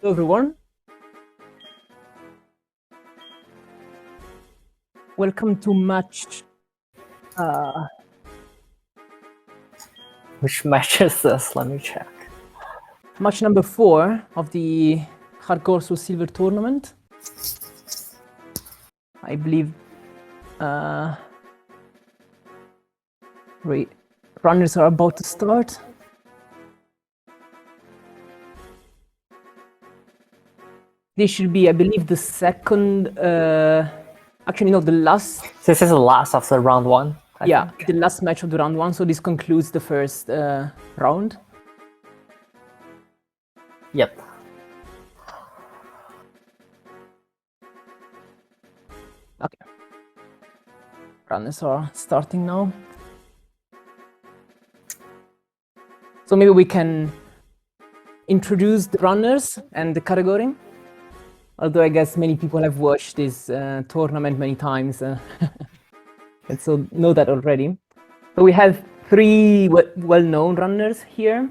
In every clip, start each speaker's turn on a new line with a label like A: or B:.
A: Hello everyone. Welcome to match.
B: Which match is this? Let me check.
A: Match number 4 of the Hardcore Soul Silver tournament. I believe runners are about to start. This should be, I believe, the second. Actually, no, the last.
B: This is the last of the round 1. I think.
A: The last match of the round 1. So this concludes the first round.
B: Yep.
A: Okay. Runners are starting now. So maybe we can introduce the runners and the category. Although I guess many people have watched this tournament many times, and so know that already. So we have 3 well-known runners here.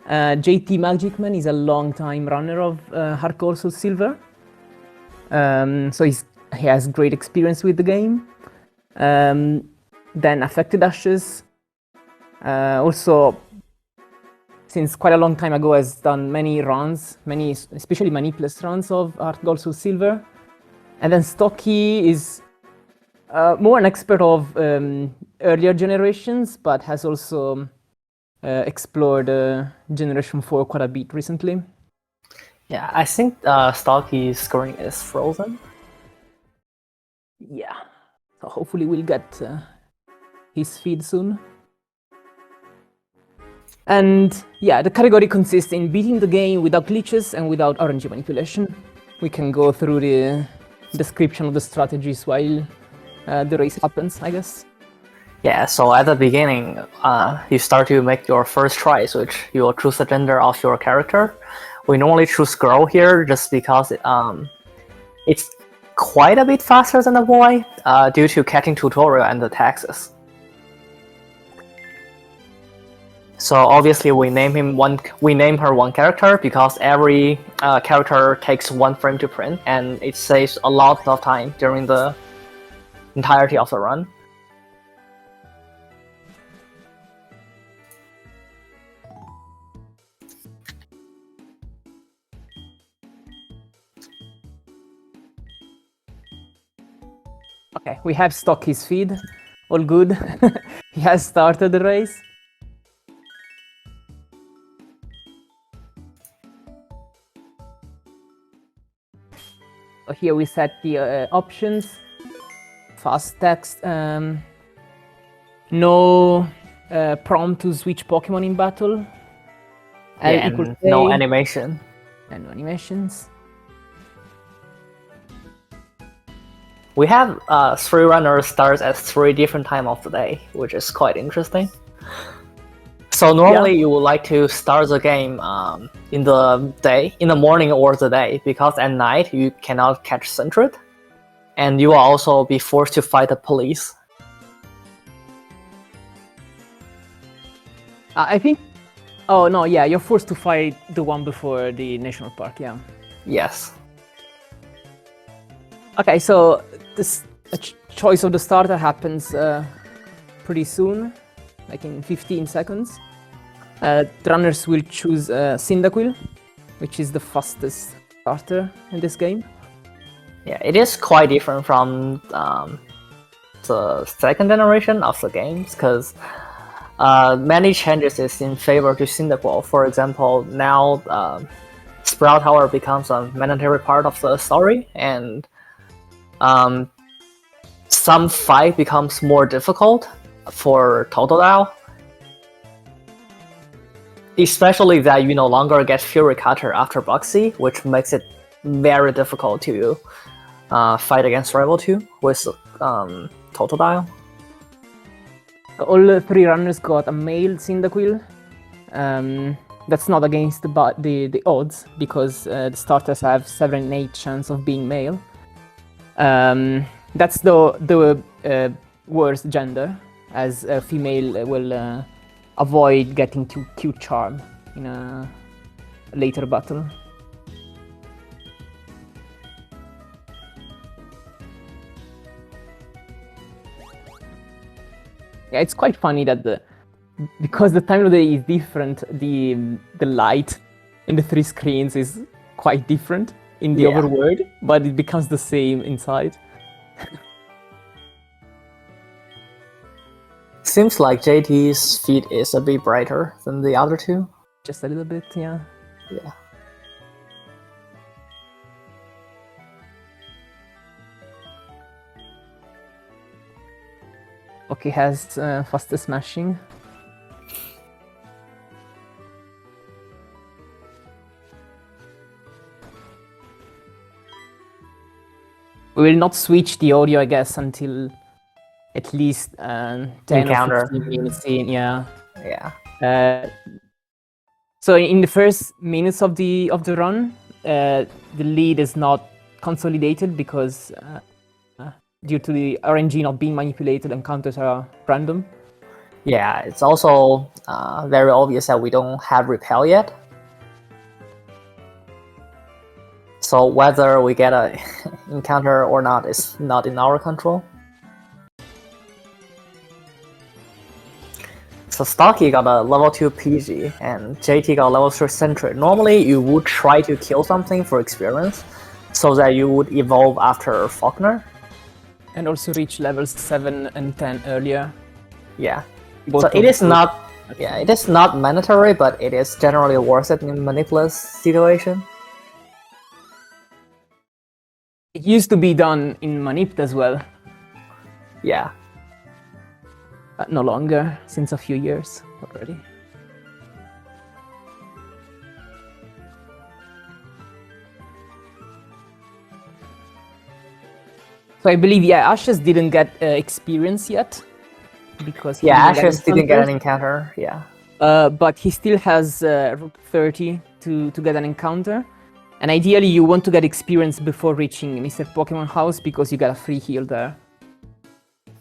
A: JTMagicman is a long-time runner of Hardcore Soul Silver. So he has great experience with the game. Then AffectedAshes, also since quite a long time ago has done many runs, especially Manipless runs of Hardcore Soul Silver. And then Stocchi is more an expert of earlier generations, but has also explored Generation 4 quite a bit recently.
B: Yeah, I think Stocchi's scoring is frozen.
A: Yeah, so hopefully we'll get his feed soon. And yeah, the category consists in beating the game without glitches and without RNG manipulation. We can go through the description of the strategies while the race happens, I guess.
B: Yeah, so at the beginning, you start to make your first tries, which you will choose the gender of your character. We normally choose girl here just because it's quite a bit faster than a boy due to catching tutorial and the taxes. So obviously we name her one character because every character takes 1 frame to print, and it saves a lot of time during the entirety of the run.
A: Okay, we have Stocchi's feed. All good. He has started the race. So here we set the options. Fast text. No prompt to switch Pokemon in battle.
B: Yeah, and no animation.
A: And no animations.
B: We have 3 runners start at 3 different times of the day, which is quite interesting. So normally you would like to start the game in the morning or the day, because at night you cannot catch Sentret, and you will also be forced to fight the police.
A: I think. Oh no, yeah, you're forced to fight the one before the national park. Yeah.
B: Yes.
A: Okay, so this choice of the starter happens pretty soon, like in 15 seconds. The runners will choose Cyndaquil, which is the fastest starter in this game.
B: Yeah, it is quite different from the second generation of the games, because many changes is in favor to Cyndaquil. For example, now Sprout Tower becomes a mandatory part of the story, and some fight becomes more difficult for Totodile. Especially that you no longer get Fury Cutter after Boxy, which makes it very difficult to fight against Rival 2 with Totodile.
A: All 3 runners got a male Cyndaquil. That's not against the odds, because the starters have 7 and 8 chance of being male. That's the worst gender, as a female will avoid getting too cute charm in a later battle. Yeah, it's quite funny that because the time of day is different, the light in the 3 screens is quite different in the overworld, but it becomes the same inside.
B: Seems like JT's feed is a bit brighter than the other two.
A: Just a little bit, yeah.
B: Yeah.
A: Okay, has faster smashing. We will not switch the audio, I guess, until at least 10
B: Encounter.
A: or 15 minutes in, yeah.
B: Yeah.
A: So in the first minutes of the run, the lead is not consolidated because due to the RNG not being manipulated, encounters are random.
B: Yeah, it's also very obvious that we don't have repel yet. So whether we get a encounter or not is not in our control. So Stocchi got a level 2 PG and JT got a level 3 Sentry. Normally you would try to kill something for experience so that you would evolve after Faulkner.
A: And also reach levels 7 and 10 earlier.
B: Yeah. So it is not it is not mandatory, but it is generally worth it in Manipless situation.
A: It used to be done in Manipped as well.
B: Yeah.
A: But no longer, since a few years already. So I believe, yeah, Ashes didn't get experience yet. Because
B: Ashes didn't get an encounter, yeah.
A: But he still has Route 30 to get an encounter. And ideally you want to get experience before reaching Mr. Pokemon House because you get a free heal there.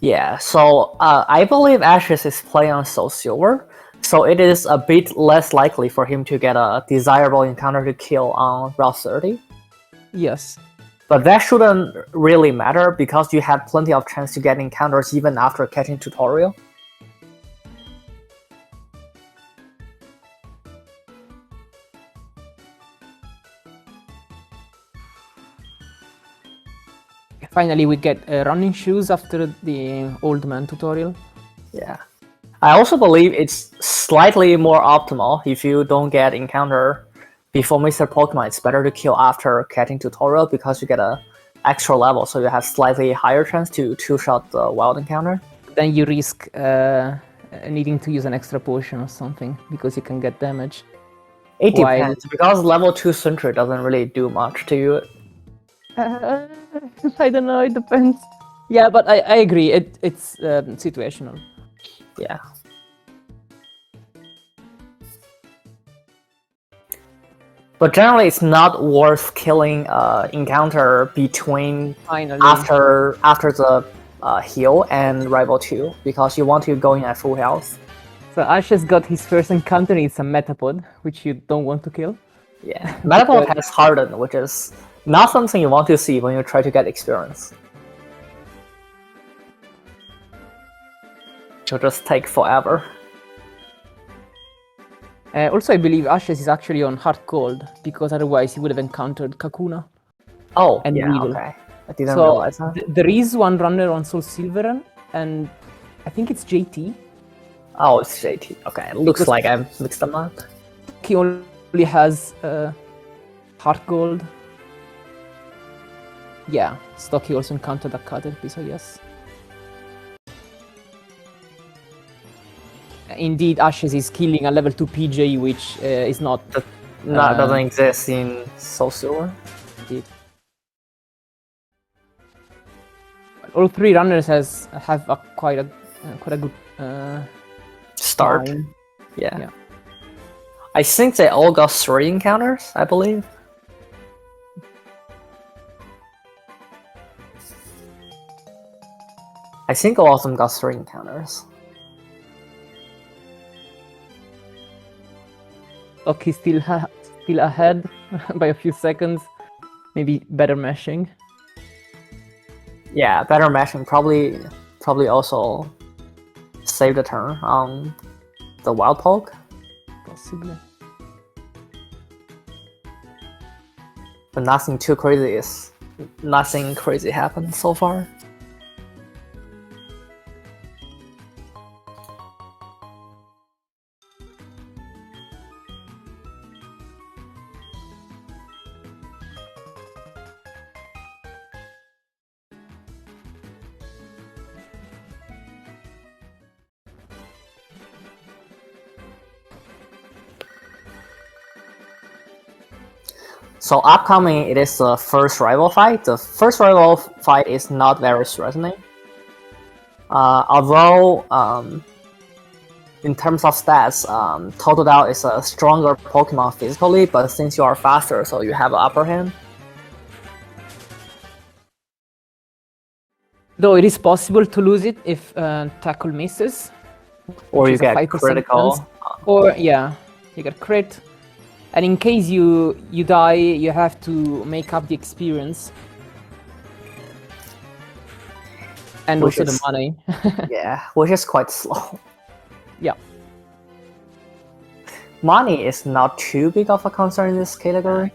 B: Yeah, so I believe Ashes is playing on Soul Silver, so it is a bit less likely for him to get a desirable encounter to kill on Route 30.
A: Yes.
B: But that shouldn't really matter because you have plenty of chance to get encounters even after catching tutorial.
A: Finally, we get running shoes after the Old Man tutorial.
B: Yeah. I also believe it's slightly more optimal if you don't get encounter before Mr. Pokemon. It's better to kill after catching tutorial because you get a extra level, so you have slightly higher chance to two-shot the wild encounter.
A: Then you risk needing to use an extra potion or something because you can get damage.
B: It depends, because level 2 Sentry doesn't really do much to you.
A: I don't know, it depends. Yeah, but I agree, it's situational.
B: Yeah. But generally, it's not worth killing encounter between after the heal and Rival 2 because you want to go in at full health.
A: So Ashes got his first encounter, it's a Metapod, which you don't want to kill.
B: Yeah, Metapod has Harden, which is not something you want to see when you try to get experience. It'll just take forever.
A: Also, I believe Ashes is actually on Hard Cold, because otherwise he would have encountered Kakuna.
B: Oh,
A: and
B: yeah,
A: Weedle.
B: okay. I didn't realize that.
A: There is one runner on Soul Silver, and I think it's JT.
B: Oh, it's JT. Okay, it looks like I mixed them up.
A: He only has Hard Gold. Yeah, Stocchi also encountered a Caterpie, so yes. Indeed, Ashes is killing a level 2 PJ, which is not...
B: doesn't exist in Soul Silver.
A: Indeed. All 3 runners have quite a good
B: start.
A: time.
B: Yeah. I think they all got 3 encounters, I believe. I think all of them got 3 encounters.
A: Okay, still ahead by a few seconds. Maybe better meshing.
B: Yeah, better meshing probably also save the turn on the wild poke.
A: Possibly.
B: But nothing crazy happened so far. So upcoming, it is the first rival fight. The first rival fight is not very threatening. Although, in terms of stats, Totodile is a stronger Pokemon physically, but since you are faster, so you have an upper hand.
A: Though it is possible to lose it if tackle misses.
B: Or you get
A: 5%
B: critical.
A: chance. Or yeah, you get crit. And in case you die, you have to make up the experience. And
B: Which
A: also
B: is-
A: the money.
B: Yeah, which is quite slow.
A: Yeah.
B: Money is not too big of a concern in this category,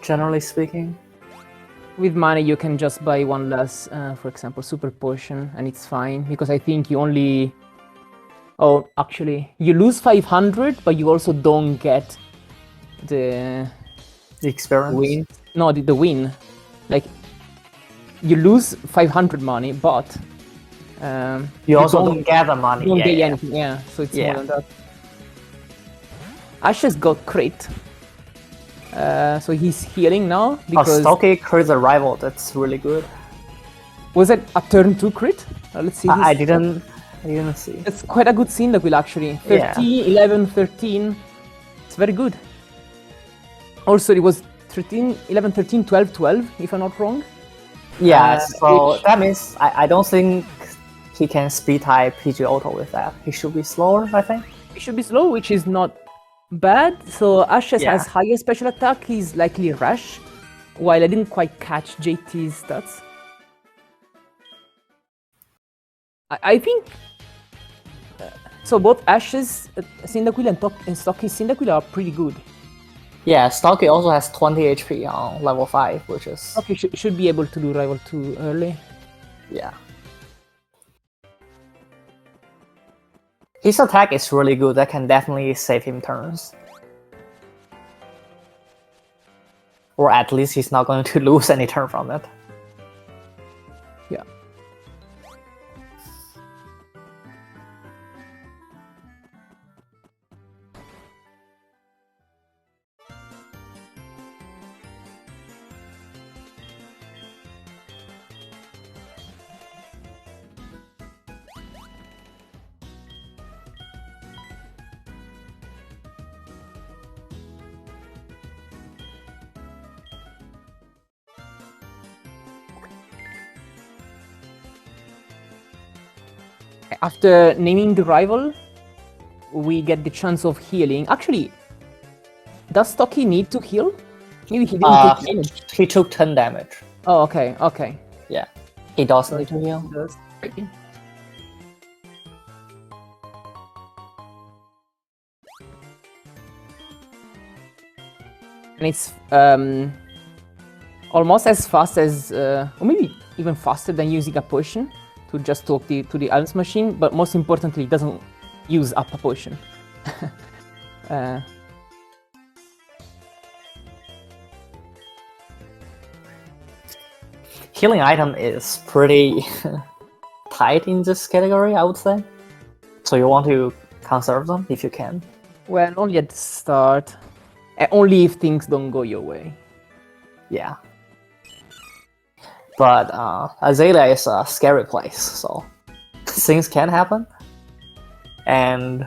B: generally speaking.
A: With money, you can just buy one less, for example, super potion, and it's fine. Because I think you only... Oh, actually, you lose 500, but you also don't get the
B: experience.
A: win. No, the win. Like, you lose 500 money, but
B: you also don't get the money.
A: You don't get anything. Yeah, so it's more than that. Ashes got crit, so he's healing now because.
B: Stocchi crit the rival. That's really good.
A: Was it a turn 2 crit? Let's see.
B: I didn't see.
A: It's quite a good Cyndaquil actually. 13, 11, 13. It's very good. Also, it was 13, 11, 13, 12, 12, if I'm not wrong.
B: Yeah, so that means I don't think he can speed type PG Auto with that. He should be slower, I think.
A: He should be slow, which is not bad. So Ashes has higher special attack, he's likely Rash, while I didn't quite catch JT's stats. I think... so both Ashes, Cyndaquil and Stocchi Cyndaquil are pretty good.
B: Yeah, Stocchi also has 20 HP on level 5, which is...
A: Okay, should be able to do Rival 2 early.
B: Yeah. His attack is really good, that can definitely save him turns. Or at least he's not going to lose any turn from it.
A: Yeah. After naming the rival, we get the chance of healing. Actually, does Stocchi need to heal? Maybe he didn't take damage.
B: He took 10 damage.
A: Oh, okay, okay.
B: Yeah, he does need to heal.
A: And it's almost as fast as, or maybe even faster than using a potion to just talk to the Alms machine, but most importantly, it doesn't use up a potion.
B: Healing item is pretty tight in this category, I would say. So you want to conserve them if you can.
A: Well, only at the start. Only if things don't go your way.
B: Yeah. But Azalea is a scary place, so things can happen. And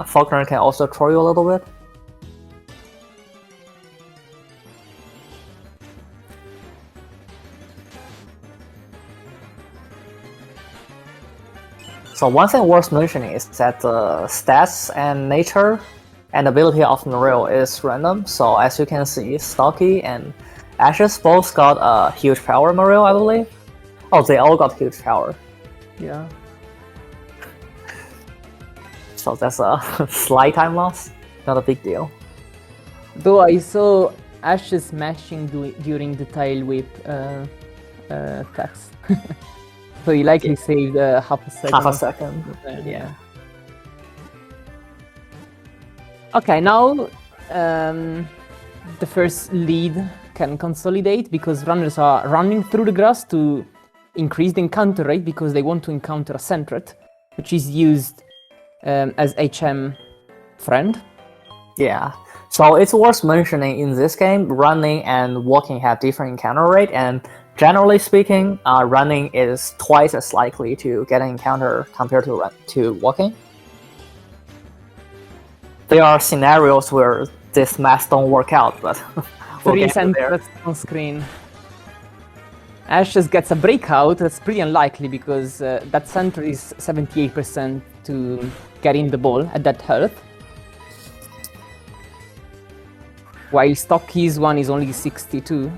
B: Faulkner can also throw you a little bit. So one thing worth mentioning is that the stats and nature and ability of Narelle is random. So as you can see, Stocchi and Ashes both got a huge power Morale, I believe. Oh, they all got huge power.
A: Yeah.
B: So that's a slight time loss, not a big deal.
A: Though I saw Ashes mashing during the tail whip text. So he likely saved half a second.
B: Half a second, yeah.
A: Okay, now the first lead can consolidate because runners are running through the grass to increase the encounter rate because they want to encounter a centret, which is used as HM friend.
B: Yeah, so it's worth mentioning in this game, running and walking have different encounter rate, and generally speaking, running is twice as likely to get an encounter compared to walking. There are scenarios where this math don't work out, but we'll
A: 3
B: get to there.
A: centrets on screen. Ashes gets a breakout. That's pretty unlikely because that center is 78% to get in the ball at that health. While Stocky's one is only 62.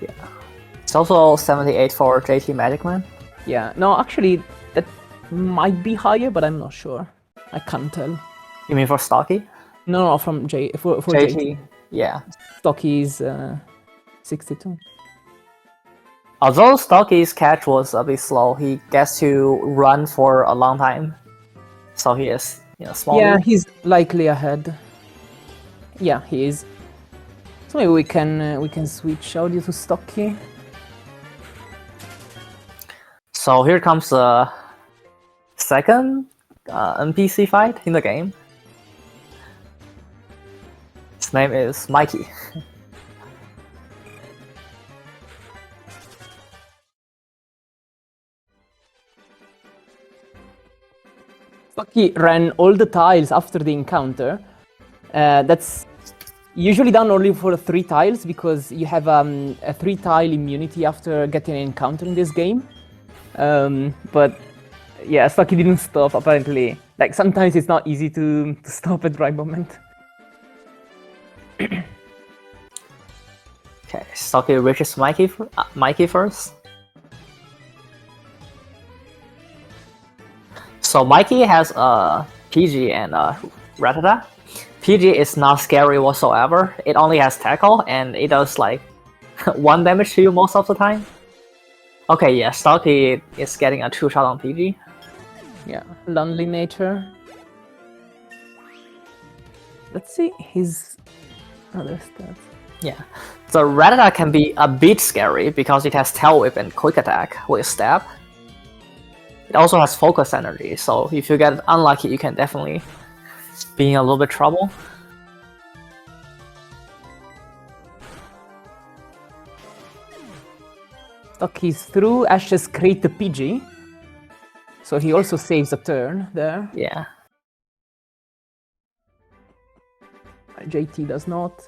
B: Yeah. It's also 78 for JTMagicman.
A: Yeah, no, actually, that might be higher, but I'm not sure. I can't tell.
B: You mean for Stocchi?
A: No, from for
B: JT, yeah.
A: Stocky is 62.
B: Although Stocky's catch was a bit slow, he gets to run for a long time. So he is, small.
A: Yeah, he's likely ahead. Yeah, he is. So maybe we can switch audio to Stocky.
B: So here comes the second NPC fight in the game. His name is Mikey.
A: Stocky ran all the tiles after the encounter. That's usually done only for 3 tiles because you have a 3-tile immunity after getting an encounter in this game. But yeah, Stocky didn't stop apparently. Like sometimes it's not easy to stop at the right moment.
B: Okay, Stocky reaches Mikey first. So Mikey has a PG and a Ratata. PG is not scary whatsoever. It only has tackle and it does like 1 damage to you most of the time. Okay, yeah, Stocky is getting a 2-shot on PG.
A: Yeah, lonely nature. Let's see his other stats.
B: Yeah, the Ratata can be a bit scary because it has Tail Whip and Quick Attack with Stab. It also has Focus Energy, so if you get unlucky, you can definitely be in a little bit trouble.
A: Stocky's through. Ashes create the PG. So he also saves a turn there.
B: Yeah.
A: JT does not.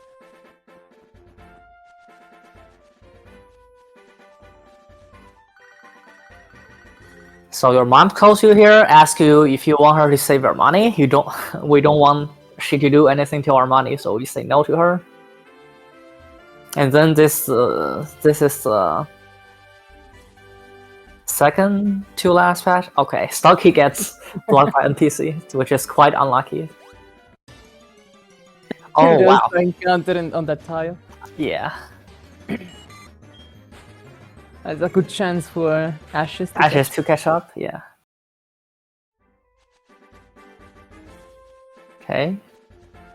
B: So your mom calls you here, asks you if you want her to save your money. We don't want she to do anything to our money, so we say no to her. And then this is the second to last patch. Okay, Stocki gets blocked by NPC, which is quite unlucky. Oh wow!
A: Encounter on that tile.
B: Yeah.
A: That's a good chance for Ashes
B: to catch up, yeah. Okay.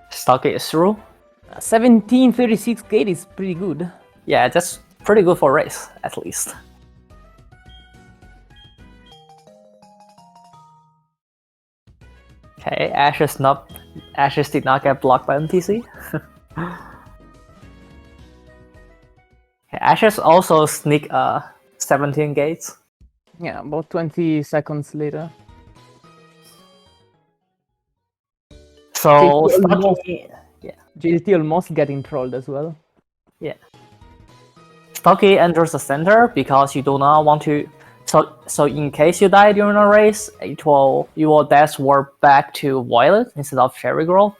B: Stocki is through.
A: 1736 gate is pretty good.
B: Yeah, that's pretty good for race, at least. Okay, Ashes did not get blocked by NPC. Ashes also sneak 17 gates.
A: Yeah, about 20 seconds later.
B: So
A: JT almost getting trolled as well.
B: Yeah. Stocki enters the center because you do not want to. So in case you die during a race, you will dash warp back to Violet instead of Cherry Grove.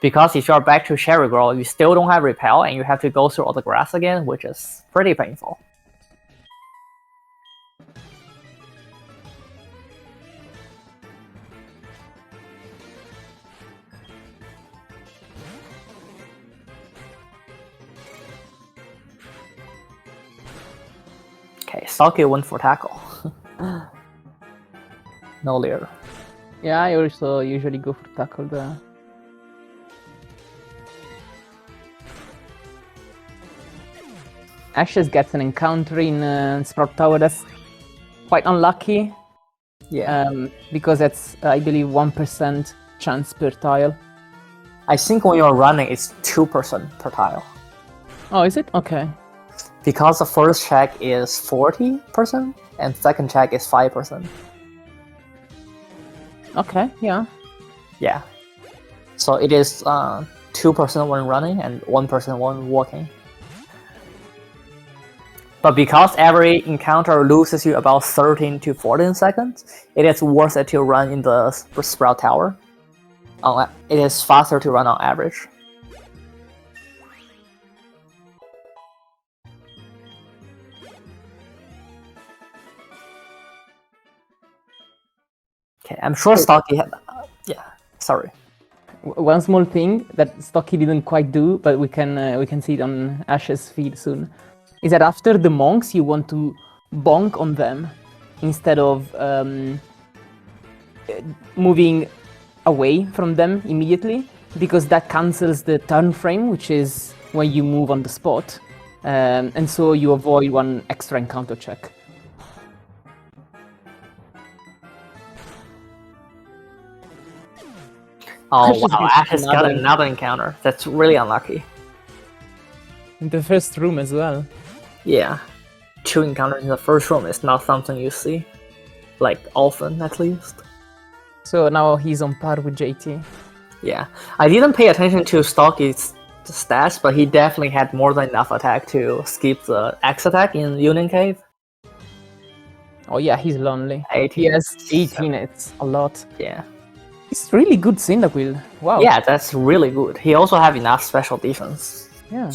B: Because if you're back to Cherry Grove, you still don't have repel and you have to go through all the grass again, which is pretty painful. Okay, stocchi went for tackle. No leer.
A: Yeah, I also usually go for tackle there. Ashes gets an encounter in Sprout Tower. That's quite unlucky.
B: Yeah.
A: Because it's, I believe, 1% chance per tile.
B: I think when you're running, it's 2% per tile.
A: Oh, is it? Okay.
B: Because the first check is 40% and second check is 5%.
A: Okay, yeah.
B: Yeah. So it is 2% when running and 1% when walking. But because every encounter loses you about 13 to 14 seconds, it is worth it to run in the Sprout Tower. It is faster to run on average. Okay, I'm sure stocchi had... yeah, sorry.
A: One small thing that stocchi didn't quite do, but we can see it on Ash's feed soon, is that after the monks, you want to bonk on them instead of moving away from them immediately, because that cancels the turn frame, which is when you move on the spot, and so you avoid one extra encounter check.
B: Oh wow, Ash has got another encounter. That's really unlucky.
A: In the first room as well.
B: Yeah. 2 encounters in the first room is not something you see. Like, often, at least.
A: So now he's on par with JT.
B: Yeah. I didn't pay attention to stocchi's stats, but he definitely had more than enough attack to skip the X attack in Union Cave.
A: Oh yeah, he's lonely.
B: 18.
A: He has 18, it's a lot.
B: Yeah.
A: It's really good Cyndaquil. Wow.
B: Yeah, that's really good. He also have enough special defense.
A: Yeah.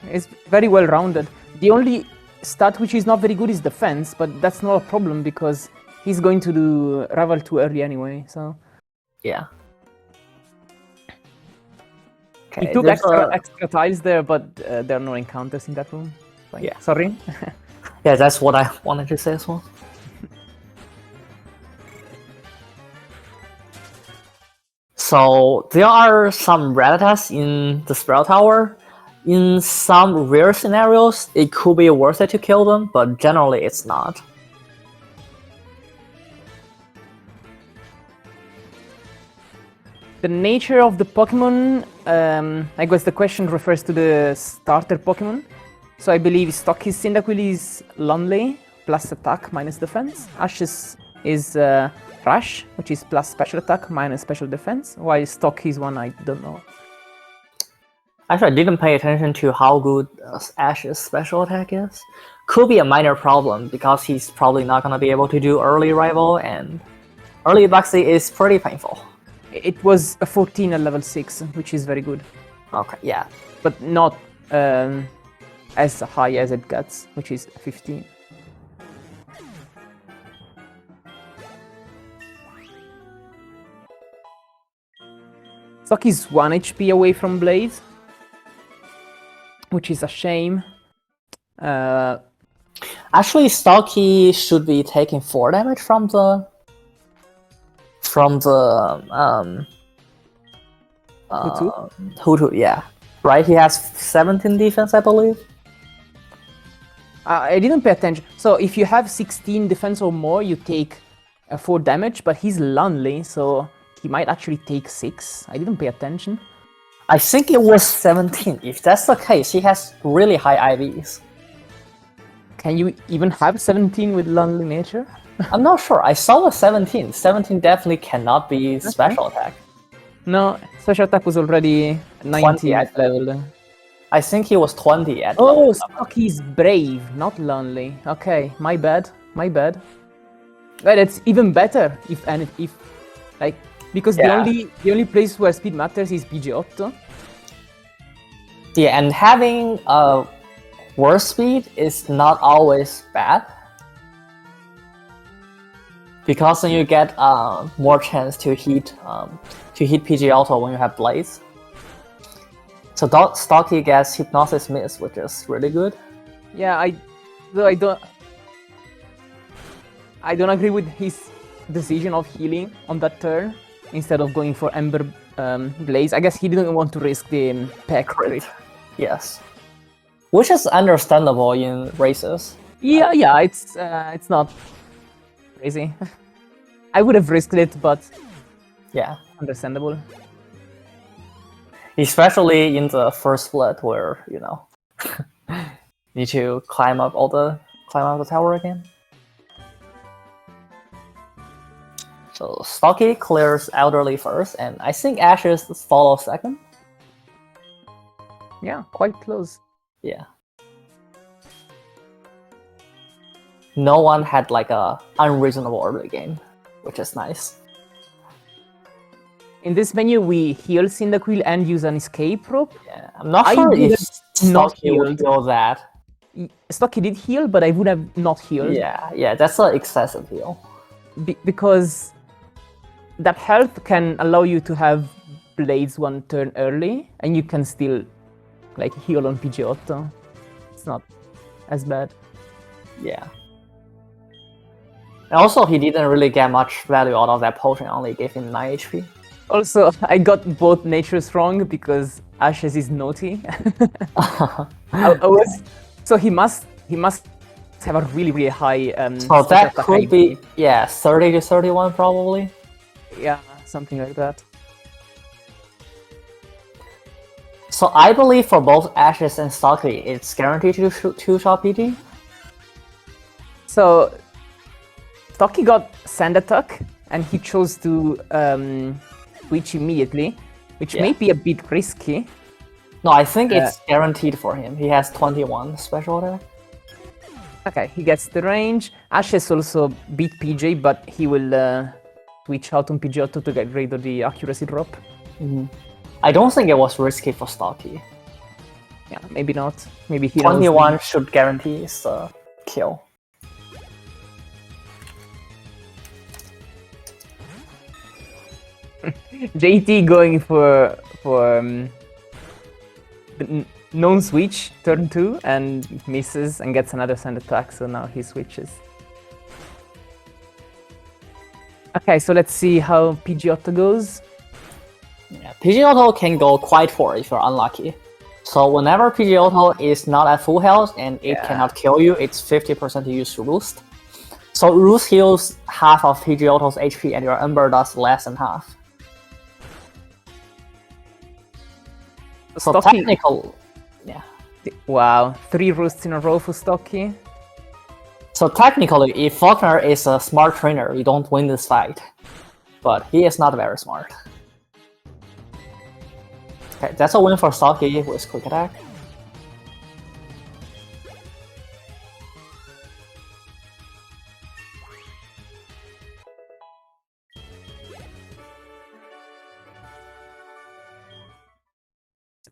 A: It's very well rounded. The only stat which is not very good is defense, but that's not a problem because he's going to do Rival too early anyway, so...
B: Yeah. Okay,
A: he took extra tiles there, but there are no encounters in that room. Like,
B: yeah.
A: Sorry?
B: Yeah, that's what I wanted to say as well. So there are some Rattatas in the Sprout Tower. In some rare scenarios, it could be worth it to kill them, but generally it's not.
A: The nature of the Pokemon, I guess the question refers to the starter Pokemon. So I believe Stocky's Cyndaquil is Lonely, plus attack, minus defense. Ash's is Rush, which is plus special attack, minus special defense, while Stocky's one I don't know.
B: Actually, I didn't pay attention to how good Ash's special attack is. Could be a minor problem, because he's probably not going to be able to do early Rival, and early Buxy is pretty painful.
A: It was a 14 at level 6, which is very good.
B: Okay, yeah.
A: But not as high as it gets, which is 15. Stocky's 1 HP away from Blaze, which is a shame.
B: Actually, Stocchi should be taking 4 damage from the Hutu, yeah. Right, he has 17 defense, I believe.
A: I didn't pay attention. So if you have 16 defense or more, you take 4 damage, but he's lonely, so he might actually take 6. I didn't pay attention.
B: I think it was 17. If that's the case, he has really high IVs.
A: Can you even have 17 with lonely nature?
B: I'm not sure. I saw a 17. 17 definitely cannot be special attack.
A: No, special attack was already 90 at level.
B: I think he was 20 at
A: level. Oh, Stocky's brave, not lonely. Okay, my bad, my bad. But it's even better if like, because the only place where speed matters is PG8.
B: Yeah, and having worse speed is not always bad, because then you get more chance to hit PG Auto when you have Blaze. So Stocchi gets Hypnosis Miss, which is really good.
A: Yeah, I don't agree with his decision of healing on that turn instead of going for Ember Blaze. I guess he didn't want to risk the Peck crit.
B: Yes. Which is understandable in races.
A: Yeah, it's not crazy. I would have risked it, but
B: yeah,
A: understandable.
B: Especially in the first split where, you know, need to climb up the tower again. So Stocchi clears Elderly first, and I think Ashes follow second.
A: Yeah, quite close.
B: Yeah. No one had like a unreasonable early game, which is nice.
A: In this menu, we heal Cyndaquil and use an escape rope.
B: Yeah, I'm not sure if Stocchi would heal that.
A: Stocchi did heal, but I would have not healed.
B: Yeah, that's an excessive heal.
A: Because that health can allow you to have Blades one turn early, and you can still like heal on Pidgeotto. It's not as bad.
B: Yeah. And also, he didn't really get much value out of that potion, only gave him 9 HP.
A: Also, I got both natures wrong because Ashes is naughty. So he must have a really high.
B: So that could be 30 to 31 probably.
A: Yeah, something like that.
B: So I believe for both Ashes and Stocchi, it's guaranteed to two-shot PG.
A: So Stocchi got Sand Attack, and he chose to switch immediately, which may be a bit risky.
B: No, I think it's guaranteed for him. He has 21 special attack.
A: Okay, he gets the range. Ashes also beat PJ, but he will switch out on Pidgeotto to get rid of the accuracy drop.
B: I don't think it was risky for Stocchi.
A: Yeah, maybe not. Maybe he
B: 21 should guarantee his kill.
A: JT going for non-switch turn 2 and misses and gets another Sand Attack, so now he switches. Okay, so let's see how Pidgeotto goes.
B: Yeah, Pidgeotto can go quite far if you're unlucky. So whenever Pidgeotto is not at full health and it cannot kill you, it's 50% to use Roost. So Roost heals half of Pidgeotto's HP and your Ember does less than half. So technical,
A: Wow, 3 Roosts in a row for Stocchi.
B: So technically, if Faulkner is a smart trainer, you don't win this fight. But he is not very smart. Okay, that's a win for Stocchi with Quick Attack.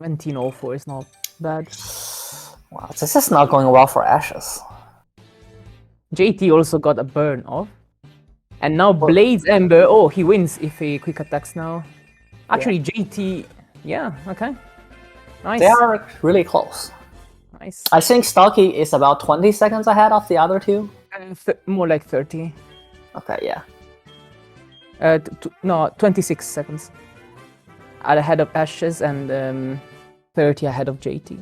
A: $17.04 is not bad.
B: Wow, this is not going well for Ashes.
A: JT also got a burn off. And now Blades Ember. Oh, he wins if he quick attacks now. Actually, JT... Yeah, okay. Nice.
B: They are really close.
A: Nice.
B: I think Stocchi is about 20 seconds ahead of the other two.
A: More like 30.
B: Okay, yeah.
A: No, 26 seconds. Ahead of Ashes and 30 ahead of JT.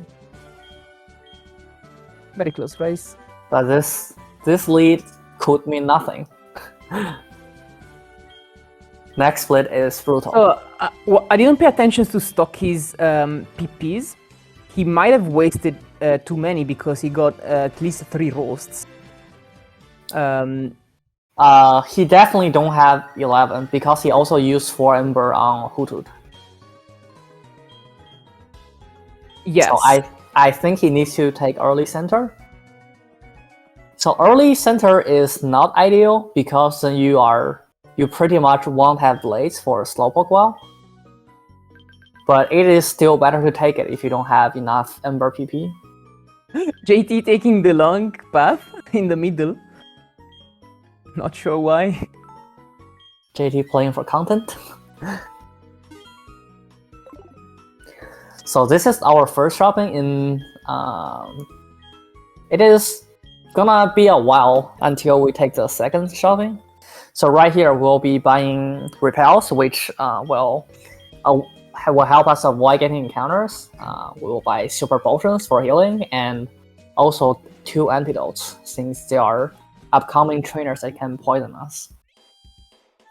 A: Very close race.
B: But this lead could mean nothing. Next split is brutal.
A: So, I didn't pay attention to Stocchi's PPs. He might have wasted too many because he got at least 3 roasts.
B: He definitely don't have 11 because he also used 4 Ember on Hoothoot.
A: Yes.
B: So I think he needs to take early center. So early center is not ideal because then you pretty much won't have blades for Slowpoke well. But it is still better to take it if you don't have enough Ember PP.
A: JT taking the long path in the middle. Not sure why.
B: JT playing for content. So this is our first shopping in... it is gonna be a while until we take the second shopping. So right here we'll be buying repels, which will help us avoid getting encounters. We will buy super potions for healing and also 2 antidotes, since they are upcoming trainers that can poison us.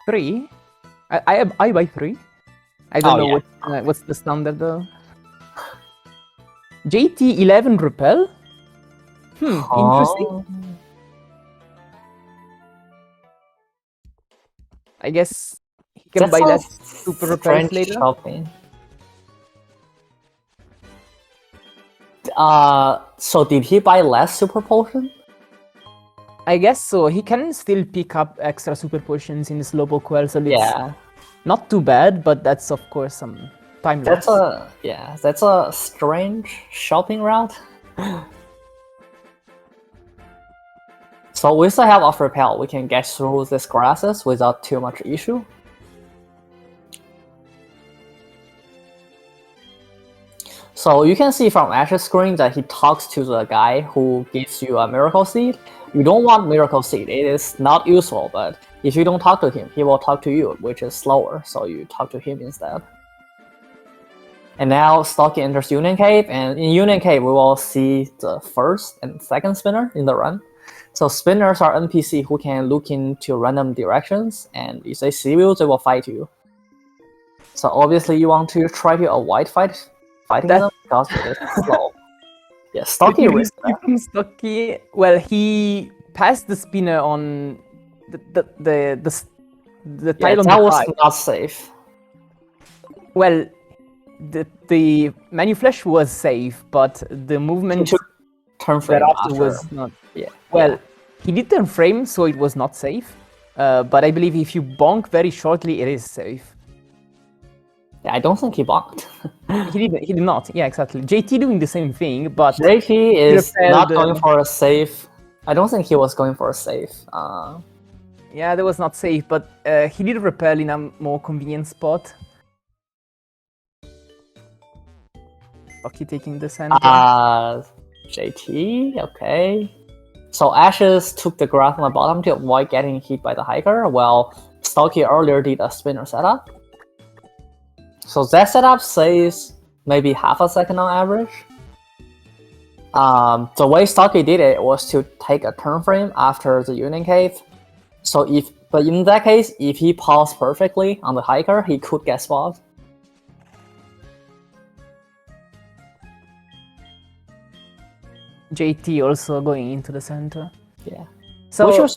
A: 3? I buy 3. I don't know what's the standard though. JT11 repel? Interesting. I guess he can buy less super repels later.
B: Shopping. So did he buy less super potion?
A: I guess so. He can still pick up extra super potions in the slowpoke well, so it's not too bad, but that's of course some time loss.
B: That's a strange shopping route. So we still have off repel. We can get through these grasses without too much issue. So you can see from Ash's screen that he talks to the guy who gives you a miracle seed. You don't want miracle seed. It is not useful, but if you don't talk to him, he will talk to you, which is slower. So you talk to him instead. And now Stocchi enters Union Cave, and in Union Cave we will see the first and second spinner in the run. So spinners are NPC who can look into random directions, and if they see you, they will fight you. So obviously you want to try to avoid fighting them because it is slow. Yeah, Stocchi risked that.
A: Stocchi, well, he passed the spinner on the tile on the
B: that was not safe.
A: Well, the Manipluation was safe, but the movement
B: turn frame after
A: was not. Well, he did turn frame, so it was not safe. But I believe if you bonk very shortly, it is safe.
B: Yeah, I don't think he bonked.
A: He did not. Yeah, exactly. JT doing the same thing, but
B: JT is not going for a safe. I don't think he was going for a safe.
A: Yeah, that was not safe, but he did repel in a more convenient spot. Stocchi taking the center.
B: JT, okay. So Ashes took the grass on the bottom to avoid getting hit by the hiker, while Stocchi earlier did a spinner setup. So that setup saves maybe half a second on average. The way Stocchi did it was to take a turn frame after the Union Cave. But in that case, if he paused perfectly on the hiker, he could get spot.
A: JT also going into the center.
B: Yeah.
A: So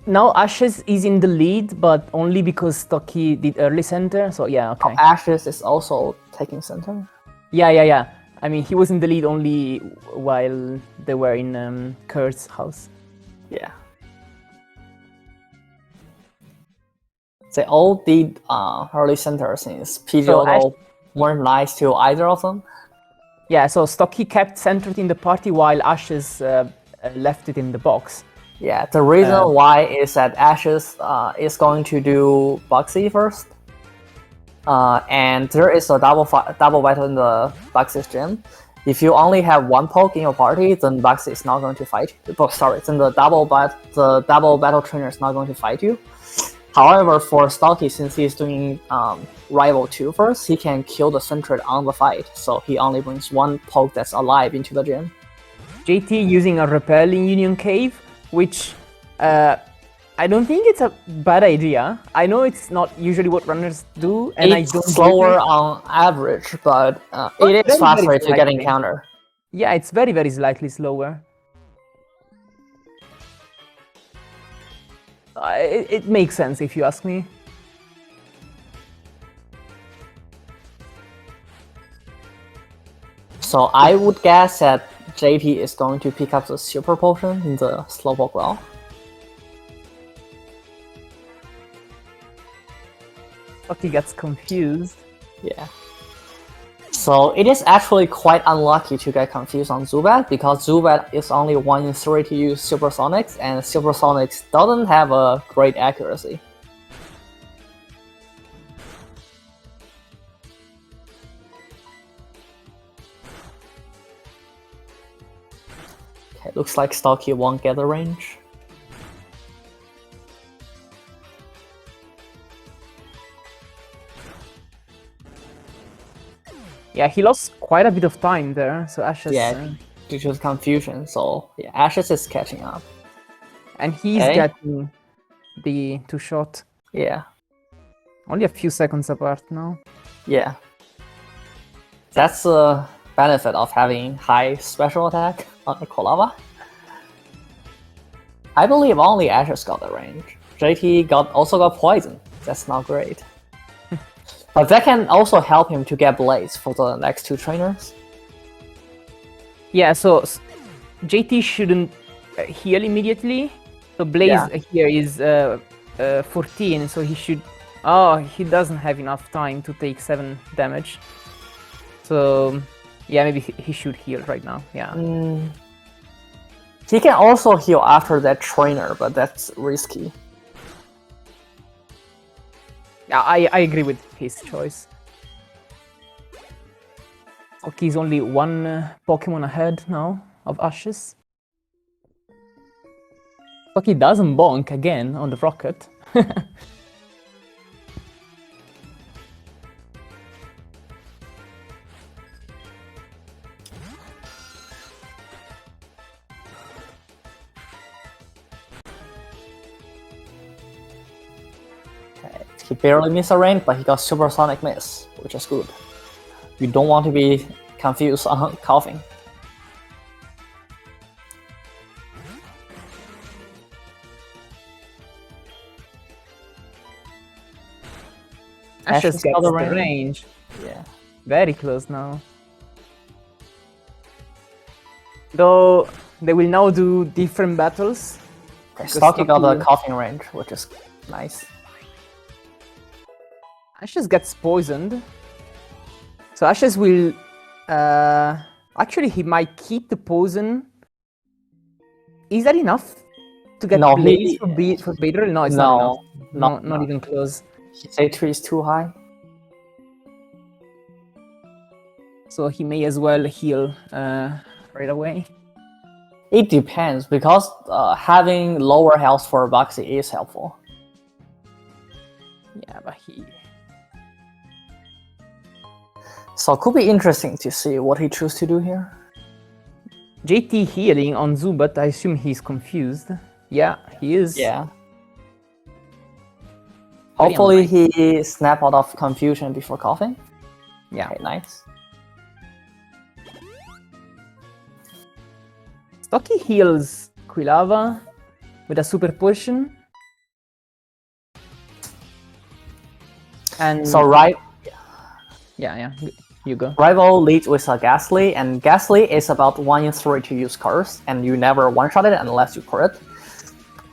A: now Ashes is in the lead, but only because Stocchi did early center. So yeah, okay.
B: Ashes is also taking center.
A: Yeah. I mean, he was in the lead only while they were in Kurt's house.
B: Yeah. They all did early center since PGO weren't nice to either of them.
A: Yeah, so Stocchi kept centered in the party while Ashes left it in the box.
B: Yeah, the reason why is that Ashes is going to do Bugsy first. And there is a double battle in the Bugsy's gym. If you only have one poke in your party, then Bugsy is not going to fight you. Oh, sorry, then the double battle trainer is not going to fight you. However, for Stocchi, since he's doing Rival 2 first, he can kill the Sentret on the fight, so he only brings one poke that's alive into the gym.
A: JT using a repel in Union Cave, which I don't think it's a bad idea. I know it's not usually what runners do, and
B: it's slower on average, but it is faster if you get encounter.
A: Yeah, it's very, very slightly slower. It makes sense if you ask me.
B: So I would guess that JT is going to pick up the super potion in the slowpoke well.
A: Stocchi gets confused.
B: Yeah. So it is actually quite unlucky to get confused on Zubat, because Zubat is only 1 in 3 to use Supersonics, and Supersonics doesn't have a great accuracy. Okay, looks like stocchi won't get the range.
A: Yeah, he lost quite a bit of time there, so Ashes...
B: Yeah, due to the confusion, so yeah, Ashes is catching up.
A: And he's getting the 2-shot.
B: Yeah.
A: Only a few seconds apart now.
B: Yeah. That's the benefit of having high special attack on the Kolava. I believe only Ashes got the range. JT also got poison. That's not great. But that can also help him to get Blades for the next 2 trainers.
A: Yeah, so JT shouldn't heal immediately. So Blaze here is 14, so he should... Oh, he doesn't have enough time to take 7 damage. So yeah, maybe he should heal right now, yeah.
B: He can also heal after that trainer, but that's risky.
A: Yeah, I agree with his choice. Okay, he's only 1 Pokemon ahead now of Ashes. Okay, doesn't bonk again on the rocket.
B: He barely missed a range, but he got Supersonic Miss, which is good. You don't want to be confused on coughing.
A: Ashes gets the range.
B: Yeah.
A: Very close now. Though they will now do different battles.
B: Stocchi got the coughing range, which is nice.
A: Ashes gets poisoned. So Ashes will... actually, he might keep the poison. Is that enough to get Blaze for Vader? No, it's not enough. Not even close.
B: His HP is too high.
A: So he may as well heal right away.
B: It depends, because having lower health for Boxy is helpful.
A: Yeah, but he...
B: So it could be interesting to see what he chooses to do here.
A: JT healing on Zubat, I assume he's confused. Yeah, he is.
B: Yeah. Hopefully he snap out of confusion before coughing.
A: Yeah.
B: Okay, nice.
A: Stocchi heals Quilava with a super potion. And
B: so
A: Yeah, you go.
B: Rival leads with a Ghastly, and Ghastly is about 1 in 3 to use Curse, and you never one-shot it unless you crit.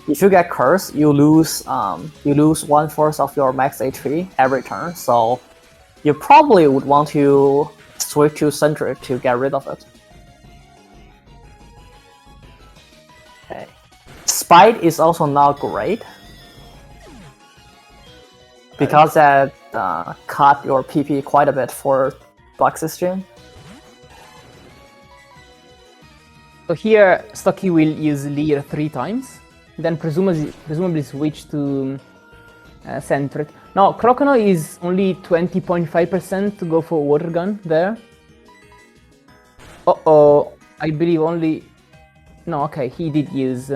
B: If you get Curse, you lose 1/4 of your max HP every turn, so you probably would want to switch to Sentry to get rid of it. Okay. Spite is also not great, because that cut your PP quite a bit for Box's stream.
A: So here, Stocchi will use Leer 3 times, then presumably switch to Centric. Now, Crocono is only 20.5% to go for Water Gun there. Uh-oh, I believe only... No, okay, he did use...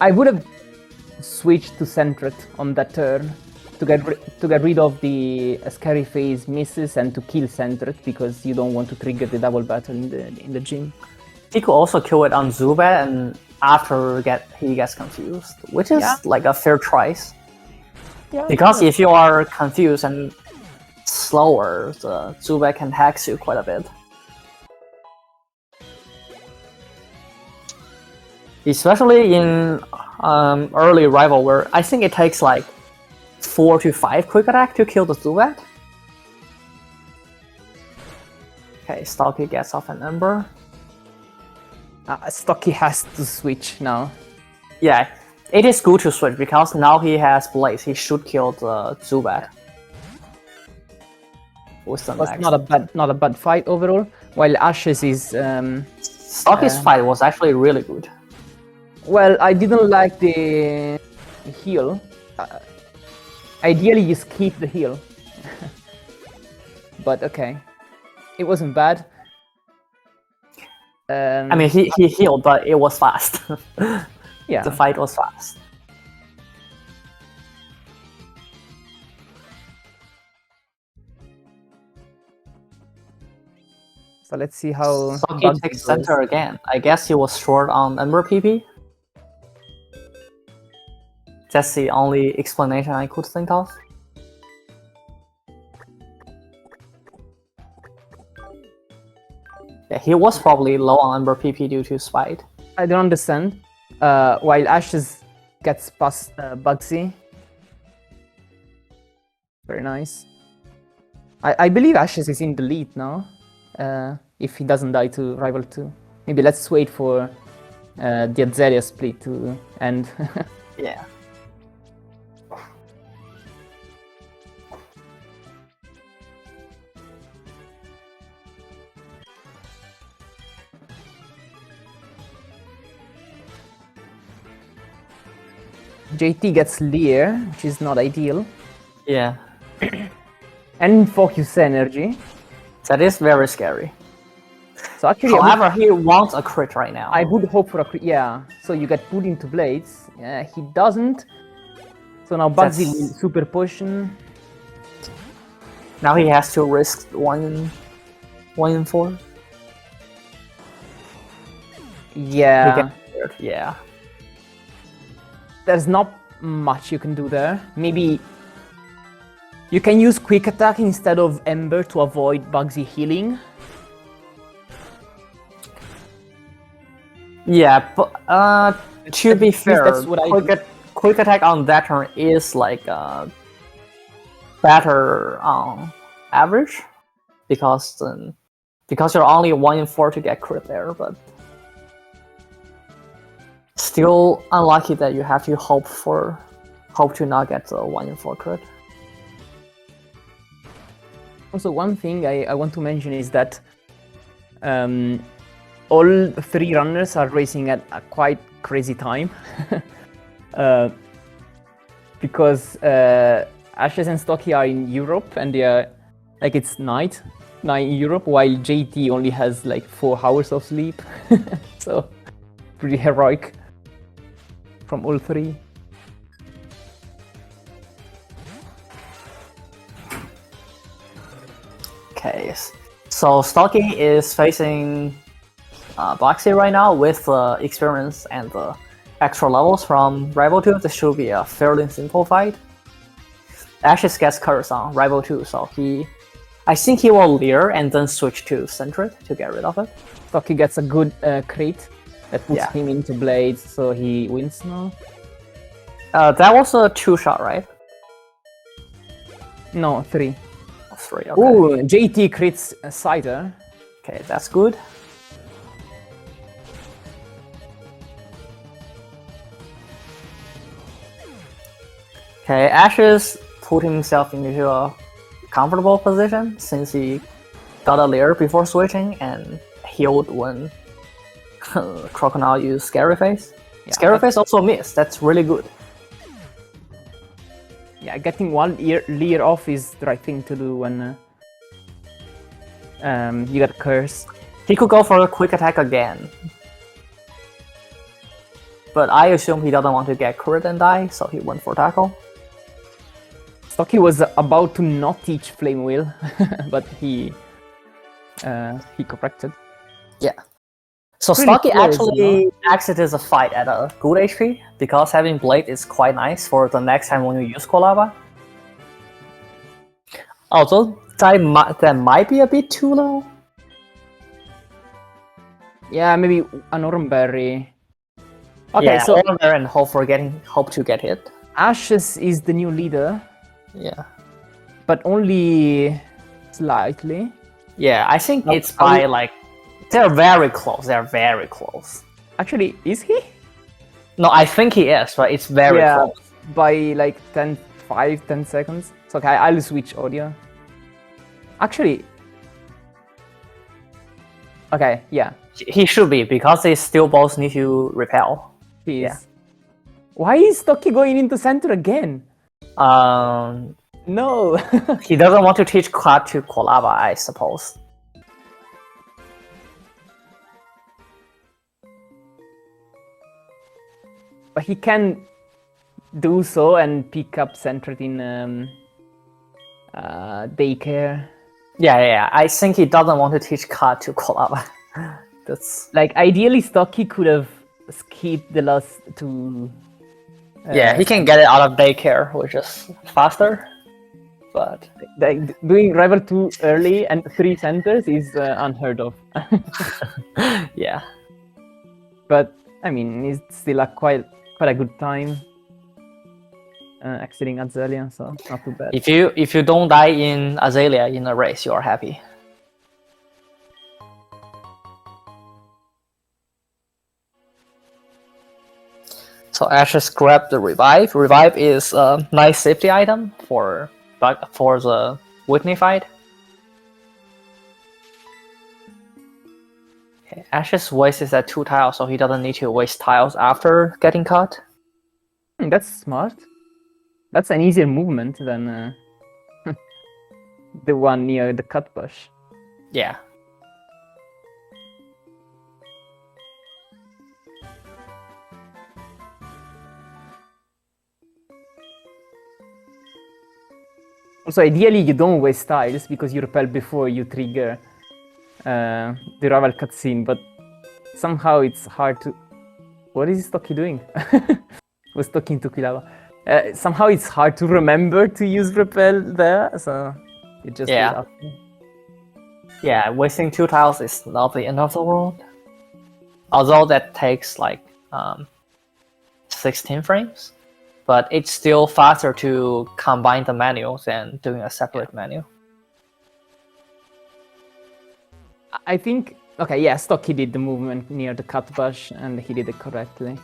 A: I would have switched to Centric on that turn to get rid of the Scary Phase misses and to kill Centric, because you don't want to trigger the double battle in the gym.
B: He could also kill it on Zubat and after he gets confused, which is like a fair choice. Yeah, because if you are confused and slower, the Zubat can hex you quite a bit. Especially in early Rival, where I think it takes like 4 to 5 quick attack to kill the Zubat. Okay, Stocchi gets off an Ember.
A: Stocchi has to switch now.
B: Yeah, it is good to switch because now he has Blaze. He should kill the Zubat. with the
A: was
B: next.
A: not a bad fight overall. While Ashes is
B: Stocchi's fight was actually really good.
A: well, I didn't like the heal. Ideally, you skip the heal, but okay, it wasn't bad.
B: I mean, he healed, but it was fast.
A: Yeah,
B: The fight was fast.
A: so let's see how
B: Stocchi
A: Bugsy
B: takes
A: goes.
B: center again. I guess he was short on Ember PP. That's the only explanation I could think of. Yeah, he was probably low on Ember PP due to Spite.
A: I don't understand. While Ashes gets past Bugsy. Very nice. I believe Ashes is in the lead now. If he doesn't die to Rival 2. Maybe let's wait for the Azeria split to end.
B: Yeah.
A: JT gets Leer, which is not ideal.
B: Yeah.
A: And Focus Energy.
B: That is very scary.
A: So actually,
B: However, he wants a crit right now.
A: I would hope for a crit. Yeah, so you get put into Blades. He doesn't. So now Bugsy will Super Potion.
B: Now he has to risk 1 in 4.
A: Yeah.
B: Yeah.
A: There's not much you can do there. Maybe you can use Quick Attack instead of Ember to avoid Bugsy healing.
B: Yeah, but to be fair,
A: that's what
B: quick attack on that turn is like better average because you're only 1 in 4 to get crit there, but still unlucky that you have to hope to not get the 1 in 4 crit.
A: Also, one thing I want to mention is that all 3 runners are racing at a quite crazy time. Because Ashes and Stocchi are in Europe and they are like it's night in Europe, while JT only has like 4 hours of sleep. So pretty heroic from all 3.
B: Okay, so Stocchi is facing Boxy right now with the experience and the extra levels from Rival 2. This should be a fairly simple fight. Ashes gets curse on Rival 2, so I think he will Leer and then switch to Centred to get rid of it.
A: Stocchi gets a good crit that puts him into Blades, so he wins now.
B: That was a 2-shot, right?
A: No, 3.
B: 3, okay.
A: Ooh, JT crits Cider.
B: Okay, that's good. Okay, Ashes put himself into a comfortable position since he got a Leer before switching and healed when Crocodile used Scary Face. Yeah, Scary Face also missed, that's really good.
A: Yeah, getting 1 Leer off is the right thing to do when you get cursed.
B: He could go for a quick attack again. But I assume he doesn't want to get crit and die, so he went for tackle.
A: Stocchi was about to not teach Flame Wheel, but he corrected.
B: Yeah. So Stocchi actually exited the fight at a good HP, because having Blade is quite nice for the next time when you use Kolava. Although that might be a bit too low.
A: Yeah, maybe an Oranberry. Okay,
B: yeah,
A: so
B: Oranberry and hope to get hit.
A: Ashes is the new leader.
B: Yeah.
A: But only slightly.
B: Yeah, I think it's by like... They're very close, Actually,
A: is he?
B: No, I think he is, but it's very close.
A: By like 10 seconds. So okay, I'll switch audio. Actually, okay, yeah,
B: He should be, because they still both need to repel.
A: he is.
B: Yeah.
A: Why is stocchi going into center again? No.
B: He doesn't want to teach cut to Kolaba, I suppose.
A: But he can do so and pick up centered in daycare.
B: Yeah. I think he doesn't want to teach cut to Kolaba. That's
A: Like, ideally, stocchi could have skipped the last two.
B: yeah, he can get it out of daycare, which is faster. But
A: Like, doing rival 2 early and 3 centers is unheard of.
B: yeah.
A: But I mean, it's still a quite a good time exiting Azalea, so not too bad.
B: If you don't die in Azalea in a race, you are happy. So Ashes grab the revive. Revive is a nice safety item for the Whitney fight. Okay, Ashes wastes at 2 tiles, so he doesn't need to waste tiles after getting cut.
A: That's smart. That's an easier movement than the one near the cut bush.
B: Yeah.
A: Also, ideally, you don't waste tiles because you repel before you trigger the rival cutscene, but somehow it's hard to... What is stocchi doing? Was talking to Kilava. Somehow it's hard to remember to use repel there, so it just
B: Yeah.
A: goes up.
B: Yeah, wasting 2 tiles is not the end of the world. Although that takes like 16 frames. But it's still faster to combine the menu than doing a separate menu.
A: I think... Okay, yeah, stocchi did the movement near the cut bush, and he did it correctly.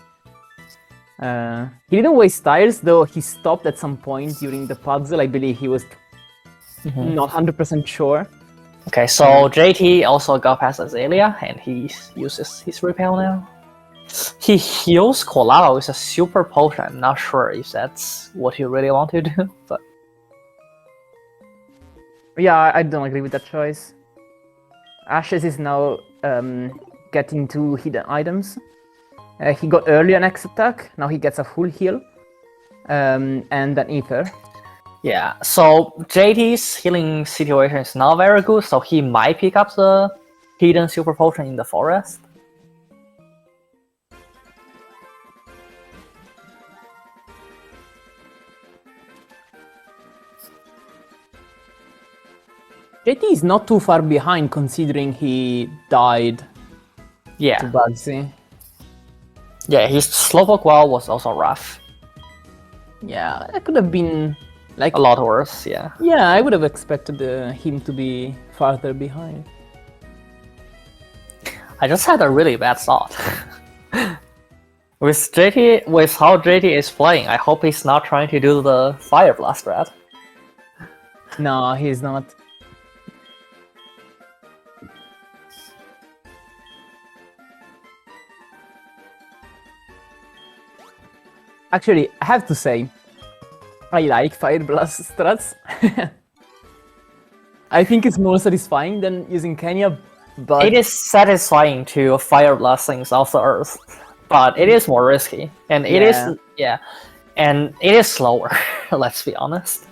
A: He didn't waste tiles, though he stopped at some point during the puzzle. I believe he was not 100% sure.
B: Okay, so JT also got past Azalea, and he uses his repel now. He heals Kolava with a super potion. I'm not sure if that's what you really want to do, but
A: Yeah, I don't agree with that choice. Ashes is now getting 2 hidden items. He got early an X attack, now he gets a full heal, and an ether.
B: yeah. So JT's healing situation is not very good, so he might pick up the hidden super potion in the forest.
A: JT is not too far behind considering he died to
B: Yeah,
A: Bugsy.
B: yeah. His slowpoke wall was also rough.
A: Yeah, that could have been like
B: A lot worse. Yeah.
A: Yeah, I would have expected him to be farther behind.
B: I just had a really bad thought. With JT, with how JT is playing, I hope he's not trying to do the Fire Blast strat.
A: No, he's not. Actually, I have to say, I like Fire Blast strats. I think it's more satisfying than using Kenya, but
B: It is satisfying to Fire Blast things off the earth, but it is more risky, and it is and it is slower. Let's be honest.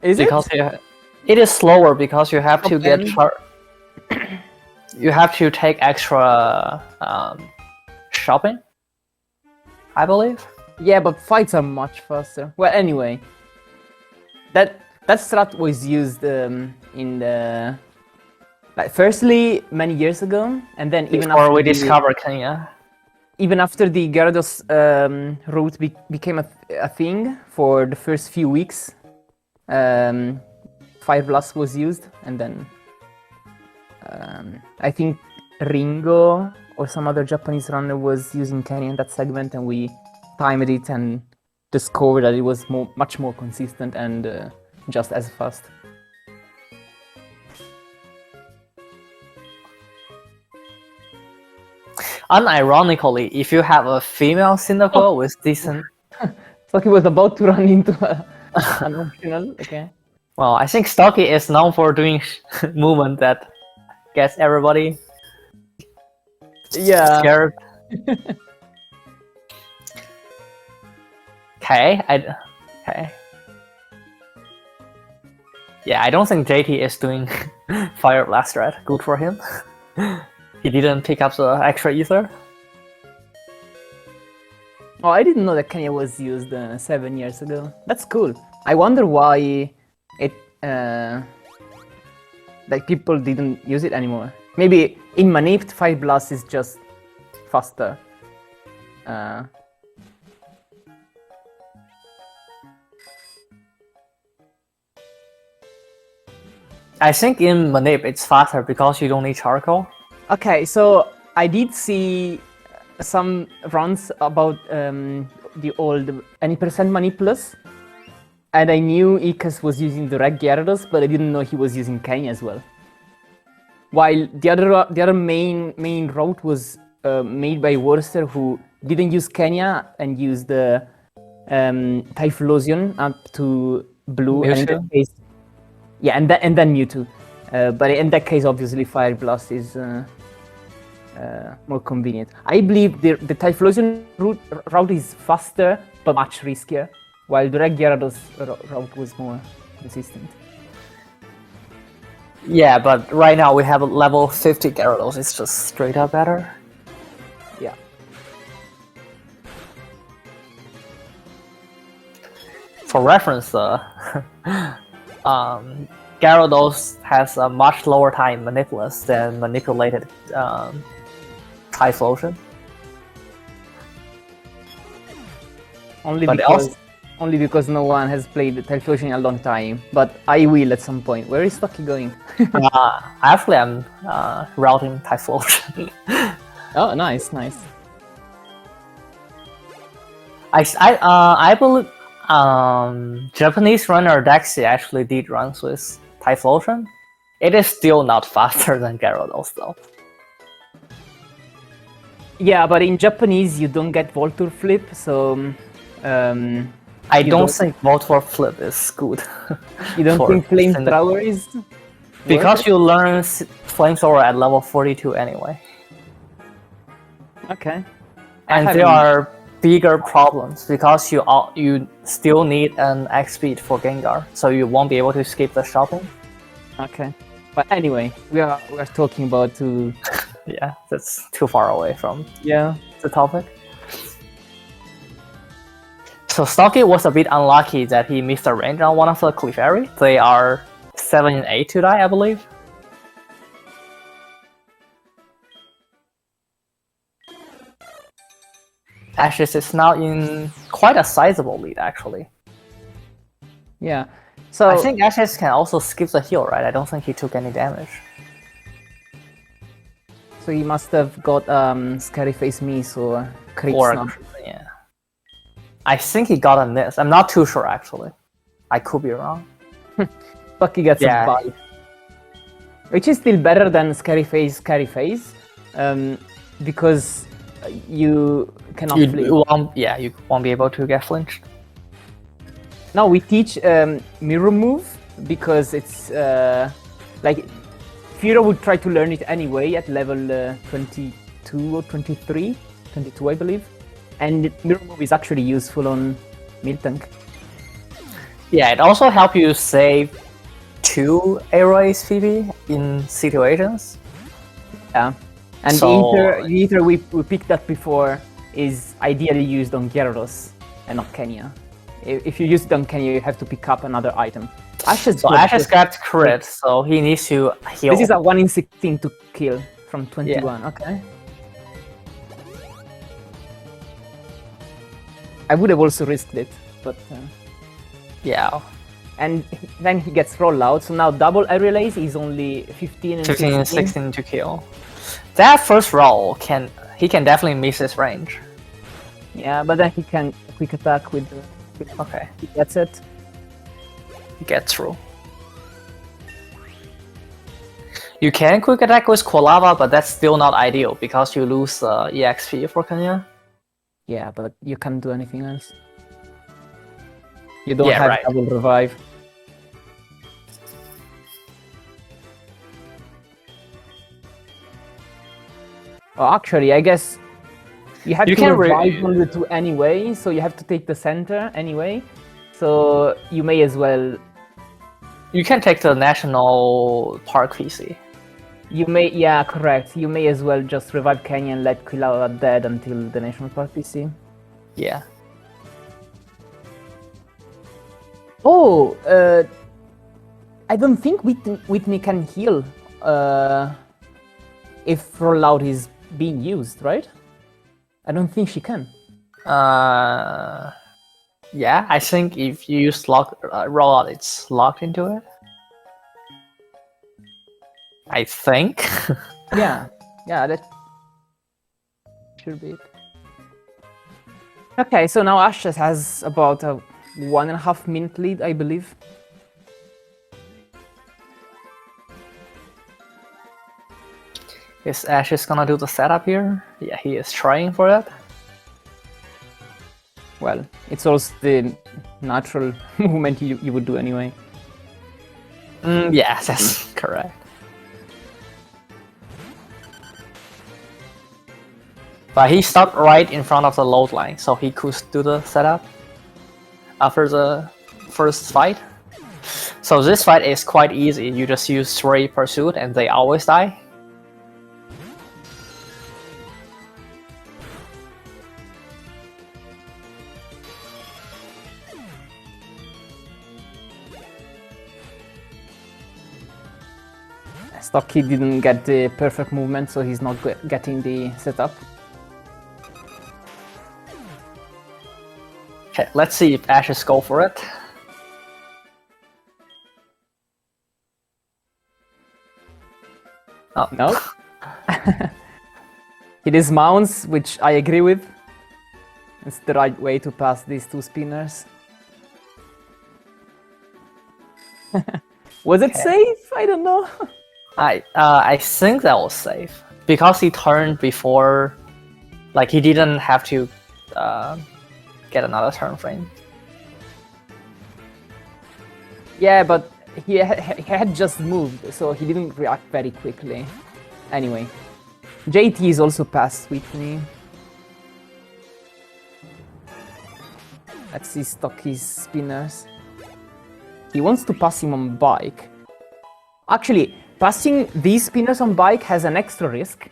A: is
B: Because
A: it?
B: it is slower because you have to get
A: Okay.
B: you have to take extra shopping, I believe.
A: Yeah, but fights are much faster. Well, anyway, that strat was used in the firstly many years ago, and then even
B: Before
A: after
B: we
A: the,
B: discover Kenya.
A: even after the Gyarados route became a thing for the first few weeks, Fire Blast was used, and then I think Ringo or some other Japanese runner was using Kenya in that segment, and we timed it and discovered that it was much more consistent and just as fast.
B: unironically, if you have a female Cyndaquil with decent...
A: Stocchi was about to run into an optional, okay.
B: Well, I think Stocchi is known for doing movement that gets everybody scared. Okay, okay. Yeah, I don't think JT is doing Fire Blast Red. Good for him. He didn't pick up the extra ether.
A: Oh, I didn't know that Kenya was used 7 years ago. That's cool. I wonder why it like people didn't use it anymore. Maybe in Maniped, Fire Blast is just faster.
B: I think in Manip it's faster because you don't need charcoal.
A: Okay, so I did see some runs about the old any percent Manipless, and I knew Ikas was using the Reg Gyarados, but I didn't know he was using Kenya as well. While the other main route was made by Worcester, who didn't use Kenya and used the Typhlosion up to blue. And in that case, yeah, and then Mewtwo. But in that case, obviously, Fire Blast is more convenient. I believe the Typhlosion route is faster, but much riskier, while the Reg Gyarados route was more resistant.
B: Yeah, but right now we have a level 50 Gyarados. It's just straight up better.
A: Yeah.
B: For reference, Gyarados has a much lower time Manipless than manipulated Typhlosion.
A: Only because no one has played Typhlosion in a long time, but I will at some point. Where is Stocchi going?
B: Actually, I'm routing Typhlosion.
A: Oh, nice.
B: I believe Japanese runner Dexy actually did runs with Typhlosion. It is still not faster than Gyarados though.
A: Yeah, but in Japanese you don't get Voltur Flip, so
B: I don't think Voltor Flip is good.
A: You don't think Flamethrower is?
B: Because you learn Flamethrower at level 42 anyway.
A: Okay.
B: And there are bigger problems because you still need an X speed for Gengar, so you won't be able to skip the shopping.
A: Okay. But anyway, we are talking about to.
B: Yeah, that's too far away from the topic. So Stocchi was a bit unlucky that he missed the range on one of the Clefairy. They are 7 and 8 to die, I believe. Ashes is now in quite a sizable lead, actually.
A: Yeah. So
B: I think Ashes can also skip the heal, right? I don't think he took any damage.
A: So he must have got Scary Face Miss or Crit Snap.
B: Yeah. I think he got a miss. I'm not too sure, actually. I could be wrong.
A: Stocchi gets a bite. Which is still better than Scary Face, because you cannot flinch.
B: You won't be able to get flinched.
A: Now we teach Mirror Move because it's like Fira would try to learn it anyway at level 22 or 22 I believe, and Mirror Move is actually useful on Miltank.
B: Yeah, it also helps you save 2 Aeroace Phoebe in situations.
A: Yeah, and the ether we picked up before is ideally used on Gyarados and not Kenya. If you use it on Kenya, you have to pick up another item. Ashes
B: got crit, so he needs to heal.
A: This is a 1 in 16 to kill from 21, okay. I would have also risked it, but...
B: yeah.
A: And then he gets roll out, so now double aerial ace is only 15 and
B: 16 to kill. That first roll, he can definitely miss his range.
A: Yeah, but then he can quick attack with the...
B: Okay.
A: He gets it.
B: Get through. You can quick attack with Quilava, but that's still not ideal because you lose EXP for Kenya.
A: Yeah, but you can't do anything else. You don't have
B: right.
A: double revive. Oh, actually, I guess you have to revive on the 2 anyway, so you have to take the center anyway. So you may as well.
B: You can take the national park PC.
A: You may, yeah, correct. You may as well just revive Kenya and let Quilava dead until the national park PC.
B: Yeah.
A: Oh, I don't think Whitney can heal if rollout is being used, right? I don't think she can.
B: Yeah, I think if you use rollout, it's locked into it. I think.
A: yeah, that should be it. Okay, so now Ashes has about a 1.5 minute lead, I believe.
B: Is Ashes gonna do the setup here? Yeah, he is trying for it.
A: Well, it's also the natural movement you would do anyway.
B: Yeah, that's correct. But he stopped right in front of the load line, so he could do the setup after the first fight. So this fight is quite easy. You just use 3 pursuit and they always die.
A: Stocchi didn't get the perfect movement, so he's not getting the setup.
B: Okay, let's see if Ashes go for it. Oh.
A: No. He dismounts, which I agree with. It's the right way to pass these 2 spinners. Was it safe? I don't know.
B: I think that was safe because he turned before, like he didn't have to get another turn frame.
A: Yeah, but he had just moved, so he didn't react very quickly. Anyway, JT is also past Whitney. Let's see Stocky's spinners. He wants to pass him on bike. Actually, passing these spinners on bike has an extra risk.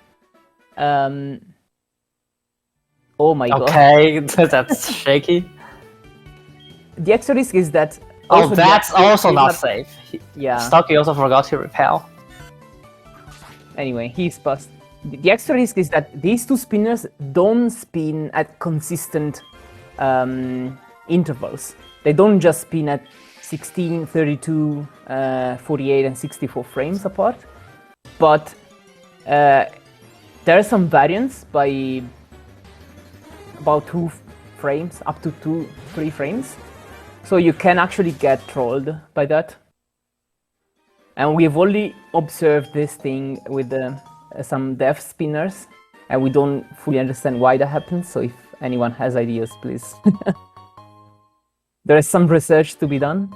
A: Oh my god.
B: Okay, that's shaky.
A: The extra risk is that...
B: Oh, that's also not safe.
A: Yeah.
B: Stocchi also forgot to repel.
A: Anyway, he's passed. The extra risk is that these 2 spinners don't spin at consistent intervals. They don't just spin at 16, 32, 48 and 64 frames apart. But there are some variance by about 2 frames, up to 3 frames. So you can actually get trolled by that. And we've only observed this thing with some dev spinners, and we don't fully understand why that happens, so if anyone has ideas, please. There is some research to be done.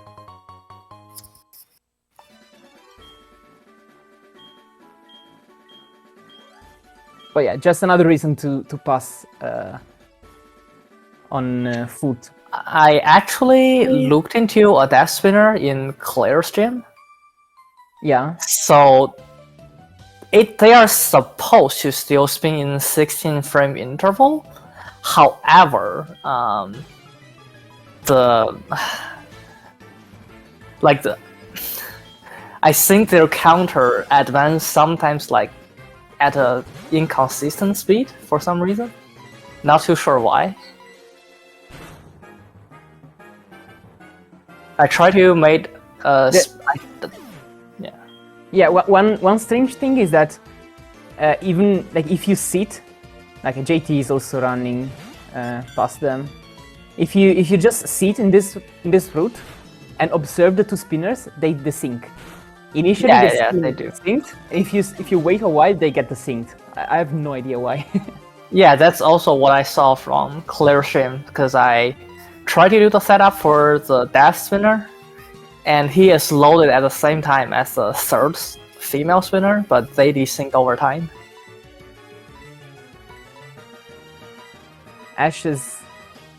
A: But yeah, just another reason to pass on foot.
B: I actually looked into a death spinner in Claire's gym.
A: Yeah.
B: So they are supposed to still spin in 16 frame interval. However, I think their counter advance sometimes like at a inconsistent speed for some reason. Not too sure why. I try to make
A: Yeah, one strange thing is that even like if you sit, like JT is also running past them. If you just sit in this route and observe the 2 spinners, they desync. Initially,
B: Yeah, they do.
A: synced. If you wait a while, they get the synced. I have no idea why.
B: Yeah, that's also what I saw from Clear Shim, because I tried to do the setup for the Death Spinner, and he is loaded at the same time as the third female spinner, but they desync over time.
A: Ashes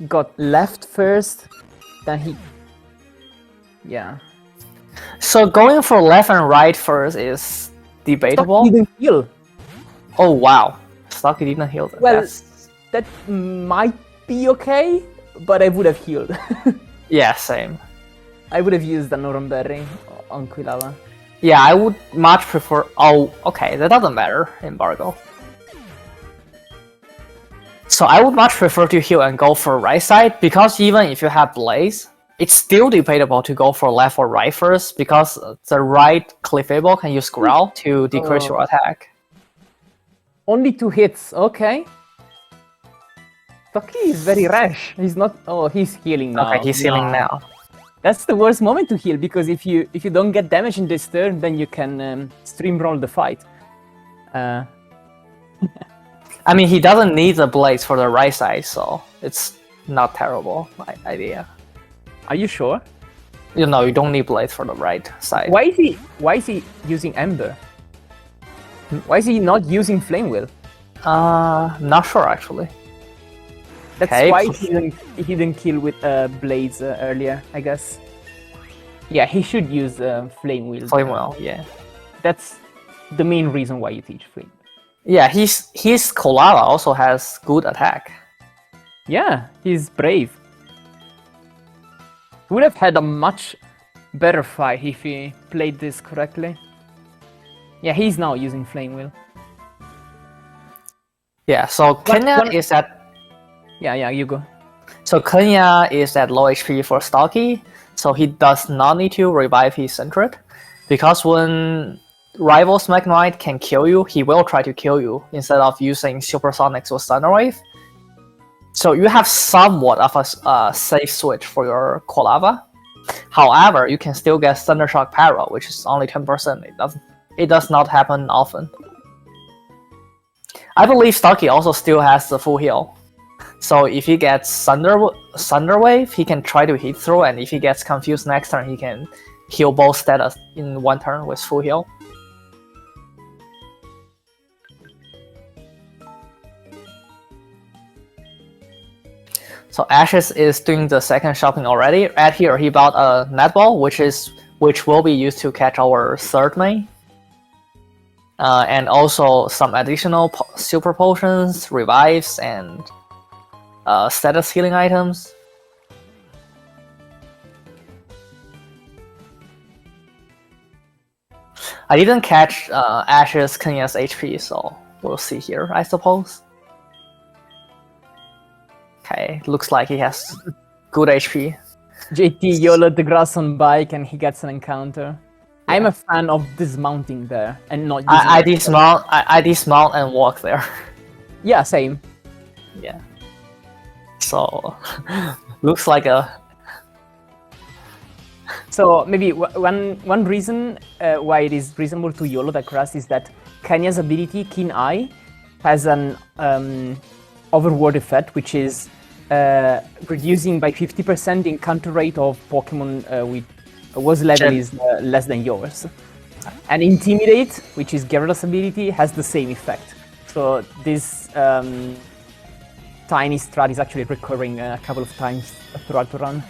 A: got left first, then he... Yeah.
B: So going for left and right first is debatable.
A: Stocchi didn't heal.
B: Oh wow, Stocchi didn't heal.
A: Well, that might be okay, but I would have healed.
B: Yeah, same.
A: I would have used the Noron Berry on Quilava.
B: Yeah, I would much prefer... Oh, okay, that doesn't matter, Embargo. So I would much prefer to heal and go for right side, because even if you have Blaze, it's still debatable to go for left or right first, because the right Clefable can use Growl to decrease your attack.
A: Only 2 hits, okay. Stocchi is very rash. He's not... Oh, he's healing now.
B: Okay, he's healing now.
A: That's the worst moment to heal, because if you don't get damage in this turn, then you can stream roll the fight.
B: I mean, he doesn't need the Blaze for the right side, so it's not terrible idea.
A: Are you sure?
B: You know, you don't need Blaze for the right side.
A: Why is he using Ember? Why is he not using Flame Wheel?
B: Not sure actually.
A: That's
B: Okay.
A: why he didn't kill with Blades earlier, I guess. Yeah, he should use Flame Wheel.
B: Flame Wheel, yeah.
A: That's the main reason why you teach Flame.
B: Yeah, his Kolava also has good attack.
A: Yeah, he's brave. He would have had a much better fight if he played this correctly. Yeah, he's now using Flame Wheel.
B: Yeah, so Kenya is at...
A: Yeah, you go.
B: So Kenya is at low HP for Stocchi, so he does not need to revive his Sentret, because when rival Smack Knight can kill you, he will try to kill you instead of using Supersonics or Thunder Wave. So you have somewhat of a safe switch for your Kolava. However, you can still get Thunder Shock Para, which is only 10%. It does not happen often. I believe Stocchi also still has the full heal. So if he gets Thunder Wave, he can try to hit through, and if he gets confused next turn, he can heal both status in one turn with full heal. So Ashes is doing the second shopping already. At here, he bought a netball, which will be used to catch our third main, and also some additional super potions, revives, and status healing items. I didn't catch Ashes Kenya's HP, so we'll see here, I suppose. Okay, looks like he has good HP.
A: JT YOLO the grass on bike and he gets an encounter. Yeah. I'm a fan of dismounting there and not using
B: I dismount and walk there.
A: Yeah, same.
B: Yeah. So looks like a...
A: So maybe one reason why it is reasonable to YOLO the grass is that Kenya's ability, Keen Eye, has an overword effect, which is reducing by 50% the encounter rate of Pokemon whose level is less than yours. And Intimidate, which is Gyarados' ability, has the same effect. So this tiny strat is actually recurring a couple of times throughout the run.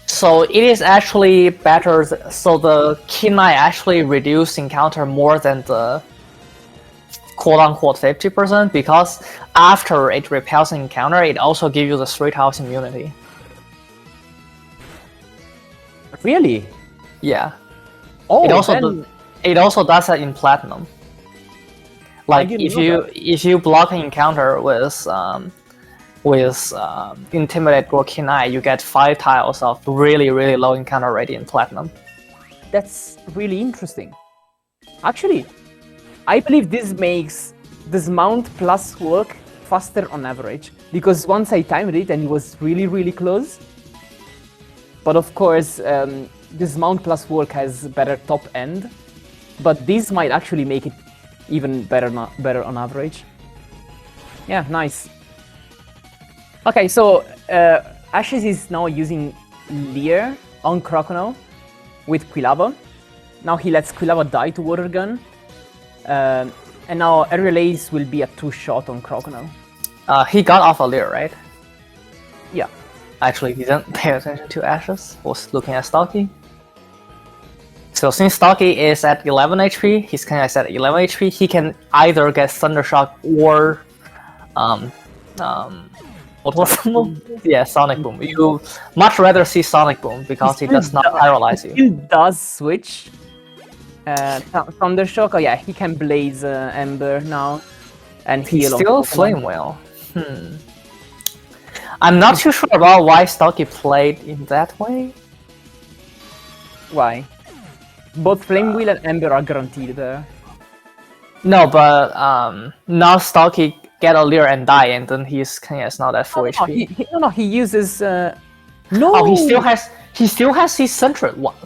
B: So it is actually better, so the Keen Eye actually reduce encounter more than the quote-unquote 50%, because after it repels an encounter, it also gives you the 3 tiles immunity.
A: Really?
B: Yeah.
A: Oh,
B: it also does that in Platinum. Like if you block an encounter with Intimidate or Keen Eye, you get 5 tiles of really low encounter rate in Platinum.
A: That's really interesting. Actually, I believe this makes Dismount plus Walk faster on average, because once I timed it and it was really close. But of course, Dismount plus Walk has better top end, but this might actually make it even better on average. Yeah, nice. Okay, so Ashes is now using Leer on Crocodile with Quilava. Now he lets Quilava die to Water Gun. And now Aerial Ace will be a 2-shot on Crocodile.
B: He got off a Leer, right?
A: Yeah.
B: Actually, he didn't pay attention to Ashes, was looking at Stocchi. So since Stocchi is at 11 HP, his Kenya is at 11 HP, he can either get Thundershock or what was the move? Yeah, Sonic Boom. You much rather see Sonic Boom because it does not paralyze you.
A: He does switch. Thundershock, oh yeah, he can Blaze Ember now. And
B: He's
A: heal.
B: still Flame Wheel. I'm not too sure about why Stocchi played in that way.
A: Why? Both Flame Wheel and Ember are guaranteed there.
B: No, but now Stocchi get a Leer and die, and then his Kenya is not at full HP.
A: No, he uses. No.
B: Oh, he still has his Sentret. What?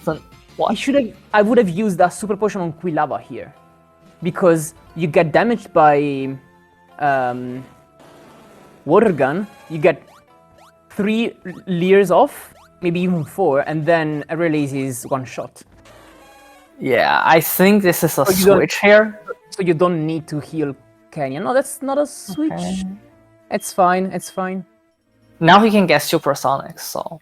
A: He should have. I would have used that Super Potion on Quilava here, because you get damaged by Water Gun. You get 3 Leers off, maybe even 4, and then Aerial Ace is 1-shot.
B: Yeah, I think this is a switch here.
A: So you don't need to heal Kenya. No, that's not a switch. Okay. It's fine. It's fine.
B: Now he can get Supersonic. So.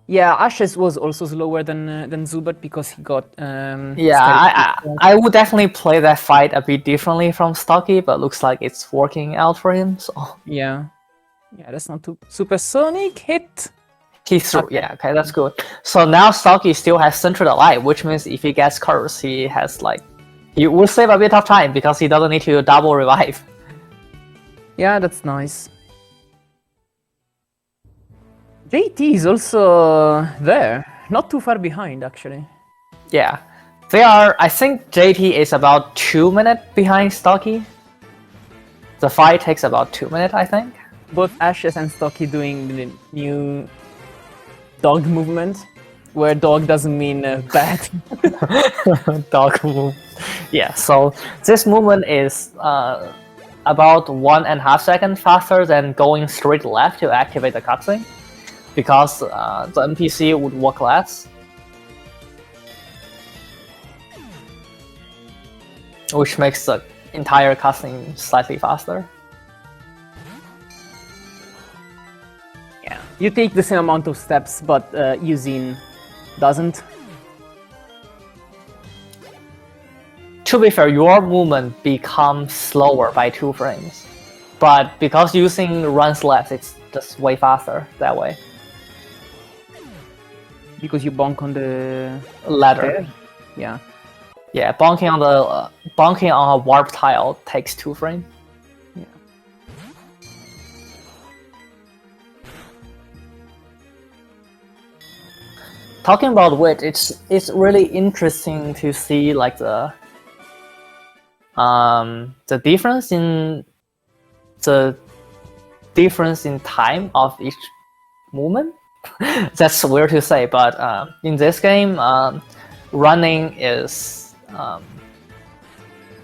A: Yeah, Ashes was also slower than Zubat because he got.
B: Yeah, I would definitely play that fight a bit differently from Stocchi, but looks like it's working out for him. So.
A: Yeah, that's not too Supersonic hit.
B: He threw. Okay. Yeah, okay, that's good. So now Stocchi still has Sentret alive, which means if he gets Curse, he has like. He will save a bit of time because he doesn't need to double revive.
A: Yeah, that's nice. JT is also there, not too far behind actually.
B: Yeah, they are. I think JT is about 2 minutes behind Stocchi. The fight takes about 2 minutes, I think.
A: Both Ashes and Stocchi doing the new dog movement, where dog doesn't mean bad.
B: Dog move. Yeah, so this movement is about 1.5 seconds faster than going straight left to activate the cutscene, because the NPC would walk less. Which makes the entire cutscene slightly faster.
A: Yeah, you take the same amount of steps, but using doesn't.
B: To be fair, your movement becomes slower by 2 frames. But because using runs less, it's just way faster that way.
A: Because you bonk on the
B: ladder.
A: Yeah.
B: Yeah, bonking on a warp tile takes 2 frames.
A: Yeah.
B: Talking about which, it's really interesting to see like the difference in time of each movement. That's weird to say, but in this game, running is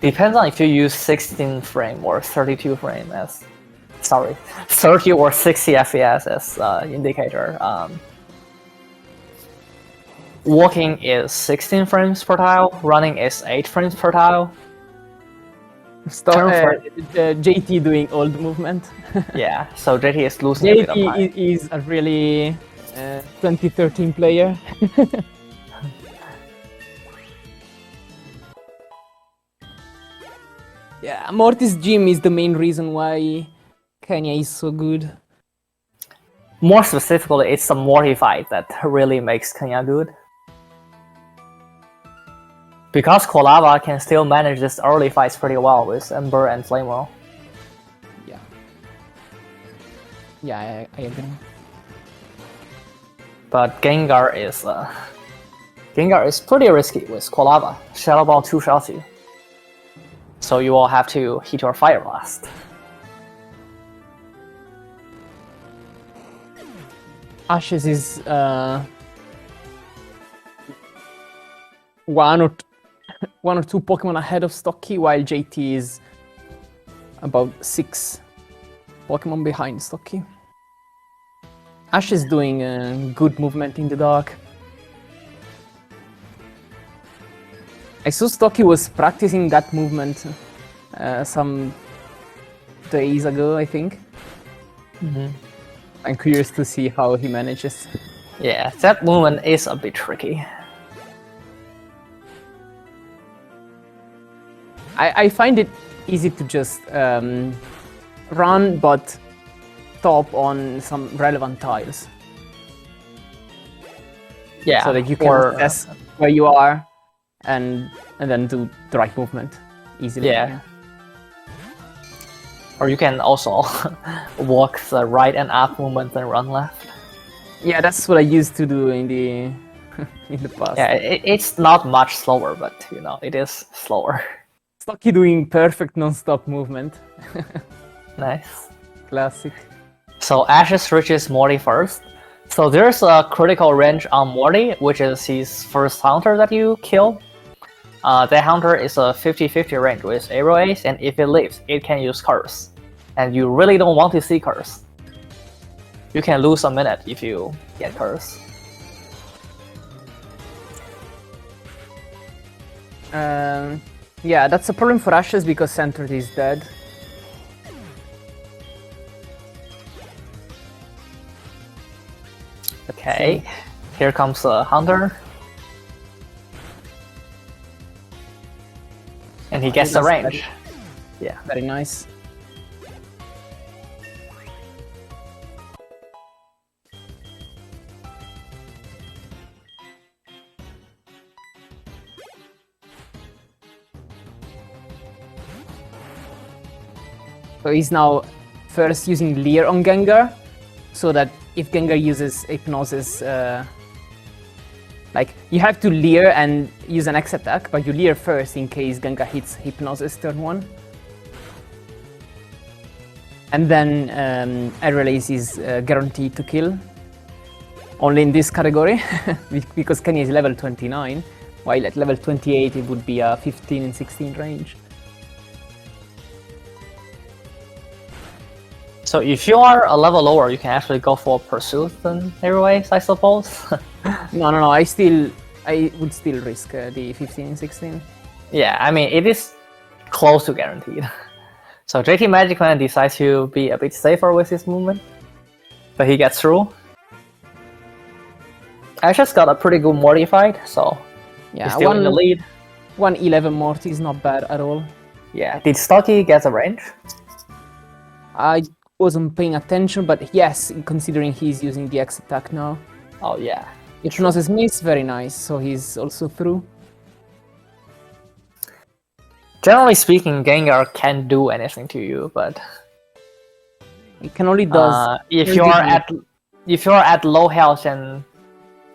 B: depends on if you use 16 frame or 32 frame as 30 or 60 FPS as indicator. Walking is 16 frames per tile, running is 8 frames per tile.
A: JT doing old movement.
B: Yeah, so JT is losing a bit of time.
A: JT is a really 2013 player. Yeah, Mortis Gym is the main reason why Kenya is so good.
B: More specifically, it's the Morty fight that really makes Kenya good. Because Quilava can still manage this early fights pretty well with Ember and Flame Wheel.
A: Yeah. Yeah, I agree.
B: But Gengar is pretty risky with Quilava. Shadow Ball 2-shots you. So you will have to hit your Fire Blast.
A: Ashes is 1 1 or 2 Pokemon ahead of Stocchi, while JT is about 6 Pokemon behind Stocchi. Ash is doing good movement in the dark. I saw Stocchi was practicing that movement some days ago, I think. I'm curious to see how he manages.
B: Yeah, that movement is a bit tricky.
A: I find it easy to just run, but stop on some relevant tiles.
B: Yeah,
A: so that you can assess where you are and then do the right movement easily.
B: Yeah. Or you can also walk the right and up movement and run left.
A: Yeah, that's what I used to do in the in the past.
B: Yeah, it's not much slower, but you know, it is slower.
A: Stocchi doing perfect non-stop movement.
B: Nice.
A: Classic.
B: So Ashes reaches Morty first. So there's a critical range on Morty, which is his first hunter that you kill. That hunter is a 50-50 range with Arrow Ace, and if it lives, it can use Curse. And you really don't want to see Curse. You can lose a minute if you get Curse.
A: Yeah, that's a problem for Ashes because Centered is dead.
B: Okay, here comes a hunter. And he gets the range. Yeah.
A: Very nice. So he's now first using Leer on Gengar, so that if Gengar uses Hypnosis, like you have to Leer and use an X attack, but you Leer first in case Gengar hits Hypnosis turn 1. And then Aerial Ace is guaranteed to kill. Only in this category, because Kenny is level 29, while at level 28 it would be a 15 and 16 range.
B: So if you are a level lower, you can actually go for Pursuit than Arrow Ace, I suppose.
A: No, I would still risk the 15 and 16.
B: Yeah, I mean, it is close to guaranteed. So JTMagicman decides to be a bit safer with his movement, but he gets through. Ashes got a pretty good Morty fight, so
A: yeah,
B: he's still in the lead.
A: 111 Morty is not bad at all.
B: Yeah, did Stocchi get a range?
A: I wasn't paying attention, but yes, considering he's using the X attack now.
B: Oh yeah.
A: Hypnosis miss, very nice, so he's also through.
B: Generally speaking, Gengar can't do anything to you, but
A: he can only does
B: if you're at low health and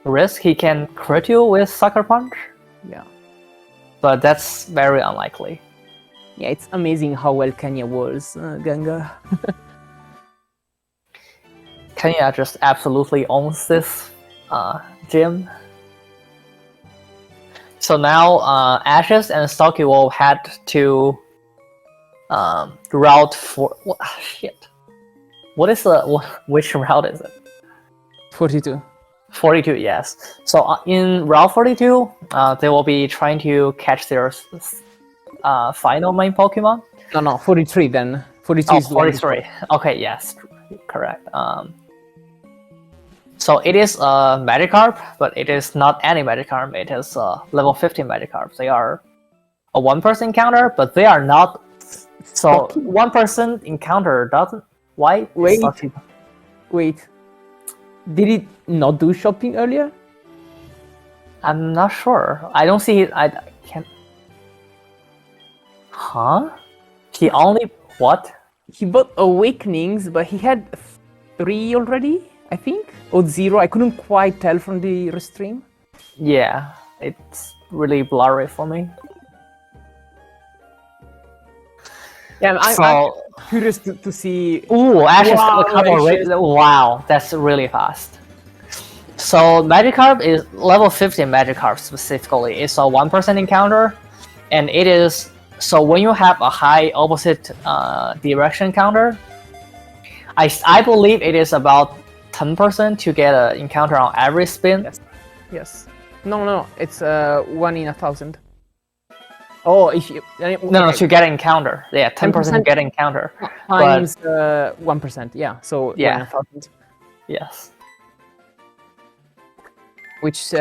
B: risk, he can crit you with Sucker Punch.
A: Yeah.
B: But that's very unlikely.
A: Yeah, it's amazing how well Kenya was, Gengar.
B: Kenya just absolutely owns this gym. So now Ashes and Stocchi will head to Route 4. Shit. What is which route is it?
A: 42.
B: 42, yes. So in Route 42, they will be trying to catch their final main Pokemon.
A: No, 43 then. 43 is
B: 43. Okay, yes, correct. So it is a Magikarp, but it is not any Magikarp. It is a level 15 Magikarp. They are a one-person encounter, but they are not. So one-person encounter doesn't. Why?
A: Wait. Did it not do shopping earlier?
B: I'm not sure. I don't see it. I can't. Huh? He only what?
A: He bought Awakenings, but he had 3 already, I think? Or 0, I couldn't quite tell from the restream.
B: Yeah, it's really blurry for me.
A: Yeah, I'm curious to see...
B: Ooh, Ashes got a couple wow, that's really fast. So Magikarp is level 15 Magikarp specifically. It's a one-person encounter. and it is so when you have a high opposite direction counter, I believe it is about 10% to get an encounter on every spin.
A: Yes. Yes. No, it's 1 in 1,000. Oh, if you
B: No, to get an encounter. Yeah, 10% to get an encounter.
A: Times 1%. Yeah, so
B: Yeah.
A: 1 in 1,000.
B: Yes.
A: Which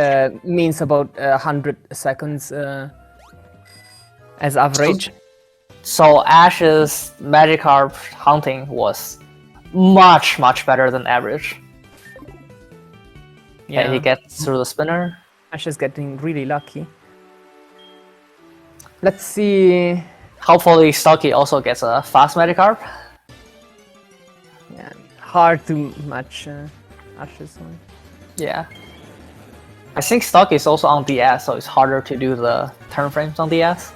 A: means about 100 seconds as average.
B: So Ash's Magikarp hunting was much better than average. Yeah, he gets through the spinner.
A: Ash is getting really lucky. Let's see.
B: Hopefully Stocchi also gets a fast Magikarp.
A: Yeah, hard to match Ash's one.
B: Yeah. I think Stocchi is also on DS, so it's harder to do the turn frames on DS.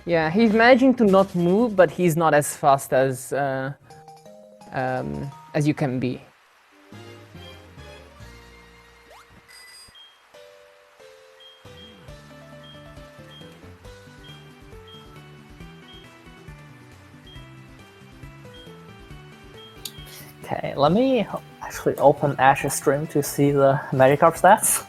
A: Yeah, he's managing to not move, but he's not as fast as you can be.
B: Okay, let me actually open Ash's stream to see the Magikarp stats.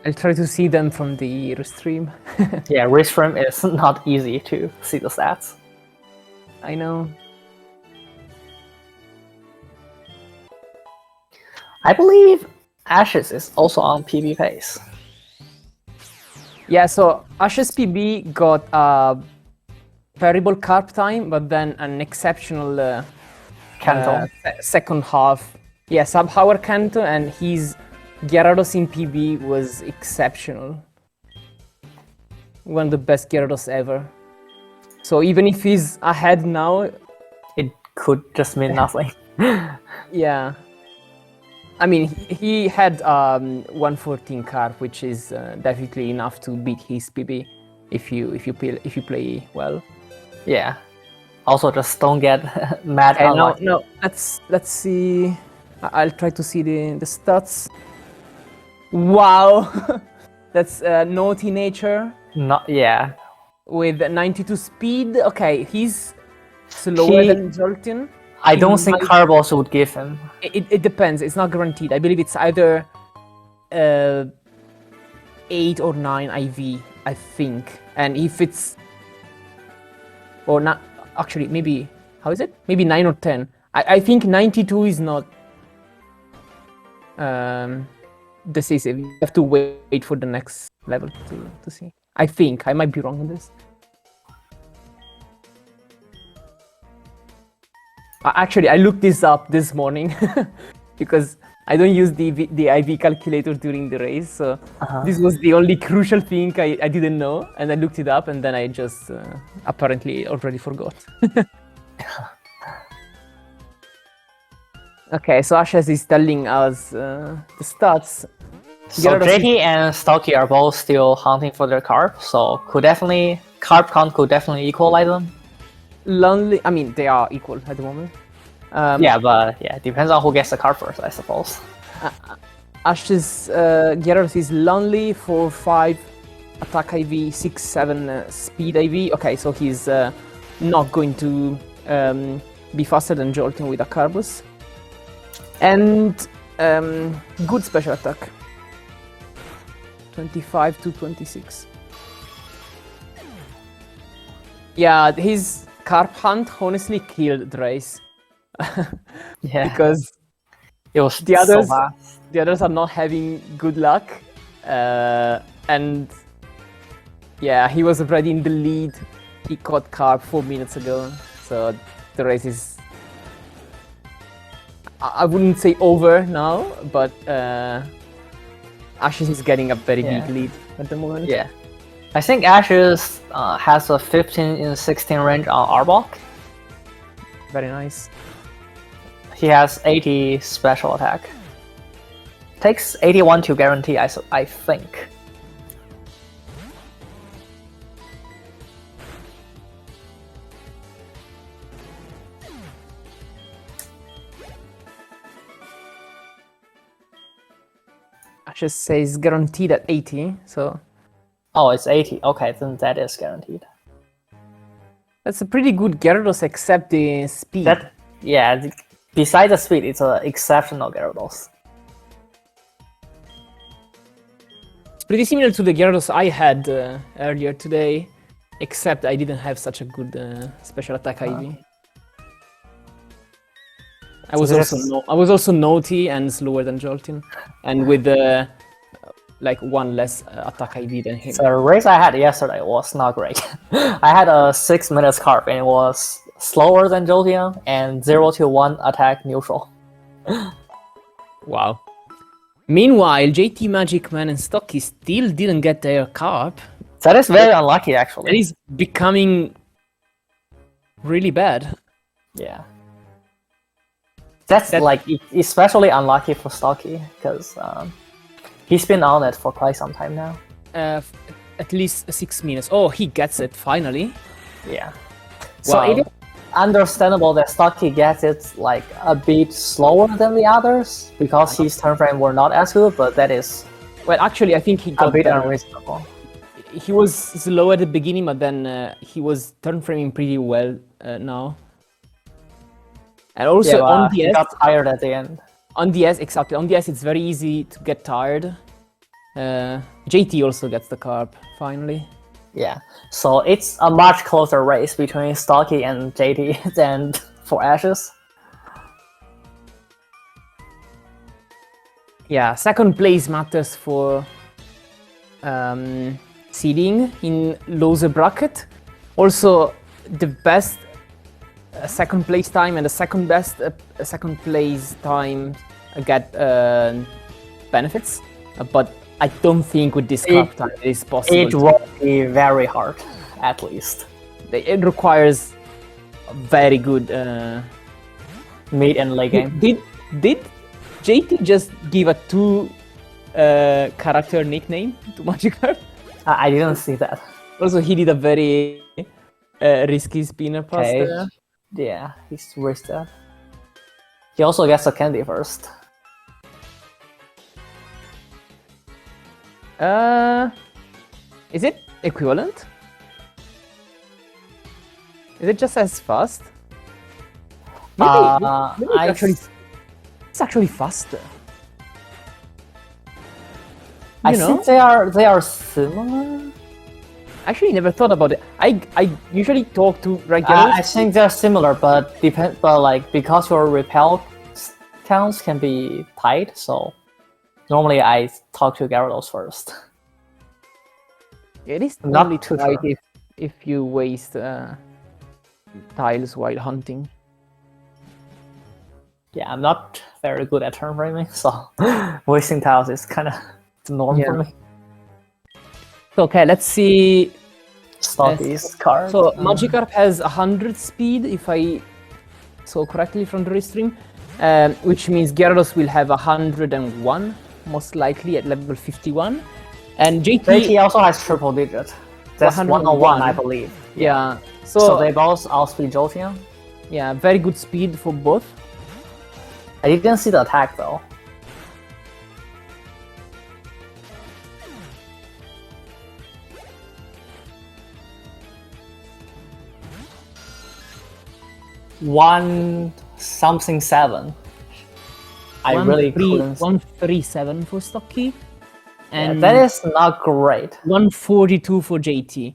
A: I'll try to see them from the restream.
B: Yeah, restream is not easy to see the stats.
A: I know.
B: I believe Ashes is also on PB pace.
A: Yeah, so Ash's PB got a terrible carp time, but then an exceptional
B: Kanto.
A: second half. Yeah, sub-hour Kanto, and his Gyarados in PB was exceptional. One of the best Gyarados ever. So even if he's ahead now,
B: It could just mean nothing.
A: yeah. I mean, he had 114 carp, which is definitely enough to beat his PB if you play well.
B: Yeah. Also, just don't get mad.
A: Okay, no. Let's see. I'll try to see the stats. Wow, that's Naughty Nature.
B: Not yeah.
A: With 92 speed. Okay, he's slower than Jolteon.
B: I don't think Carbos would give him.
A: It depends. It's not guaranteed. I believe it's either 8 or 9 IV, I think. And if it's... Or not... Actually, maybe... How is it? Maybe 9 or 10. I think 92 is not... decisive. You have to wait for the next level to see. I think. I might be wrong on this. Actually, I looked this up this morning because I don't use the IV calculator during the race, so this was the only crucial thing I didn't know, and I looked it up, and then I just apparently already forgot. Okay, so Ashes is telling us the stats.
B: So JT and Stocchi are both still hunting for their carp, so carp count could definitely equalize them.
A: Lonely, I mean, they are equal at the moment.
B: Yeah, but yeah, depends on who gets the carp first, I suppose.
A: Ash's Gyarados is Lonely, 4-5 attack IV, 6-7 speed IV. Okay, so he's not going to be faster than Jolteon with a Carbos. And good special attack. 25 to 26. Yeah, his carp hunt honestly killed the race.
B: Yeah,
A: because
B: it was
A: the others,
B: so fast.
A: The others are not having good luck, and yeah, he was already in the lead. He caught carp 4 minutes ago, so the race is, I wouldn't say over now, but Ashes is getting a very big lead at the moment.
B: Yeah, I think Ashes has a 15 in 16 range on Arbok.
A: Very nice.
B: He has 80 special attack. Takes 81 to guarantee, I think.
A: Ashes says guaranteed at 80, so
B: Oh, it's 80. Okay, then that is guaranteed.
A: that's a pretty good Gyarados except the speed.
B: Yeah, besides the speed, it's an exceptional Gyarados.
A: It's pretty similar to the Gyarados I had earlier today, except I didn't have such a good special attack IV. I was also naughty and slower than Jolteon, and with like one less attack IV than him.
B: The race I had yesterday was not great. I had a 6 minutes carp and it was slower than Jolteon and 0 to 1 attack neutral.
A: Wow. Meanwhile, JTMagicman and stocchi still didn't get their carp.
B: That is very unlucky, actually.
A: That is becoming really bad.
B: Yeah. That's like especially unlucky for stocchi because he's been on it for quite some time now.
A: At least 6 minutes. Oh, he gets it finally.
B: Yeah. So it is understandable that stocchi gets it like a bit slower than the others because his turn frame were not as good, but that is
A: well, actually, I think he got
B: a bit unreasonable.
A: He was slow at the beginning, but then he was turn framing pretty well now. And also on DS,
B: he got tired at the end.
A: On DS, exactly. On DS, it's very easy to get tired. JT also gets the carp finally.
B: Yeah, so it's a much closer race between stocchi and JT than for Ashes.
A: Yeah, second place matters for seeding in loser bracket. Also, the best second place time and the second best second place time get benefits, but I don't think with this carp time it is possible.
B: It will be very hard, at least.
A: It requires a very good
B: mid and late game.
A: Did JT just give a 2 character nickname to Magikarp?
B: I didn't see that.
A: Also, he did a very risky spinner pass there.
B: Yeah, he's risked that. He also gets a candy first.
A: Is it equivalent? Is it just as fast? Maybe it's actually faster.
B: I think they are similar.
A: Actually, never thought about it. I usually talk to regulars.
B: I think they're similar, but like because your repel counts can be tight, so normally I talk to Gyarados first.
A: It is
B: not
A: only
B: too
A: tight
B: sure.
A: if you waste tiles while hunting.
B: Yeah, I'm not very good at turn framing, so wasting tiles is kind of the norm for me.
A: Okay, let's see.
B: Stocchi's card.
A: So Magikarp has 100 speed, if I saw correctly from the restream, which means Gyarados will have 101, most likely at level 51. And
B: JT also has triple digit. That's 101, I believe.
A: Yeah.
B: So they both outspeed Jolteon.
A: Yeah, very good speed for both.
B: I didn't see the attack though. One something 7. I really couldn't.
A: 137 for stocchi. And
B: that is not great.
A: 142 for JT.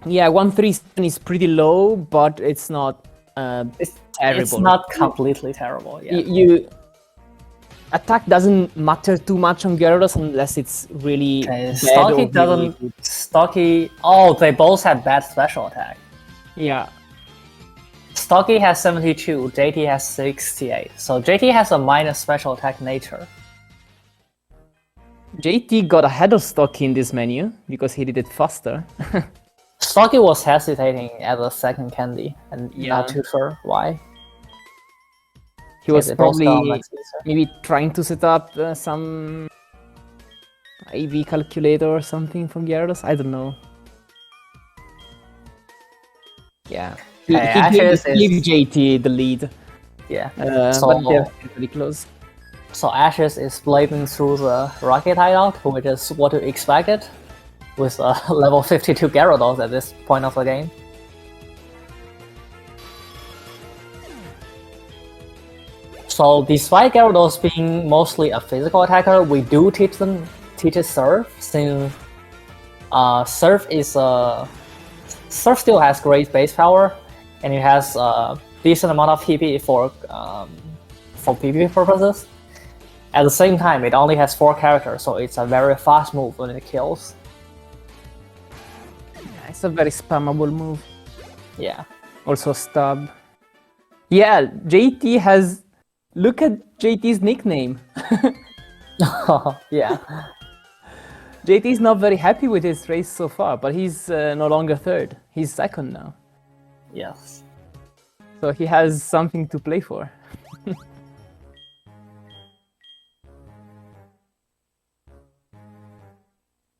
A: Yeah, 137 is pretty low, but it's not terrible.
B: It's not completely terrible. Yeah.
A: Attack doesn't matter too much on Gyarados unless it's really bad.
B: Stocchi doesn't. Stocchi. Oh, they both had bad special attack.
A: Yeah.
B: Stocchi has 72, JT has 68. So JT has a minus special attack nature.
A: JT got ahead of stocchi in this menu because he did it faster.
B: Stocchi was hesitating at the second candy and not too sure why.
A: He was probably maybe trying to set up some IV calculator or something from Gyarados. I don't know. Yeah. He gave JT the lead.
B: Yeah.
A: But they're pretty close.
B: So Ashes is blading through the rocket hideout, which is what you expected with a level 52 Gyarados at this point of the game. So despite Gyarados being mostly a physical attacker, we do teach it Surf, since Surf still has great base power, and it has a decent amount of PP for PvP purposes. At the same time, it only has 4 characters, so it's a very fast move when it kills.
A: Yeah, it's a very spammable move.
B: Yeah.
A: Also stab. Yeah, JT has... Look at JT's nickname.
B: Yeah.
A: JT is not very happy with his race so far, but he's no longer third. He's second now.
B: Yes.
A: So he has something to play for.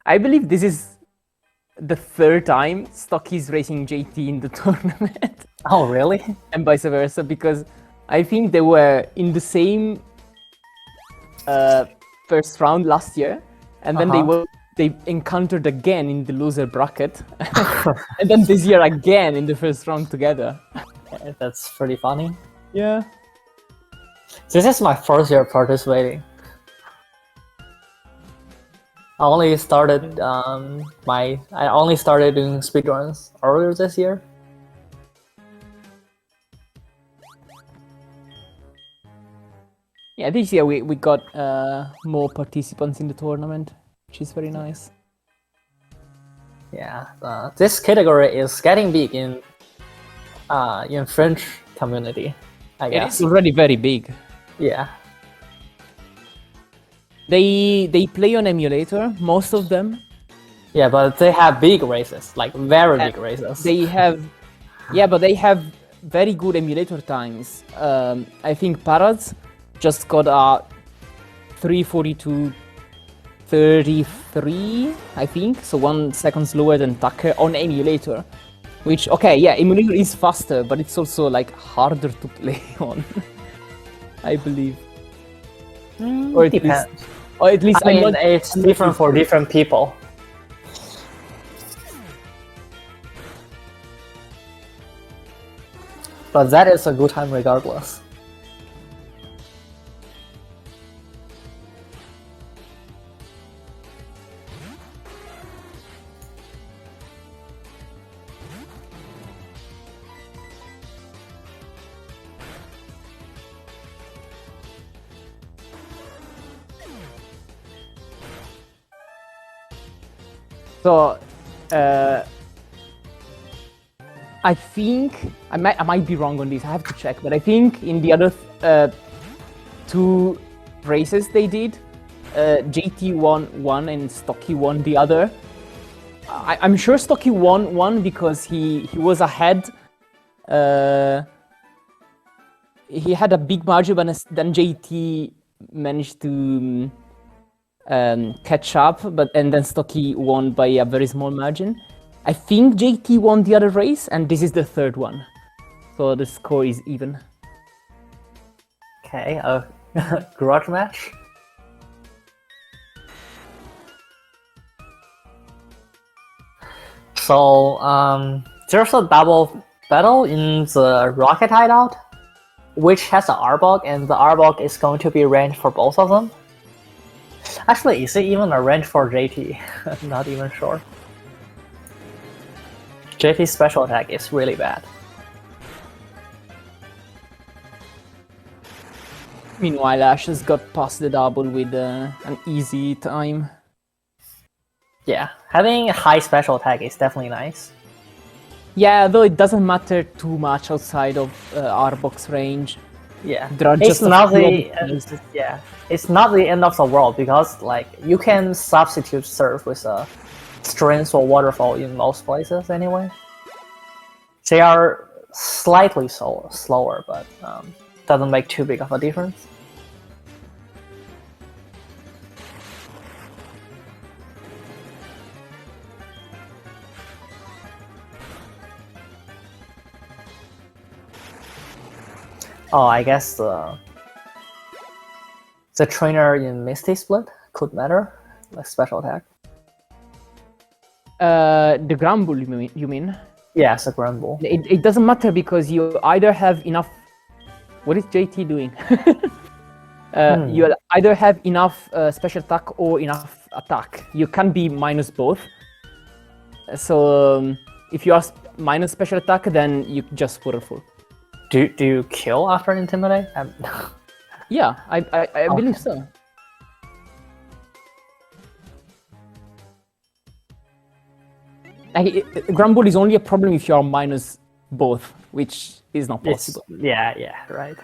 A: I believe this is the third time Stocchi is racing JT in the tournament.
B: Oh, really?
A: And vice versa, because I think they were in the same first round last year, and then they encountered again in the loser bracket, and then this year again in the first round together.
B: That's pretty funny.
A: Yeah.
B: This is my first year participating. I only started doing speedruns earlier this year.
A: Yeah, this year we got more participants in the tournament, which is very nice.
B: Yeah, this category is getting big in French community, I guess.
A: It's already very big.
B: Yeah.
A: They play on emulator, most of them.
B: Yeah, but they have big races, like very big races.
A: They have, yeah, but they have very good emulator times. I think Parads just got a 3:42.33, I think, so 1 second slower than Tucker on emulator. Which, okay, yeah, emulator is faster, but it's also like harder to play on, I believe. Or at least
B: I mean, it's different for different people. But that is a good time regardless.
A: So, I think I might be wrong on this. I have to check, but I think in the other 2 races they did, JT won one and Stocchi won the other. I'm sure Stocchi won one because he was ahead. He had a big margin, but then JT managed to catch up, and then Stocchi won by a very small margin. I think JT won the other race, and this is the third one, so the score is even.
B: Okay, a grudge match. So there's a double battle in the rocket hideout, which has an Arbok, and the Arbok is going to be ranged for both of them. Actually, is it even a range for JT? Not even sure. JT's special attack is really bad.
A: Meanwhile, Ashes got past the double with an easy time.
B: Yeah, having a high special attack is definitely nice.
A: Yeah, though it doesn't matter too much outside of Arbok's range.
B: Yeah,
A: there are
B: it's not it's not the end of the world, because like you can substitute Surf with a Strength or Waterfall in most places anyway. They are slightly slower, but doesn't make too big of a difference. Oh, I guess The trainer in Misty Split could matter, like special attack.
A: The Grumble, you mean?
B: Yeah, it's a Grumble.
A: It doesn't matter because you either have enough. What is JT doing? You either have enough special attack or enough attack. You can't be minus both. So if you are minus special attack, then you just put a full.
B: Do you kill after Intimidate?
A: Yeah, I believe so. Grumble is only a problem if you are minus both, which is not possible.
B: Yeah, right.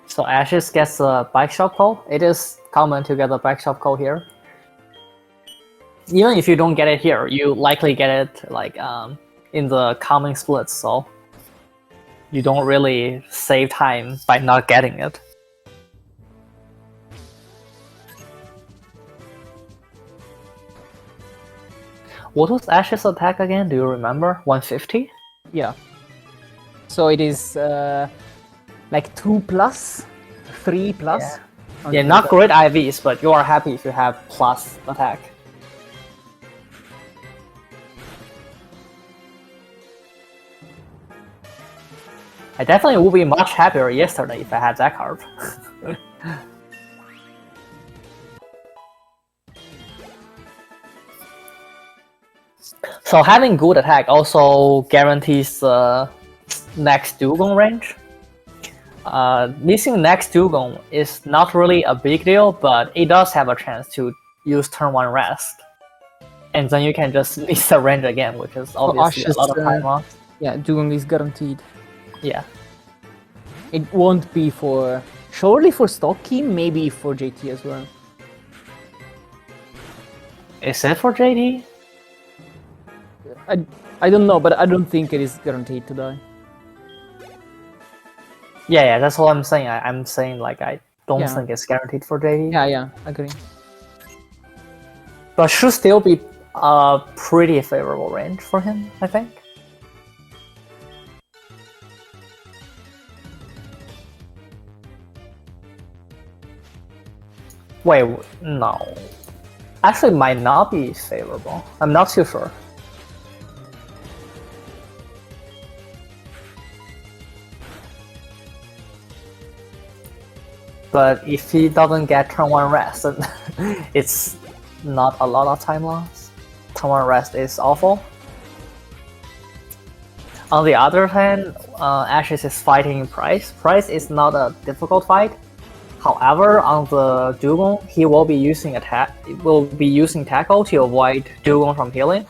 B: So Ashes gets a bike shop call. It is common to get a bike shop call here. Even if you don't get it here, you likely get it like in the coming splits, so you don't really save time by not getting it. What was Ash's attack again? Do you remember? 150?
A: Yeah. So it is like 2+, 3+.
B: Yeah, not great IVs, but you are happy if you have plus attack. I definitely would be much happier yesterday if I had that card. So having good attack also guarantees next dugong range. Missing next dugong is not really a big deal, but it does have a chance to use turn 1 rest. And then you can just miss the range again, which is obviously a lot of time lost.
A: Yeah, dugong is guaranteed.
B: Yeah.
A: It won't be for... Surely for stocchi, maybe for JT as well.
B: Is it for JT?
A: I don't know, but I don't think it is guaranteed to die.
B: Yeah, that's what I'm saying. I'm saying like I don't think it's guaranteed for JT.
A: Yeah, agree.
B: But should still be a pretty favorable range for him, I think. Wait, no. Actually, might not be favorable. I'm not too sure. But if he doesn't get turn 1 rest, then it's not a lot of time loss. Turn 1 rest is awful. On the other hand, Ashes is fighting Price. Price is not a difficult fight. However, on the dugong, he will be using tackle to avoid dugong from healing.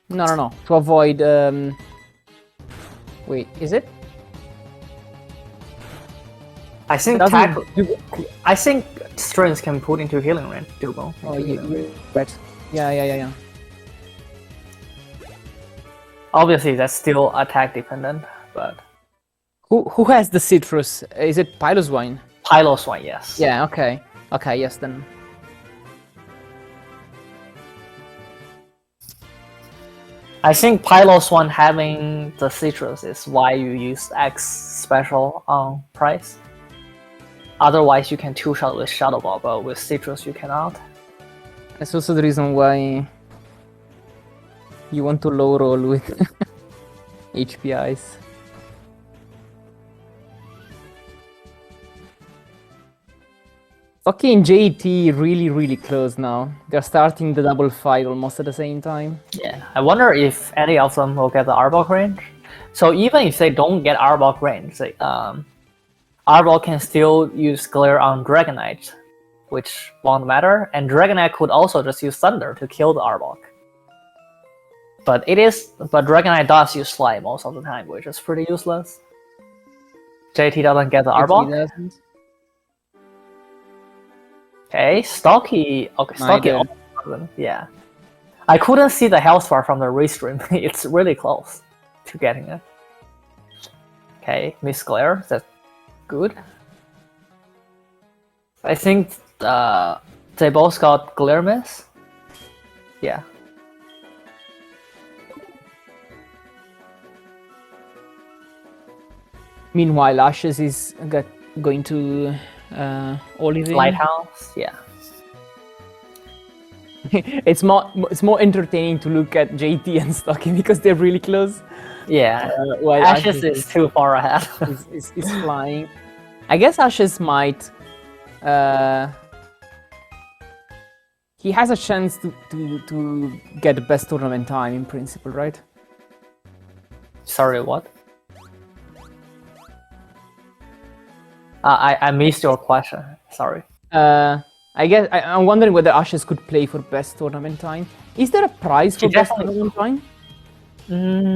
A: No. To avoid. Wait, is it?
B: I think I think strength can put into healing range dugong.
A: Oh, right. Yeah.
B: Obviously, that's still attack dependent, but.
A: Who has the citrus? Is it Piloswine?
B: Piloswine, yes.
A: Yeah, okay. Okay, yes then.
B: I think Piloswine having the citrus is why you use X special on Price. Otherwise, you can 2-shot with Shadow Ball, but with citrus you cannot.
A: That's also the reason why you want to low roll with HPIs. Okay, and JT really close now. They're starting the double fight almost at the same time.
B: Yeah, I wonder if any of them will get the Arbok range. So even if they don't get Arbok range, Arbok can still use Glare on Dragonite, which won't matter, and Dragonite could also just use Thunder to kill the Arbok. But Dragonite does use Slime most of the time, which is pretty useless. JT doesn't get the Arbok. Okay, Stocchi. Okay, Stocchi. Yeah, I couldn't see the health bar from the restream. It's really close to getting it. Okay, Miss Glare. That's good. I think they both got Glare Miss. Yeah.
A: Meanwhile, Ashes is going to Olive.
B: Lighthouse, yeah.
A: It's more entertaining to look at JT and Stocki because they're really close.
B: Yeah,
A: While
B: Ashes is too far ahead.
A: is flying. I guess Ashes might. He has a chance to get the best tournament time in principle, right?
B: Sorry, what? I missed your question. Sorry.
A: I guess I'm wondering whether Ashes could play for best tournament time. Is there a prize for best tournament time?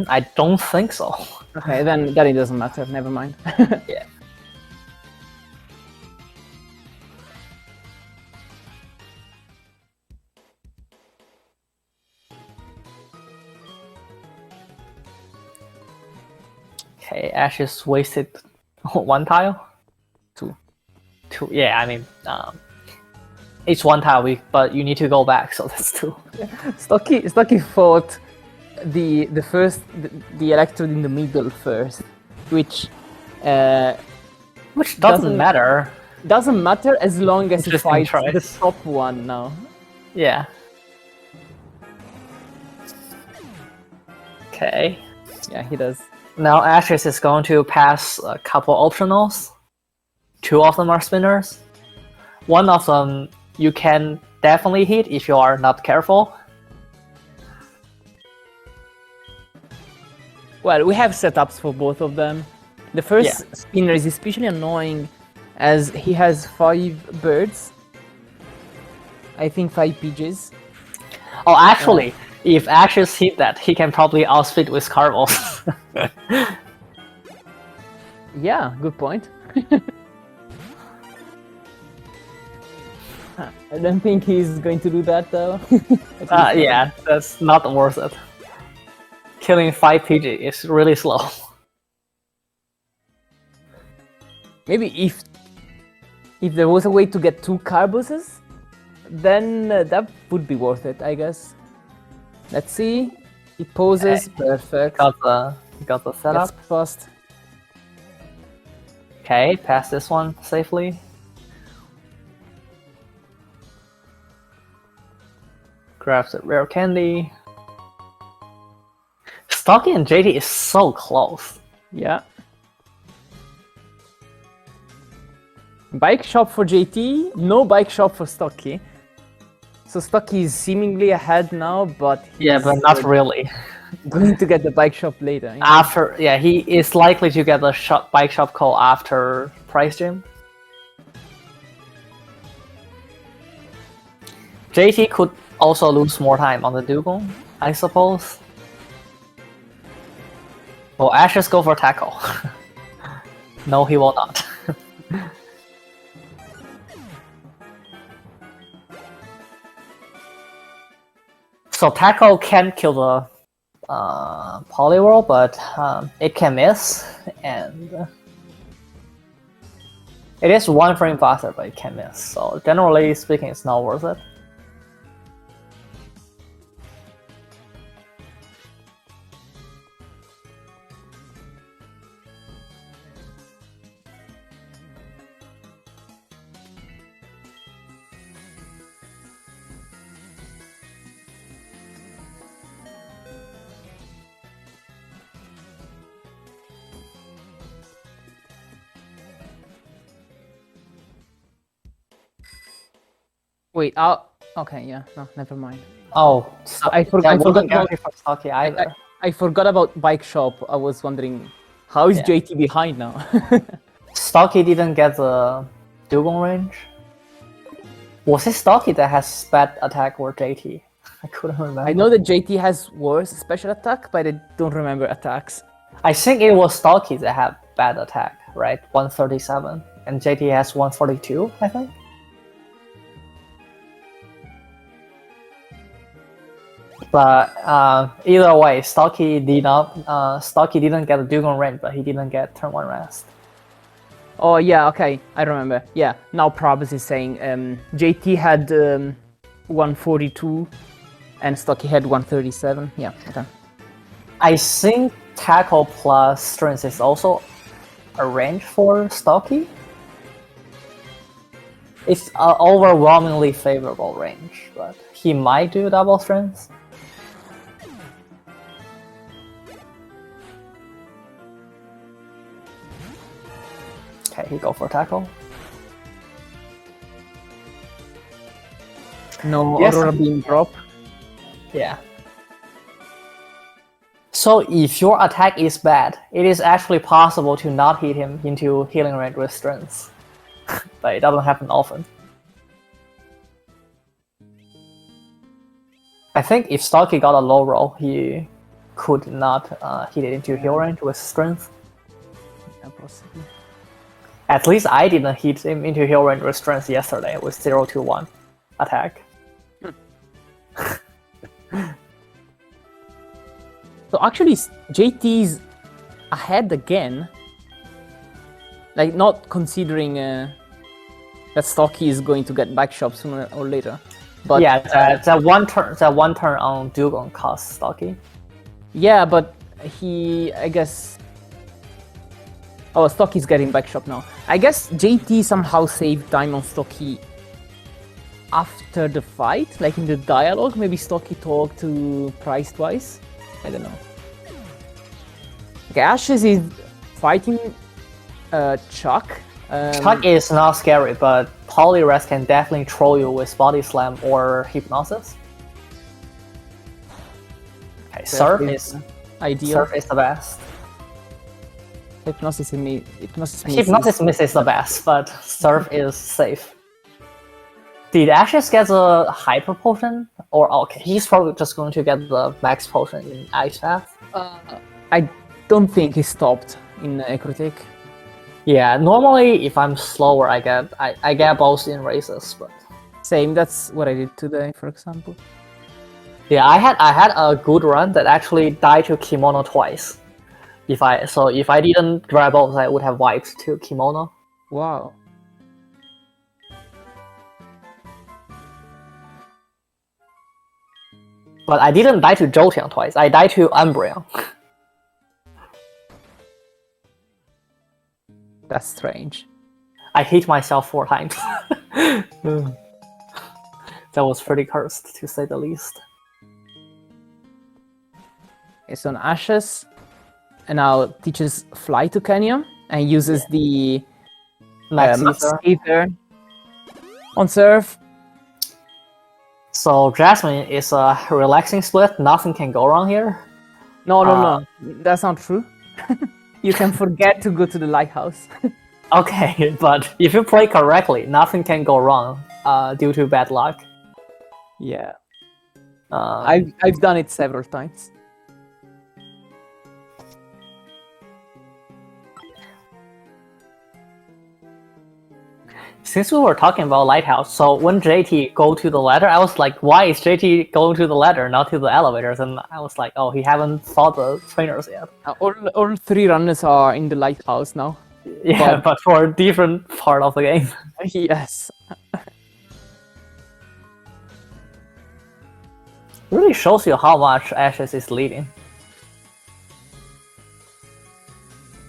B: I don't think so.
A: Okay, then it doesn't matter. Never mind.
B: Yeah. Okay, Ashes wasted one tile. Two. Yeah, I mean, it's one tile, but you need to go back, so that's two.
A: Stocki fought the electrode in the middle first, which
B: doesn't matter.
A: Doesn't matter as long as he fights
B: tries.
A: the top one now.
B: Yeah. Okay.
A: Yeah, he does.
B: Now Ashes is going to pass a couple optionals. Two of them are spinners. One of them you can definitely hit if you are not careful.
A: Well, we have setups for both of them. The first spinner is especially annoying as he has 5 birds. I think 5 pigeons.
B: Oh, actually, if Ashes hit that, he can probably outspit with Carvels.
A: Yeah, good point. I don't think he's going to do that though.
B: Yeah, that's not worth it. Killing 5 PG is really slow.
A: Maybe if there was a way to get 2 Carbuses, then that would be worth it, I guess. Let's see. He poses, perfect.
B: Got the setup.
A: Gets fast.
B: Okay, pass this one safely. Grabs the rare candy. Stocki and JT is so close.
A: Yeah. Bike shop for JT, no bike shop for Stocki. So Stocki is seemingly ahead now, but
B: yeah, but not really.
A: Going to get the bike shop later. You know?
B: After, yeah, he is likely to get the bike shop call after Price Gym. JT could also lose more time on the Dugong, I suppose. Well, Ashes go for tackle. No, he will not. So tackle can kill the Poliwhirl, but it can miss, and it is 1 frame faster, but it can miss. So generally speaking, it's not worth it.
A: Wait, okay, yeah, no, never mind.
B: Oh, so
A: I forgot about
B: Stocki either.
A: I forgot about bike shop. I was wondering, how is JT behind now?
B: Stocki didn't get the Dugong range. Was it Stocki that has bad attack or JT? I couldn't remember.
A: I know that JT has worse special attack, but I don't remember attacks.
B: I think it was Stocki that had bad attack, right? 137, and JT has 142, I think. But either way, Stocki didn't get a Dugong range, but he didn't get turn 1 rest.
A: Oh yeah, okay, I remember. Yeah, now Probus is saying JT had 142 and Stocki had 137. Yeah, okay.
B: I think tackle plus strength is also a range for Stocki. It's an overwhelmingly favorable range, but he might do double strength. Okay, he go for tackle.
A: No
B: Yes.
A: Aurora Beam drop.
B: Yeah. So if your attack is bad, it is actually possible to not hit him into healing range with strength. But it doesn't happen often. I think if Stocchi got a low roll, he could not hit it into heal range with strength.
A: Yeah, possibly.
B: At least I didn't hit him into heal range with strength yesterday with 0-1 attack.
A: So actually, JT's ahead again. Like, not considering that Stocchi is going to get back shop sooner or later. But
B: yeah, that one turn on Dugon costs Stocchi.
A: yeah, but he, I guess. Oh, Stocchi's getting back shop now. I guess JT somehow saved time on Stocchi after the fight, like in the dialogue. Maybe Stocchi talked to Price twice. I don't know. Okay, Ashes is fighting Chuck.
B: Chuck is not scary, but Polyrest can definitely troll you with Body Slam or Hypnosis. Okay, Surf is
A: ideal.
B: Surf is the best.
A: Hypnosis
B: Misses the best, but Surf is safe. Did Ashes get a Hyper Potion? Or okay, he's probably just going to get the Max Potion in Ice Path.
A: I don't think he stopped in Necrotic.
B: Yeah, normally if I'm slower, I get both in races, but
A: Same. That's what I did today, for example.
B: yeah, I had a good run that actually died to Kimono twice. If I didn't grab both, I would have wiped to Kimono.
A: Wow.
B: But I didn't die to Jotian twice. I died to Umbreon.
A: That's strange.
B: I hit myself 4 times. That was pretty cursed, to say the least.
A: It's on Ashes, and now teaches Fly to Kenya, and uses the
B: Max
A: Ether on Surf.
B: So Jasmine is a relaxing split. Nothing can go wrong here.
A: No, that's not true. You can forget to go to the lighthouse.
B: Okay, but if you play correctly, nothing can go wrong due to bad luck.
A: Yeah, I've done it several times.
B: Since we were talking about lighthouse, so when JT go to the ladder, I was like, why is JT going to the ladder, not to the elevators? And I was like, oh, he haven't fought the trainers yet.
A: All 3 runners are in the lighthouse now.
B: Yeah, but for a different part of the game.
A: Yes.
B: Really shows you how much Ashes is leading.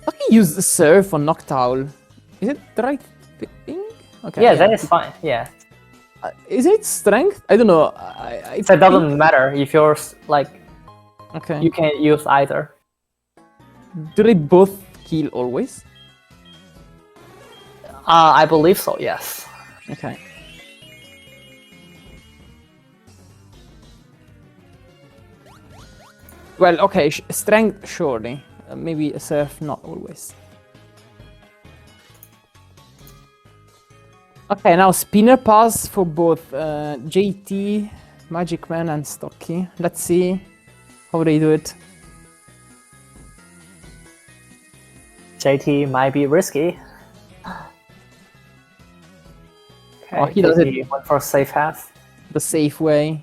A: How can you use Surf on Noctowl? Is it the right thing? Okay.
B: Yeah, that is fine. Yeah,
A: Is it strength? I don't know.
B: it doesn't matter if you're like.
A: Okay.
B: You can use either.
A: Do they both kill always?
B: I believe so. Yes.
A: Okay. Well, okay, strength surely. Maybe a Surf, not always. Okay, now spinner pass for both JT, Magicman, and Stocchi. Let's see how they do it.
B: JT might be risky. Okay,
A: Oh, he does it.
B: JT went for a safe path.
A: The safe way.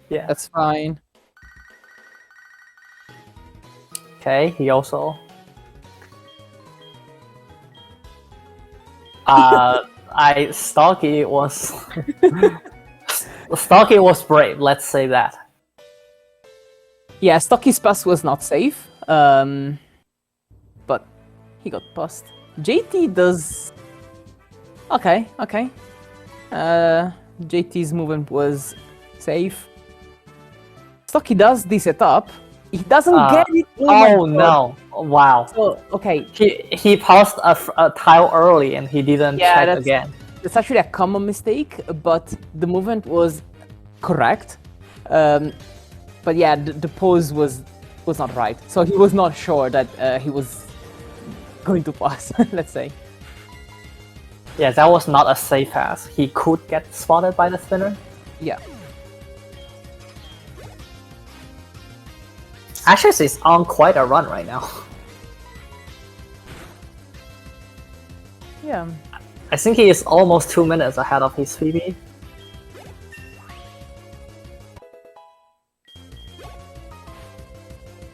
B: Yeah.
A: That's fine.
B: Okay, he also. Stocchi was. Stocchi was brave. Let's say that.
A: Yeah, Stocchi's pass was not safe. But he got passed. JT does. Okay. JT's movement was safe. Stocchi does the setup. He doesn't get it.
B: Oh no! Wow.
A: So okay.
B: He paused a tile early and he didn't check again.
A: That's actually a common mistake, but the movement was correct. But yeah, the pose was not right. So he was not sure that he was going to pass. Let's say.
B: Yeah, that was not a safe pass. He could get spotted by the spinner.
A: Yeah.
B: Ashes is on quite a run right now.
A: Yeah.
B: I think he is almost 2 minutes ahead of his PB.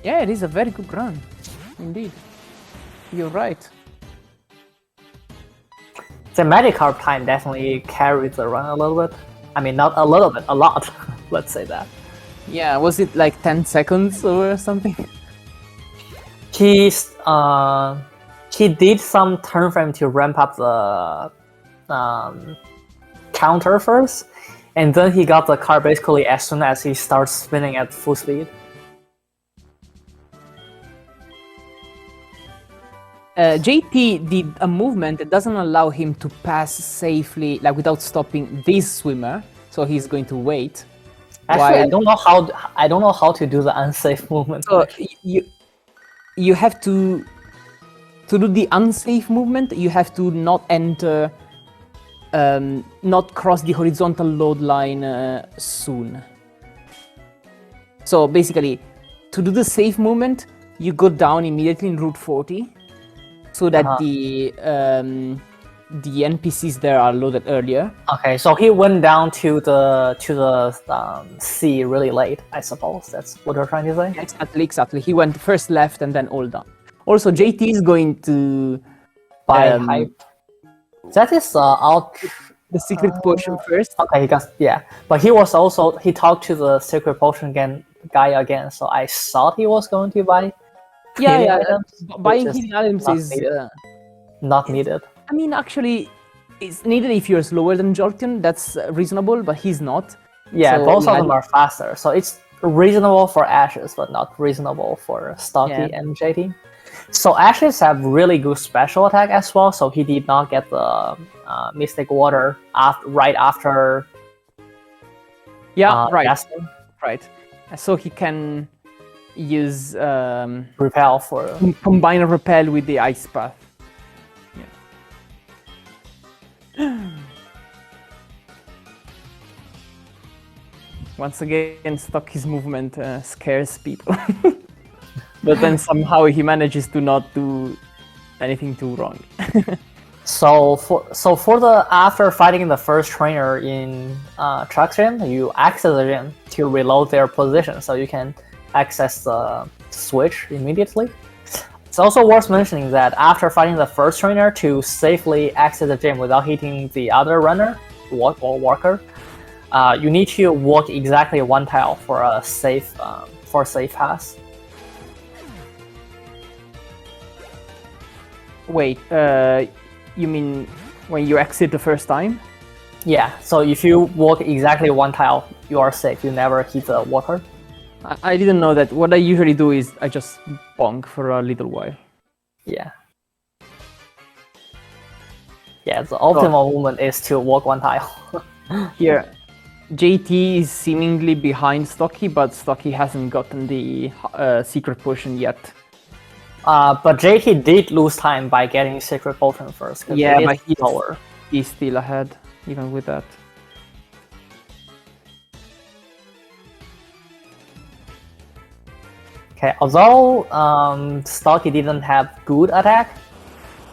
A: Yeah, it is a very good run. Indeed. You're right.
B: The Magikarp time definitely carried the run a little bit. I mean, not a little bit, a lot. Let's say that.
A: Yeah, was it like 10 seconds or something?
B: He did some turn frame to ramp up the counter first, and then he got the card basically as soon as he starts spinning at full speed.
A: JT did a movement that doesn't allow him to pass safely, like without stopping this swimmer, so he's going to wait.
B: Actually, I don't know how to do the unsafe movement.
A: So you have to do the unsafe movement. You have to not enter, not cross the horizontal load line soon. So basically, to do the safe movement, you go down immediately in Route 40, so that the NPCs there are loaded earlier.
B: Okay, so he went down to the sea really late, I suppose. That's what you're trying to say?
A: Exactly. He went first left and then all down. Also, JT is going to
B: buy hype. That is out
A: the secret potion first.
B: Okay, but he talked to the secret potion guy again, so I thought he was going to buy. Items,
A: buying healing items is
B: not needed.
A: I mean, actually, it's needed if you're slower than Jolteon. That's reasonable, but he's not.
B: Yeah, so both of them are faster, so it's reasonable for Ashes, but not reasonable for Stocchi and JT. So Ashes have really good special attack as well, so he did not get the Mystic Water right after.
A: Yeah, right.
B: Casting.
A: Right. So he can use
B: Repel for
A: combine a Repel with the Ice Path. Once again, Stocchi's movement scares people. But then somehow he manages to not do anything too wrong.
B: So for the after fighting the first trainer in Truck Gym, you access the gym to reload their position, so you can access the switch immediately. It's also worth mentioning that after fighting the first trainer, to safely exit the gym without hitting the other runner or walker, you need to walk exactly one tile for a safe pass.
A: Wait, you mean when you exit the first time?
B: Yeah, so if you walk exactly one tile, you are safe. You never hit the walker.
A: I didn't know that. What I usually do is I just bonk for a little while.
B: Yeah. Yeah, the optimal movement is to walk one tile.
A: Here, JT is seemingly behind Stocchi, but Stocchi hasn't gotten the secret potion yet.
B: But JT did lose time by getting secret potion first.
A: Yeah, but he's still ahead, even with that.
B: Okay, although Stocchi didn't have good attack,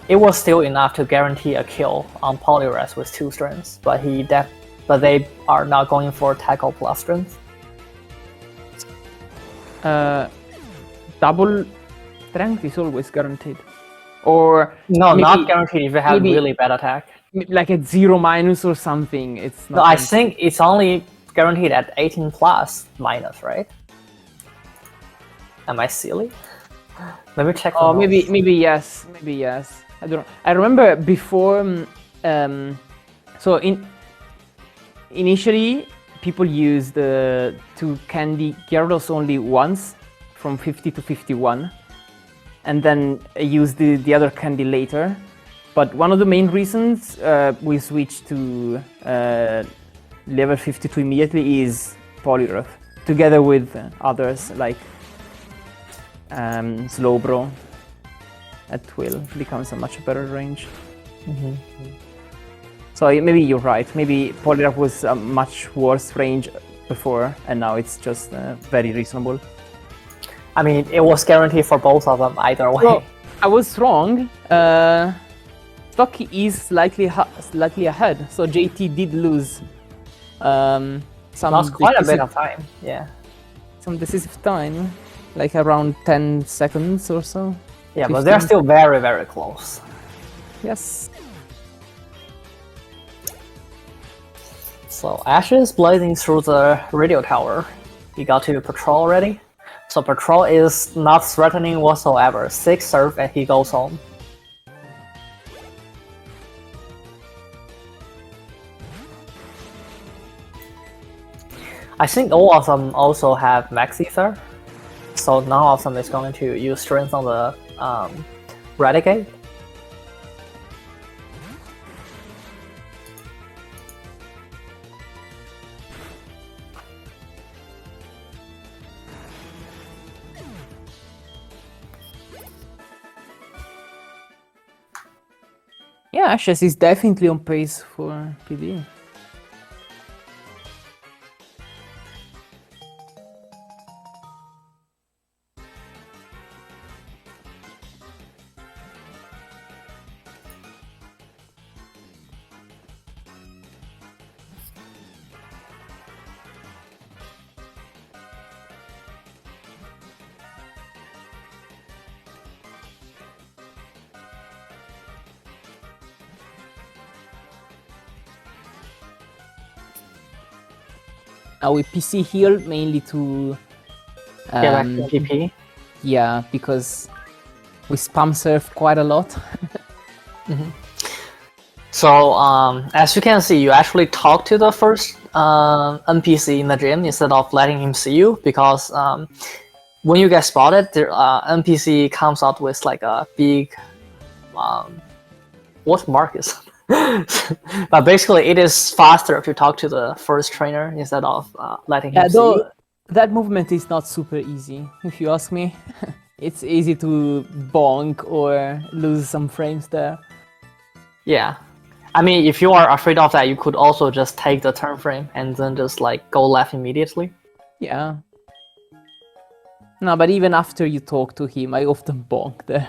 B: it was still enough to guarantee a kill on Poliwrath with 2 strengths, but they are not going for tackle plus strength.
A: Double strength is always guaranteed. Or
B: no, not guaranteed if you have really bad attack.
A: Like at 0- or something, it's not.
B: No, I think it's only guaranteed at 18 plus minus, right? Am I silly? Let me check.
A: Oh, maybe yes. I don't know. I remember before. So initially, people used to candy Gyarados only once, from 50 to 51, and then used the other candy later. But one of the main reasons we switched to level 52 immediately is Poliwrath, together with others like Slowbro at 12 becomes a much better range. So maybe you're right. Maybe Poliwrath was a much worse range before, and now it's just very reasonable.
B: I mean, it was guaranteed for both of them either way.
A: Well, I was wrong. Stocchi is slightly ahead, so JT did lose some.
B: Lost quite a bit of time. Yeah.
A: Some decisive time, like around 10 seconds or so.
B: Yeah,
A: 15.
B: but they're still very, very close.
A: Yes.
B: So Ashes blazing through the radio tower. He got to Patrol already. So Patrol is not threatening whatsoever. 6 serve and he goes home. I think all of them also have Max Ether. So none of them is going to use Strength on the Renegade.
A: Yeah, Ashes is definitely on pace for PD. We PC heal mainly to
B: Get back to PP.
A: yeah, because we spam surf quite a lot.
B: So as you can see, you actually talk to the first NPC in the gym instead of letting him see you, because when you get spotted, the NPC comes out with like a big what mark is but basically it is faster to talk to the first trainer instead of letting him see you.
A: That movement is not super easy, if you ask me. It's easy to bonk or lose some frames there.
B: Yeah, I mean, if you are afraid of that, you could also just take the turn frame and then just like go left immediately.
A: Yeah. No, but even after you talk to him, I often bonk there.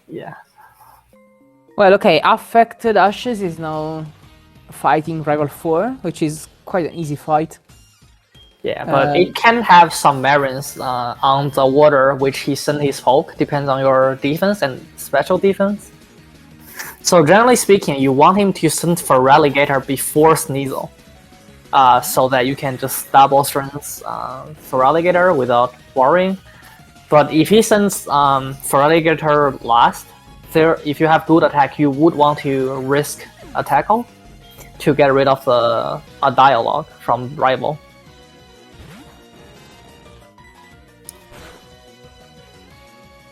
B: Yeah.
A: Well, okay, AffectedAshes is now fighting Rival 4, which is quite an easy fight.
B: Yeah, but it can have some variance on the water which he sent his poke, depends on your defense and special defense. So generally speaking, you want him to send Feraligatr before Sneasel, so that you can just double strength Feraligatr without worrying. But if he sends Feraligatr last, if you have good attack, you would want to risk a tackle to get rid of a dialogue from rival.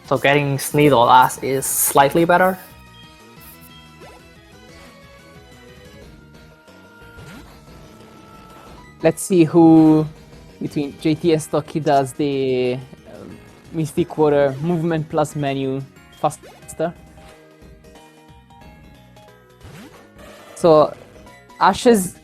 B: So getting Sneasel last is slightly better.
A: Let's see who between JT and Stocchi does the Mystic Quarter movement plus menu faster. So Ashes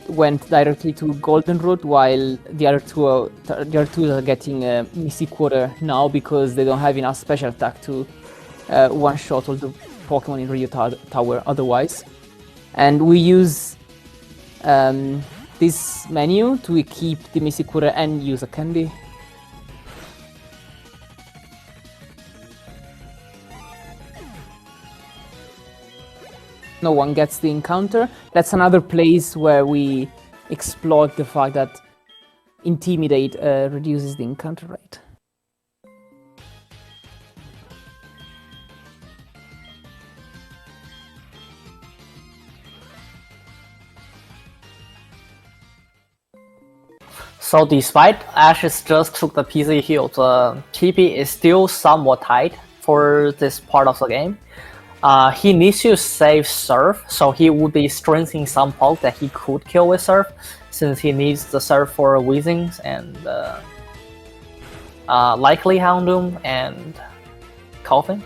A: went directly to Golden Road, while the other two are getting Mystic Quarter now because they don't have enough special attack to one-shot all the Pokemon in Radio Tower otherwise. And we use this menu to keep the Mystic Quarter and use a candy. No one gets the encounter. That's another place where we exploit the fact that Intimidate reduces the encounter rate.
B: So despite Ashes just took the PC heal, the TP is still somewhat tight for this part of the game. He needs to save Surf, so he would be strengthening some poke that he could kill with Surf, since he needs the Surf for Weezings and likely Houndoom and Coffin.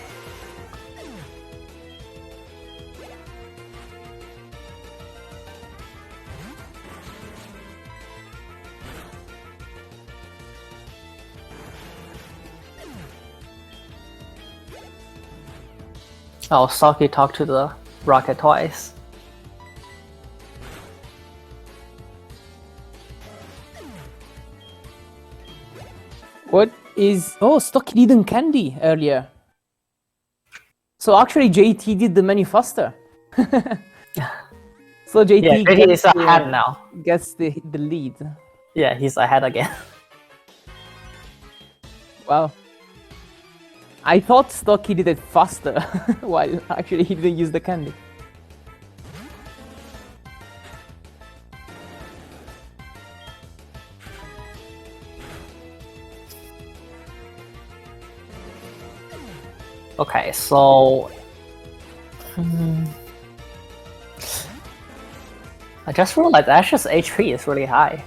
B: Oh, Stocchi talked to the rocket twice.
A: What is... Oh, Stocchi didn't candy earlier. So actually JT did the menu faster. So JT,
B: Yeah, JT is ahead now.
A: Gets the lead.
B: Yeah, he's ahead again.
A: Wow. I thought Stocchi did it faster, while actually he didn't use the candy.
B: Okay, so... I just realized Ash's HP is really high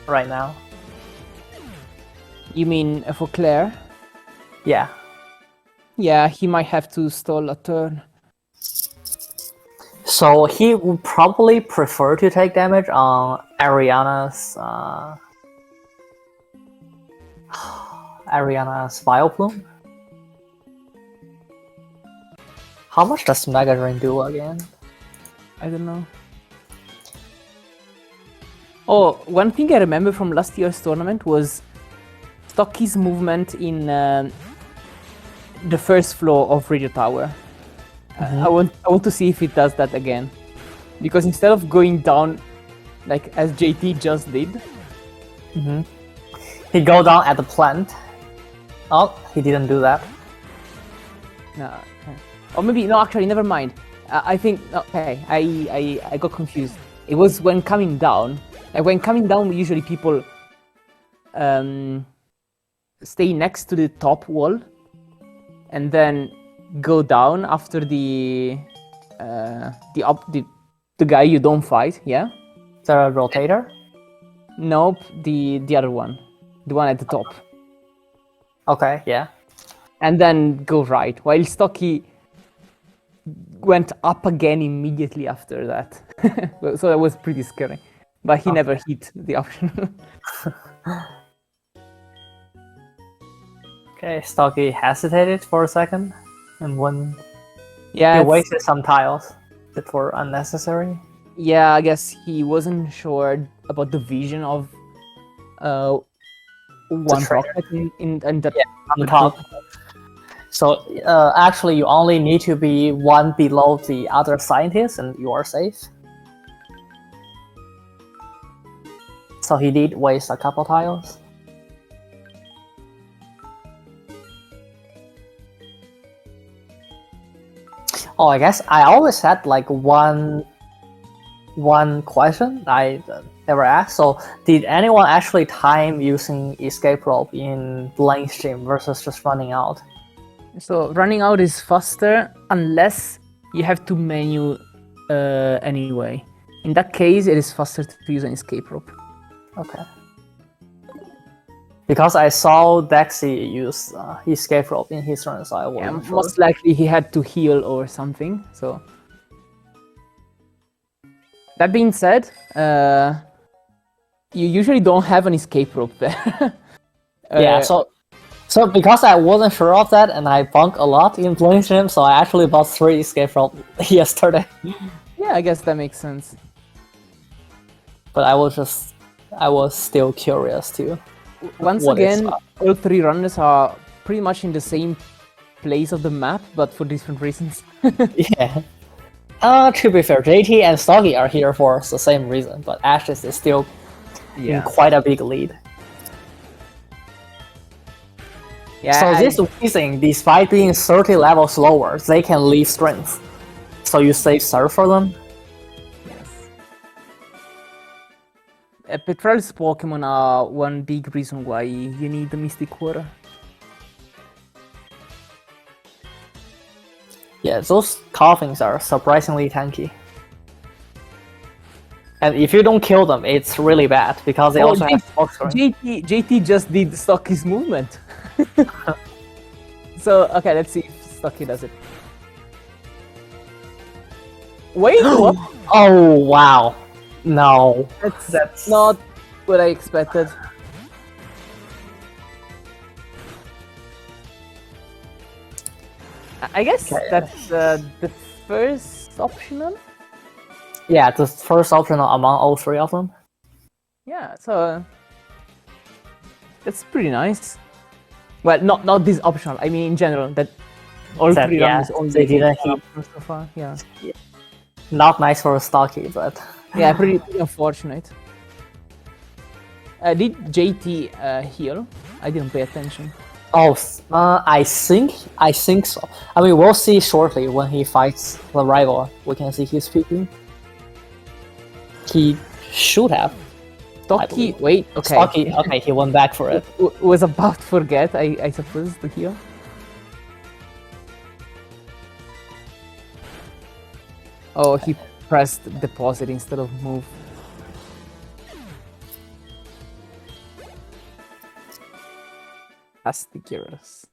B: right now.
A: You mean for Claire?
B: Yeah.
A: Yeah, he might have to stall a turn.
B: So he would probably prefer to take damage on Ariana's Vileplume. How much does Mega Drain do again?
A: I don't know. Oh, one thing I remember from last year's tournament was Stocchi's movement in the first floor of Radio Tower. I want to see if it does that again, because instead of going down like as JT just did,
B: he go down at the plant. Oh, he didn't do that.
A: no, or maybe no. Actually, never mind. I think okay. I got confused. It was when coming down. Like when coming down, usually people stay next to the top wall and then go down after the guy you don't fight. Yeah.
B: The rotator?
A: Nope. The other one, the one at the top.
B: Okay. Yeah.
A: And then go right. While Stocchi went up again immediately after that. So that was pretty scary. But he never hit the option.
B: Okay, Stocchi hesitated for a second, and when he
A: Yeah,
B: wasted some tiles that were unnecessary.
A: yeah, I guess he wasn't sure about the vision of one
B: trainer.
A: rocket in that
B: On the top. So actually, you only need to be one below the other scientist, and you are safe. So he did waste a couple tiles. Oh, I guess I always had like one question I never asked. So, did anyone actually time using escape rope in blank stream versus just running out?
A: So running out is faster unless you have to menu anyway. In that case, it is faster to use an escape rope.
B: Okay. Because I saw Dexy use escape rope in his run, so I wasn't sure.
A: Most likely he had to heal or something. So that being said, you usually don't have an escape rope there.
B: Yeah, so because I wasn't sure of that, and I bunk a lot in playing stream, so I actually bought 3 escape rope yesterday.
A: Yeah, I guess that makes sense.
B: But I was still curious too.
A: Once again, all 3 runners are pretty much in the same place of the map, but for different reasons.
B: Yeah. To be fair, JT and Stocchi are here for the same reason, but Ashes is still in quite a big lead.
A: Yeah.
B: So this Weezing, despite being 30 levels lower, they can leave strength. So you save Surf for them?
A: Petrel's Pokemon are one big reason why you need the Mystic Water.
B: Yeah, those Coughings are surprisingly tanky. And if you don't kill them, it's really bad because they also have Smokescreen.
A: JT just did Stocky's movement. So, okay, let's see if Stocky does it. Wait, what?
B: Oh, wow. No.
A: That's not what I expected. I guess that's the first optional.
B: Yeah, the first optional among all three of them.
A: Yeah, so that's pretty nice. Well, not this optional. I mean, in general, that all three runs only
B: they didn't hit
A: so far. Yeah.
B: Not nice for a Stocky, but
A: yeah, pretty unfortunate. Did JT heal? I didn't pay attention.
B: Oh, I think so. I mean, we'll see shortly when he fights the rival. We can see his peeking. He should have.
A: Stocky, wait, okay.
B: Stocky, okay, he went back for it.
A: Was about to forget, I suppose, to heal. Oh, he pressed deposit instead of move. Astigerus.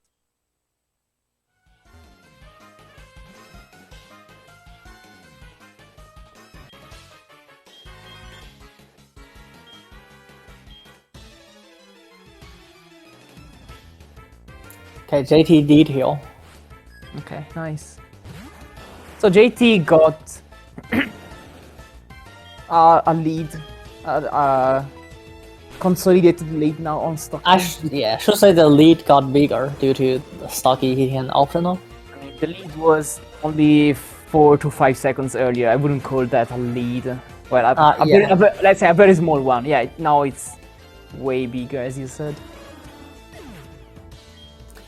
B: Okay, JT did heal.
A: Okay, nice. So JT got a lead, consolidated lead now on Stocky.
B: I should say the lead got bigger due to the Stocky hitting an optional.
A: I mean, the lead was only 4 to 5 seconds earlier. I wouldn't call that a lead. Well, let's say a very small one. Yeah, now it's way bigger, as you said.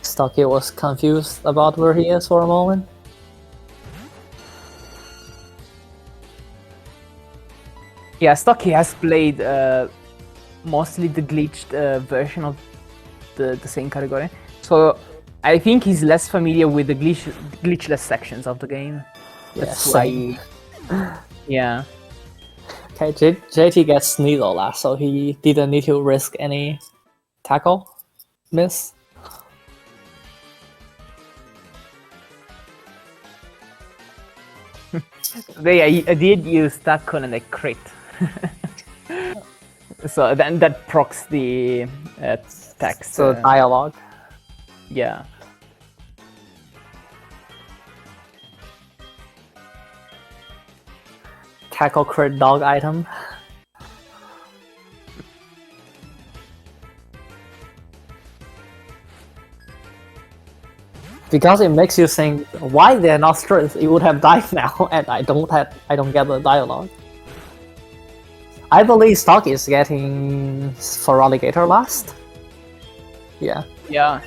B: Stocky was confused about where he is for a moment.
A: Yeah, Stocky has played mostly the glitched version of the same category. So I think he's less familiar with the glitchless sections of the game. That's why. Yeah.
B: Okay, JT gets Needle last, so he didn't need to risk any tackle miss.
A: I did use tackle and a crit. So then that procs the text.
B: So dialogue.
A: Yeah.
B: Tackle crit dog item. Because it makes you think why they're not strength. It would have died now, and I don't get the dialogue. I believe Stock is getting Feraligatr last. Yeah.
A: Yeah.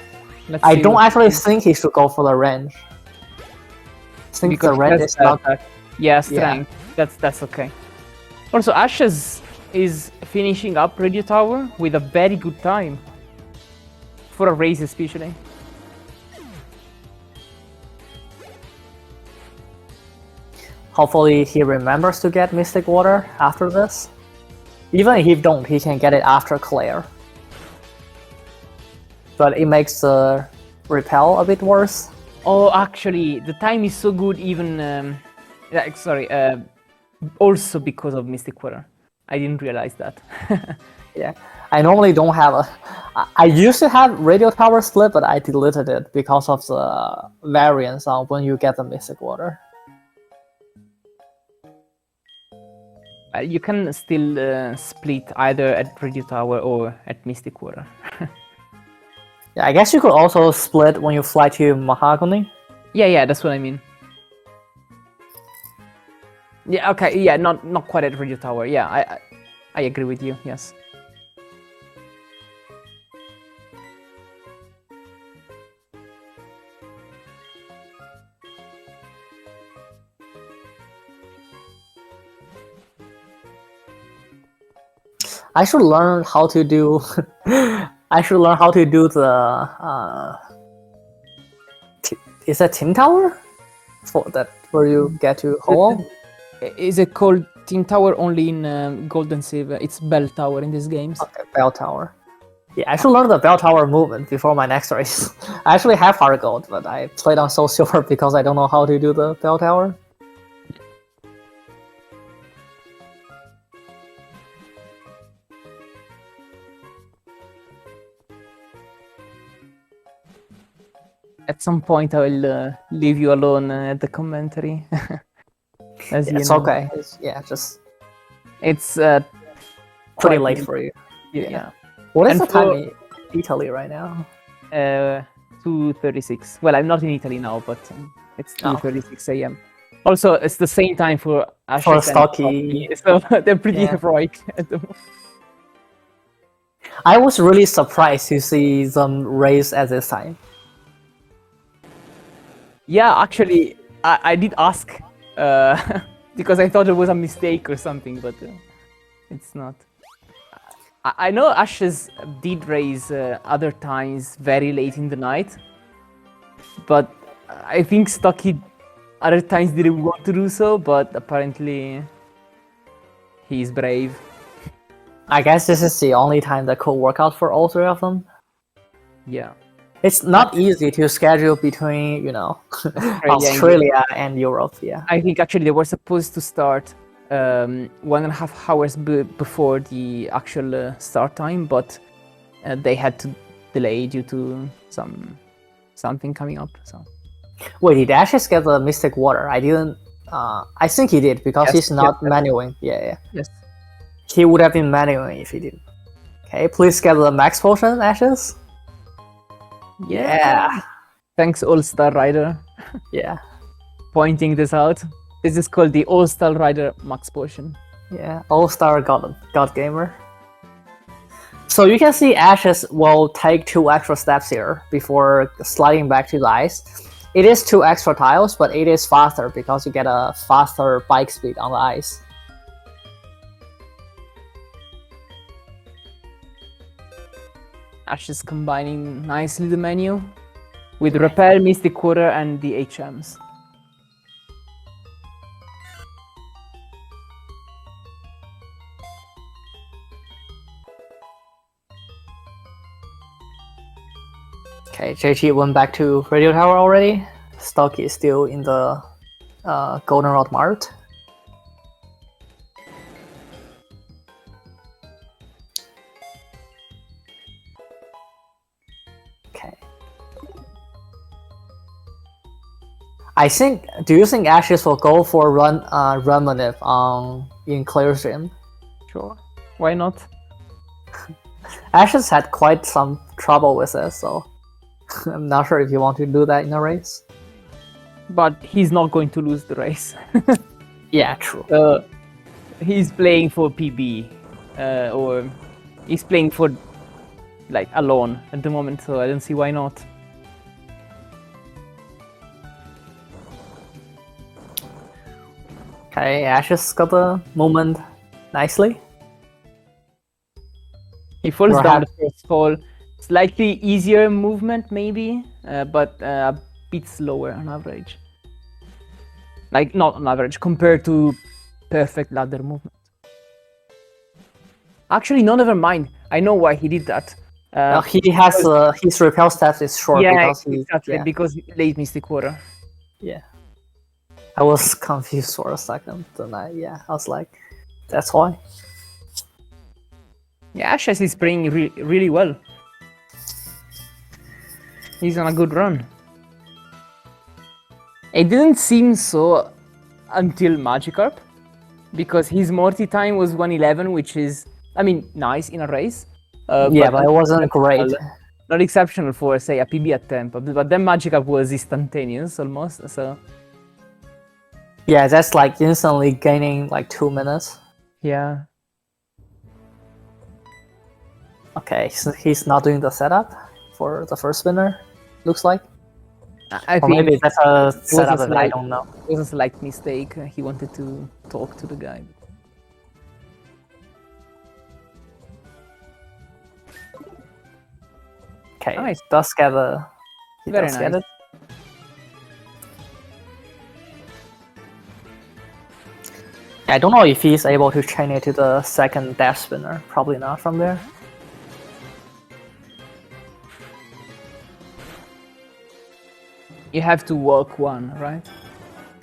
B: I don't actually think he should go for the range. I think the range is not.
A: Yeah, strength. Yeah. That's okay. Also, Ashes is finishing up Radio Tower with a very good time. For a race, especially.
B: Hopefully he remembers to get Mystic Water after this. Even if he don't, he can get it after Claire. But it makes the repel a bit worse.
A: Oh, actually, the time is so good even... also because of Mystic Water. I didn't realize that.
B: Yeah, I normally don't have a... I used to have Radio Tower split, but I deleted it because of the variance on when you get the Mystic Water.
A: You can still split either at Radio Tower or at Mystic Water.
B: Yeah, I guess you could also split when you fly to Mahogany.
A: Yeah, that's what I mean. Yeah, okay, yeah, not quite at Radio Tower. Yeah, I agree with you. Yes.
B: I should learn how to do. I should learn how to do the. Is that Team Tower? For that, where you get to hole.
A: Is it called Team Tower only in Gold and Silver? It's Bell Tower in these games.
B: Okay, Bell Tower. Yeah, I should learn the Bell Tower movement before my next race. I actually have Heart Gold, but I played on Soul Silver because I don't know how to do the Bell Tower.
A: At some point, I will leave you alone at the commentary. As
B: It's okay. It's pretty late for you.
A: Yeah.
B: What is
A: And
B: the time in Italy right now?
A: 2:36. Well, I'm not in Italy now, but it's 2:36 a.m. Also, it's the same time for Ashes
B: For
A: and
B: Stocchi.
A: so they're pretty
B: Yeah.
A: heroic at the moment.
B: I was really surprised to see them race at this time.
A: Yeah, actually, I did ask because I thought it was a mistake or something, but it's not. I know Ashes did raise other times very late in the night, but I think Stocchi other times didn't want to do so, but apparently he's brave.
B: I guess this is the only time that could work out for all three of them.
A: Yeah.
B: It's not easy to schedule between, Australia and Europe. Yeah.
A: I think actually they were supposed to start 1.5 hours before the actual start time, but they had to delay due to something coming up. So.
B: Wait, did Ashes get the Mystic Water? I didn't. I think he did because he's not manuing. Yeah.
A: Yes.
B: He would have been manuing if he didn't. Okay, please get the Max Potion, Ashes. Yeah.
A: Thanks, All-Star Rider.
B: Yeah.
A: Pointing this out. This is called the All-Star Rider Max Potion.
B: Yeah, All-Star God Gamer. So you can see Ashes will take 2 extra steps here before sliding back to the ice. It is 2 extra tiles, but it is faster because you get a faster bike speed on the ice.
A: Ashes combining nicely the menu with Repel, Mystic Quarter, and the HMs.
B: Okay, JT went back to Radio Tower already. Stocchi is still in the Goldenrod Mart. Okay. Do you think Ashes will go for run manip in Claire's gym?
A: Sure. Why not?
B: Ashes had quite some trouble with it, so I'm not sure if you want to do that in a race.
A: But he's not going to lose the race.
B: Yeah, true.
A: He's playing for PB, or he's playing for like alone at the moment, so I don't see why not.
B: Okay, Ashes got the moment nicely.
A: He falls down the first fall. Slightly easier movement, maybe, but a bit slower on average. Like, not on average, compared to perfect ladder movement. Actually, no, never mind. I know why he did that.
B: He has his repel stats is short
A: because late Mystic Water.
B: Yeah. I was confused for a second, then I was like, that's why.
A: Yeah, Ashes is playing really well. He's on a good run. It didn't seem so until Magikarp, because his Morty time was 1:11, which is, I mean, nice in a race.
B: But it wasn't great.
A: Not exceptional for, say, a PB attempt, but then Magikarp was instantaneous almost, so...
B: Yeah, that's like instantly gaining like 2 minutes.
A: Yeah.
B: Okay, so he's not doing the setup for the first spinner, looks like.
A: I
B: or
A: think
B: maybe that's a setup that I don't know.
A: It was a slight mistake. He wanted to talk to the guy.
B: Okay,
A: Nice.
B: does get a... He
A: Very
B: does get
A: nice.
B: it. I don't know if he's able to chain it to the second dash spinner. Probably not from there.
A: You have to work one, right?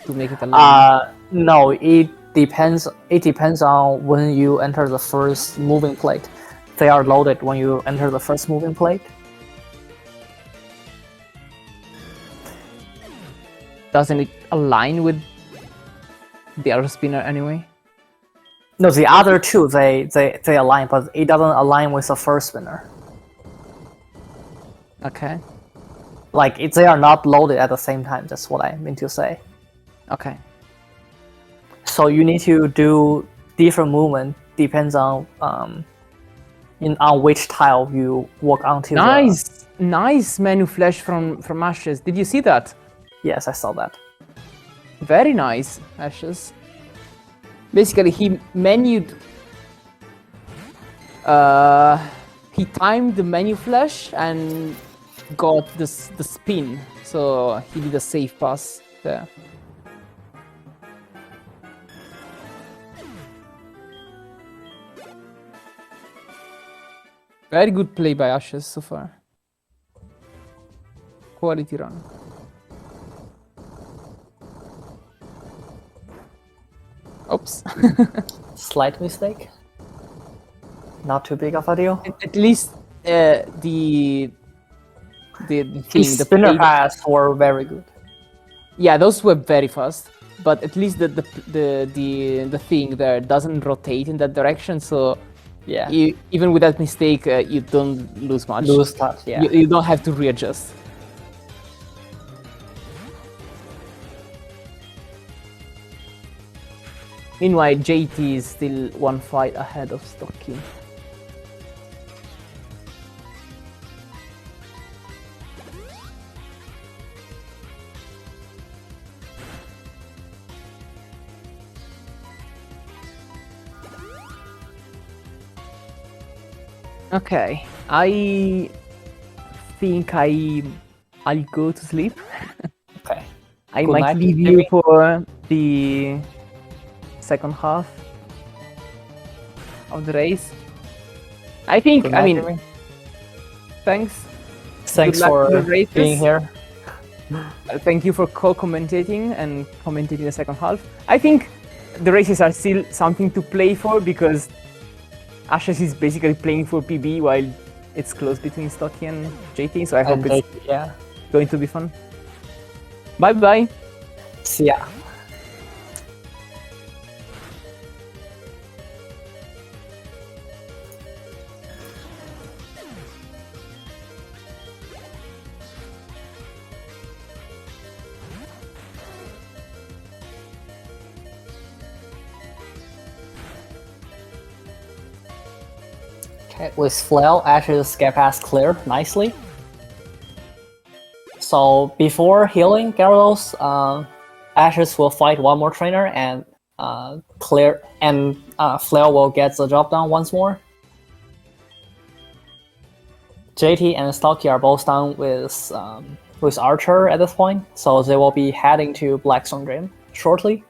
A: To make it a line.
B: No, it depends. It depends on when you enter the first moving plate. They are loaded when you enter the first moving plate.
A: Doesn't it align with the other spinner anyway?
B: No, the other two they align, but it doesn't align with the first spinner.
A: Okay.
B: Like they are not loaded at the same time. That's what I mean to say.
A: Okay.
B: So you need to do different movement depends on on which tile you walk onto.
A: Nice, nice menu flash from Ashes. Did you see that?
B: Yes, I saw that.
A: Very nice, Ashes. Basically, he menued. He timed the menu flash and got the spin, so he did a safe pass there. Very good play by Ashes so far. Quality run. Oops.
B: Slight mistake. Not too big of a deal.
A: At least the thing,
B: His
A: the
B: spinner
A: play,
B: pass were very good.
A: yeah, those were very fast. But at least the thing there doesn't rotate in that direction, so
B: Yeah.
A: even with that mistake, you don't lose much.
B: Lose touch, yeah.
A: You don't have to readjust. Meanwhile, JT is still one fight ahead of Stocchi. Okay, I think I'll go to sleep.
B: Okay.
A: I
B: Good
A: might
B: night,
A: leave
B: Jimmy.
A: you for the second half of the race. I think,
B: Good
A: I
B: night,
A: mean,
B: Jimmy.
A: thanks.
B: Thanks
A: Good luck
B: for
A: with the races.
B: being here.
A: Thank you for co-commentating and commentating the second half. I think the races are still something to play for because Ashes is basically playing for PB while it's close between Stocchi and JT, so I hope it's
B: Yeah.
A: going to be fun. Bye bye.
B: See ya. Okay, with Flail, Ashes get past clear nicely. So before healing Gyarados, Ashes will fight one more trainer and clear, and Flail will get the drop down once more. JT and Stocchi are both done with Archer at this point, so they will be heading to Blackstone Dream shortly.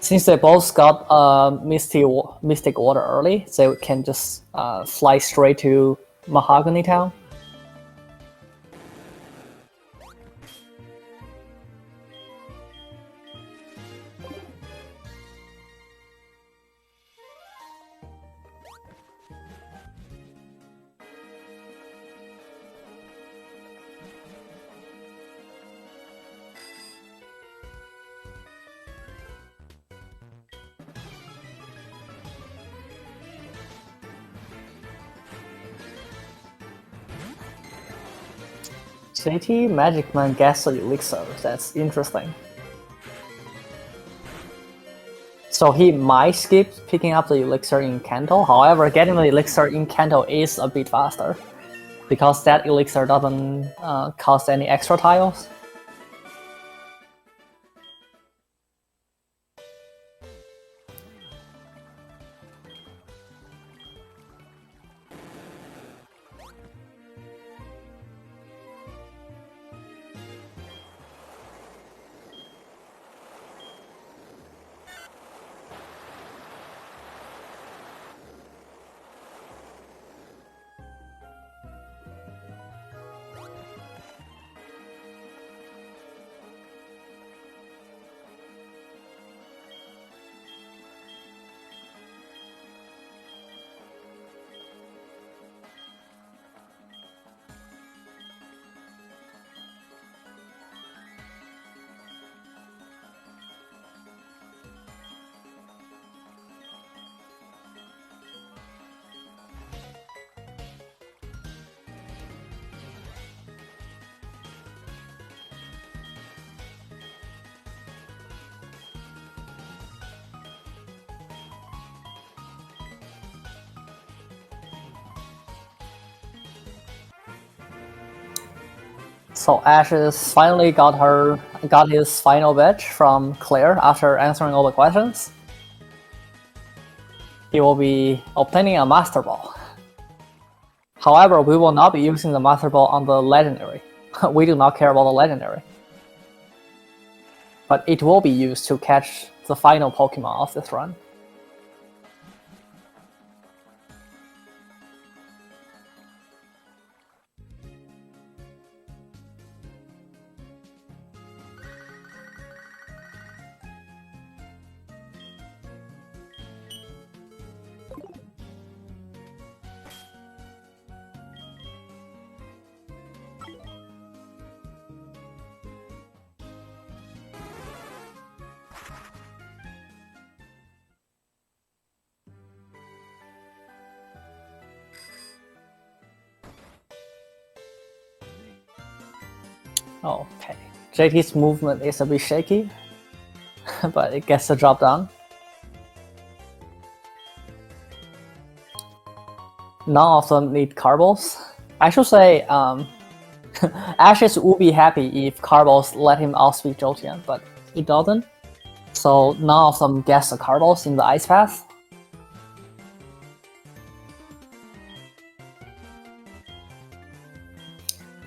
B: Since they both got Mystic Water early, they can just fly straight to Mahogany Town. JTMagicman gets the elixir. That's interesting. So he might skip picking up the elixir in Kanto. However, getting the elixir in Kanto is a bit faster because that elixir doesn't cost any extra tiles. So Ashes finally got his final badge from Claire after answering all the questions. He will be obtaining a Master Ball. However, we will not be using the Master Ball on the Legendary. We do not care about the Legendary. But it will be used to catch the final Pokemon of this run. Okay, JT's movement is a bit shaky, but it gets the job done. None of them need Carballs. I should say, Ashes would be happy if Carballs let him outspeed Jolteon, but it doesn't. So none of them gets the Carballs in the Ice Path.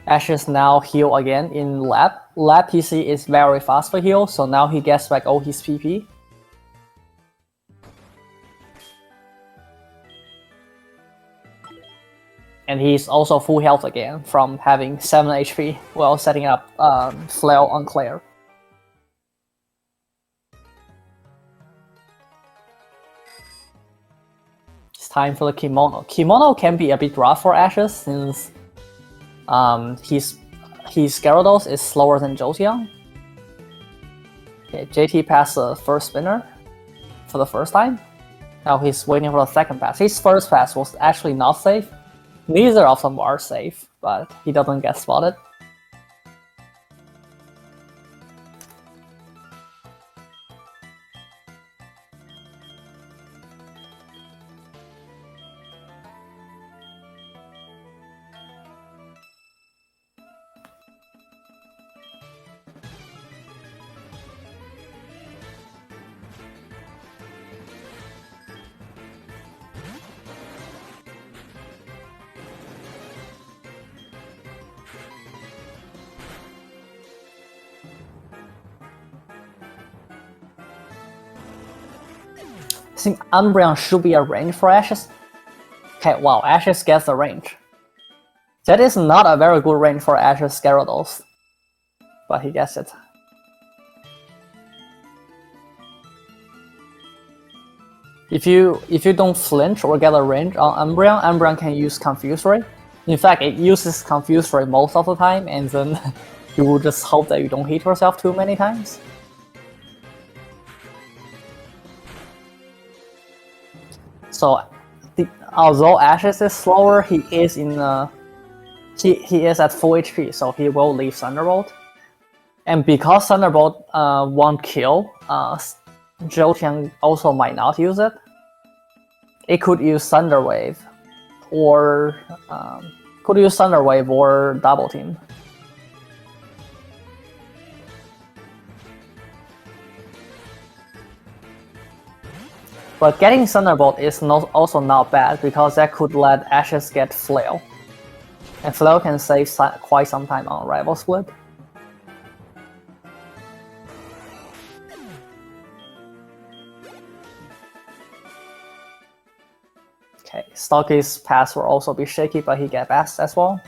B: Ashes now heal again in Lab. Lab PC is very fast for heal, so now he gets back all his PP. And he's also full health again from having 7 HP while setting up Flail on Claire. It's time for the Kimono. Kimono can be a bit rough for Ashes since his Gyarados is slower than Jolteon. Okay, JT passed the first spinner for the first time. Now he's waiting for the second pass. His first pass was actually not safe. Neither of them are safe, but he doesn't get spotted. I think Umbreon should be a range for Ashes. Okay, wow, Ashes gets the range. That is not a very good range for Ashes Gyarados, but he gets it. If you don't flinch or get a range on Umbreon, Umbreon can use Confuse Ray. In fact, it uses Confuse Ray most of the time, and then you will just hope that you don't hit yourself too many times. So, although Ashes is slower, he is he is at full HP, so he will leave Thunderbolt. And because Thunderbolt won't kill, Jolteon also might not use it. It could use Thunder Wave, or Double Team. But getting Thunderbolt is also not bad, because that could let Ashes get Flail. And Flail can save quite some time on Rival Split. Okay, Stocchi's pass will also be shaky, but he gets fast as well.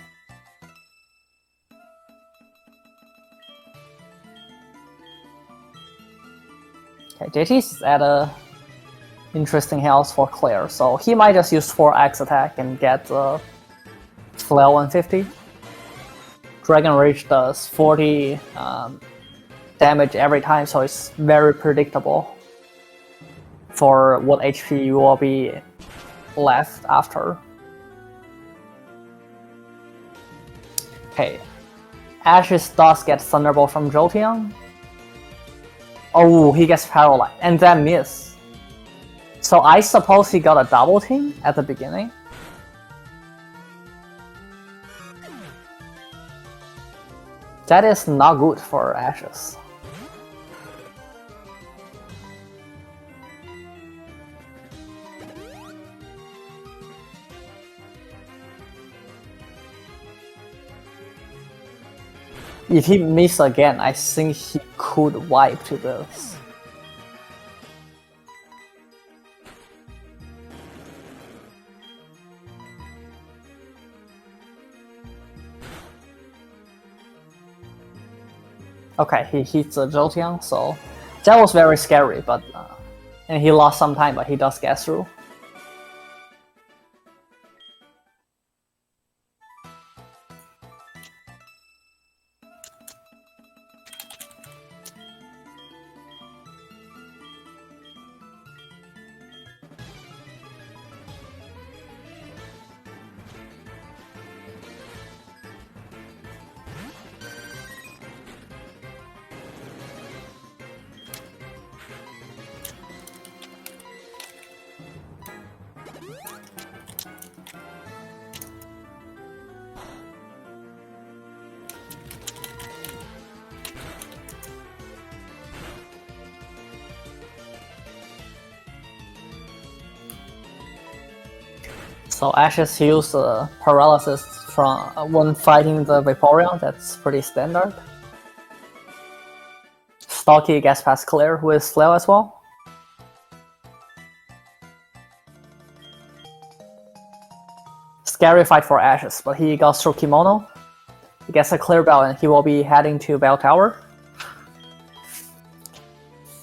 B: Okay, JT's at a interesting health for Claire, so he might just use 4x attack and get Flail 150. Dragon Rage does 40 damage every time, so it's very predictable for what HP you will be left after. Okay, Ashes does get Thunderbolt from Jolteon. Oh, he gets Paralyzed, and then miss. So I suppose he got a Double Team at the beginning. That is not good for Ashes. If he misses again, I think he could wipe to this. Okay, he hits the Jotian, so that was very scary, but and he lost some time, but he does get through. So Ashes used paralysis from when fighting the Vaporeon. That's pretty standard. Stocchi gets past clear with Flail as well. Scary fight for Ashes, but he got through Kimono. He gets a clear bell and he will be heading to Bell Tower.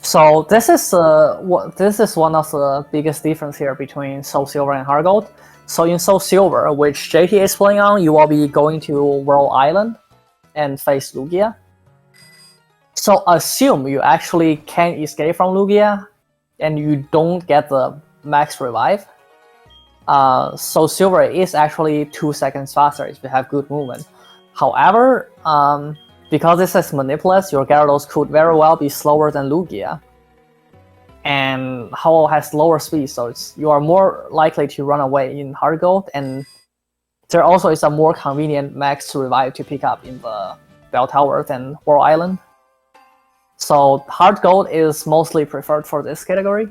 B: So this is one of the biggest difference here between Soul Silver and Heart Gold. So in Soul Silver, which JT is playing on, you will be going to World Island and face Lugia. So assume you actually can escape from Lugia and you don't get the max revive. So Silver is actually 2 seconds faster if you have good movement. However, because this is Manipless, your Gyarados could very well be slower than Lugia. And Ho has lower speed, so you are more likely to run away in Heart Gold, and there also is a more convenient max revive to pick up in the Bell Tower than World Island. So Heart Gold is mostly preferred for this category.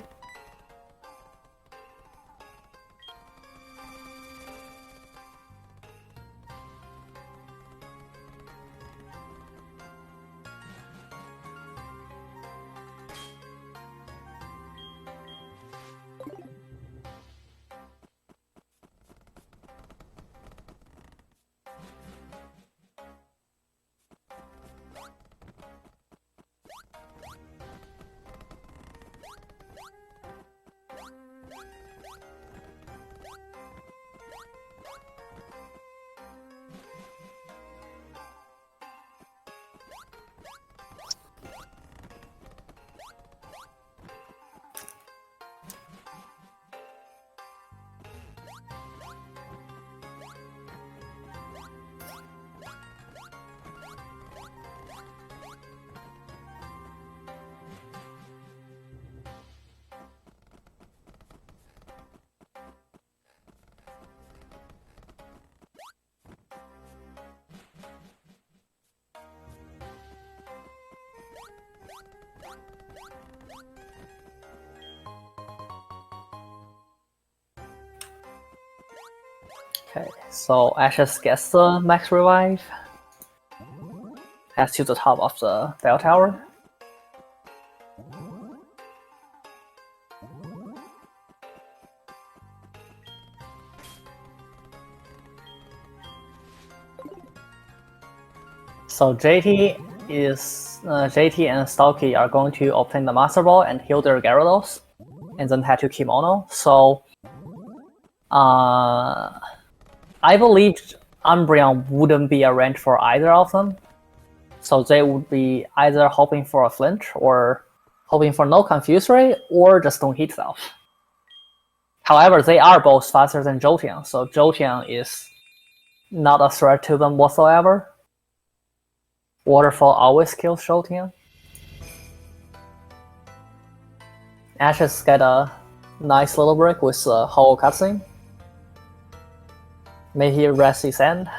B: Okay, so Ashes gets the max revive. Heads to the top of the Bell Tower. So JT and Stocchi are going to obtain the Master Ball and heal their Gyarados, and then head to Kimono. So I believe Umbreon wouldn't be a range for either of them. So they would be either hoping for a flinch or hoping for no Confuse Ray or just don't hit self. However, they are both faster than Jotian, so Jotian is not a threat to them whatsoever. Waterfall always kills Jotian. Ashes get a nice little break with the whole cutscene. May he rest his end.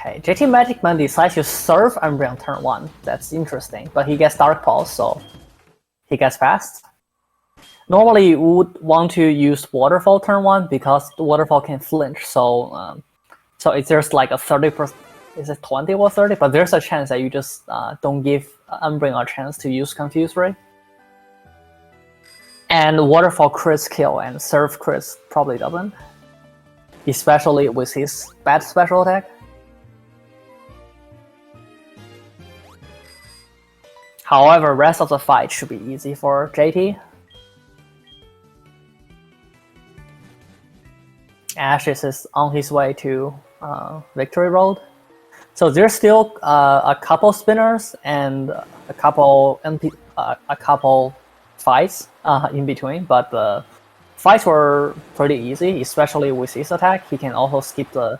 B: Okay, JTMagicman decides to serve Umbreon on turn 1. That's interesting, but he gets Dark Pulse, so he gets fast. Normally, you would want to use Waterfall turn 1 because the Waterfall can flinch, so if there's like a 30%, is it 20 or 30? But there's a chance that you just don't give Umbreon a chance to use Confuse Ray. And Waterfall crits kill, and Serve crits probably doesn't. Especially with his bad special attack. However, rest of the fight should be easy for JT. Ashes is on his way to Victory Road. So there's still a couple spinners and a couple fights in between, but the fights were pretty easy, especially with his attack. He can also skip the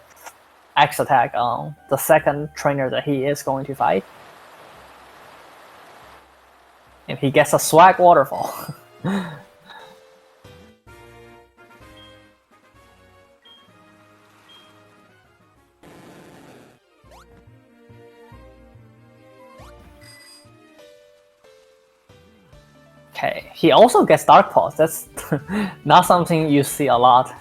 B: X attack on the second trainer that he is going to fight. And he gets a swag waterfall. Okay, he also gets Dark Pulse. That's not something you see a lot.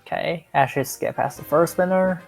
B: Okay, Ashes get past the first spinner.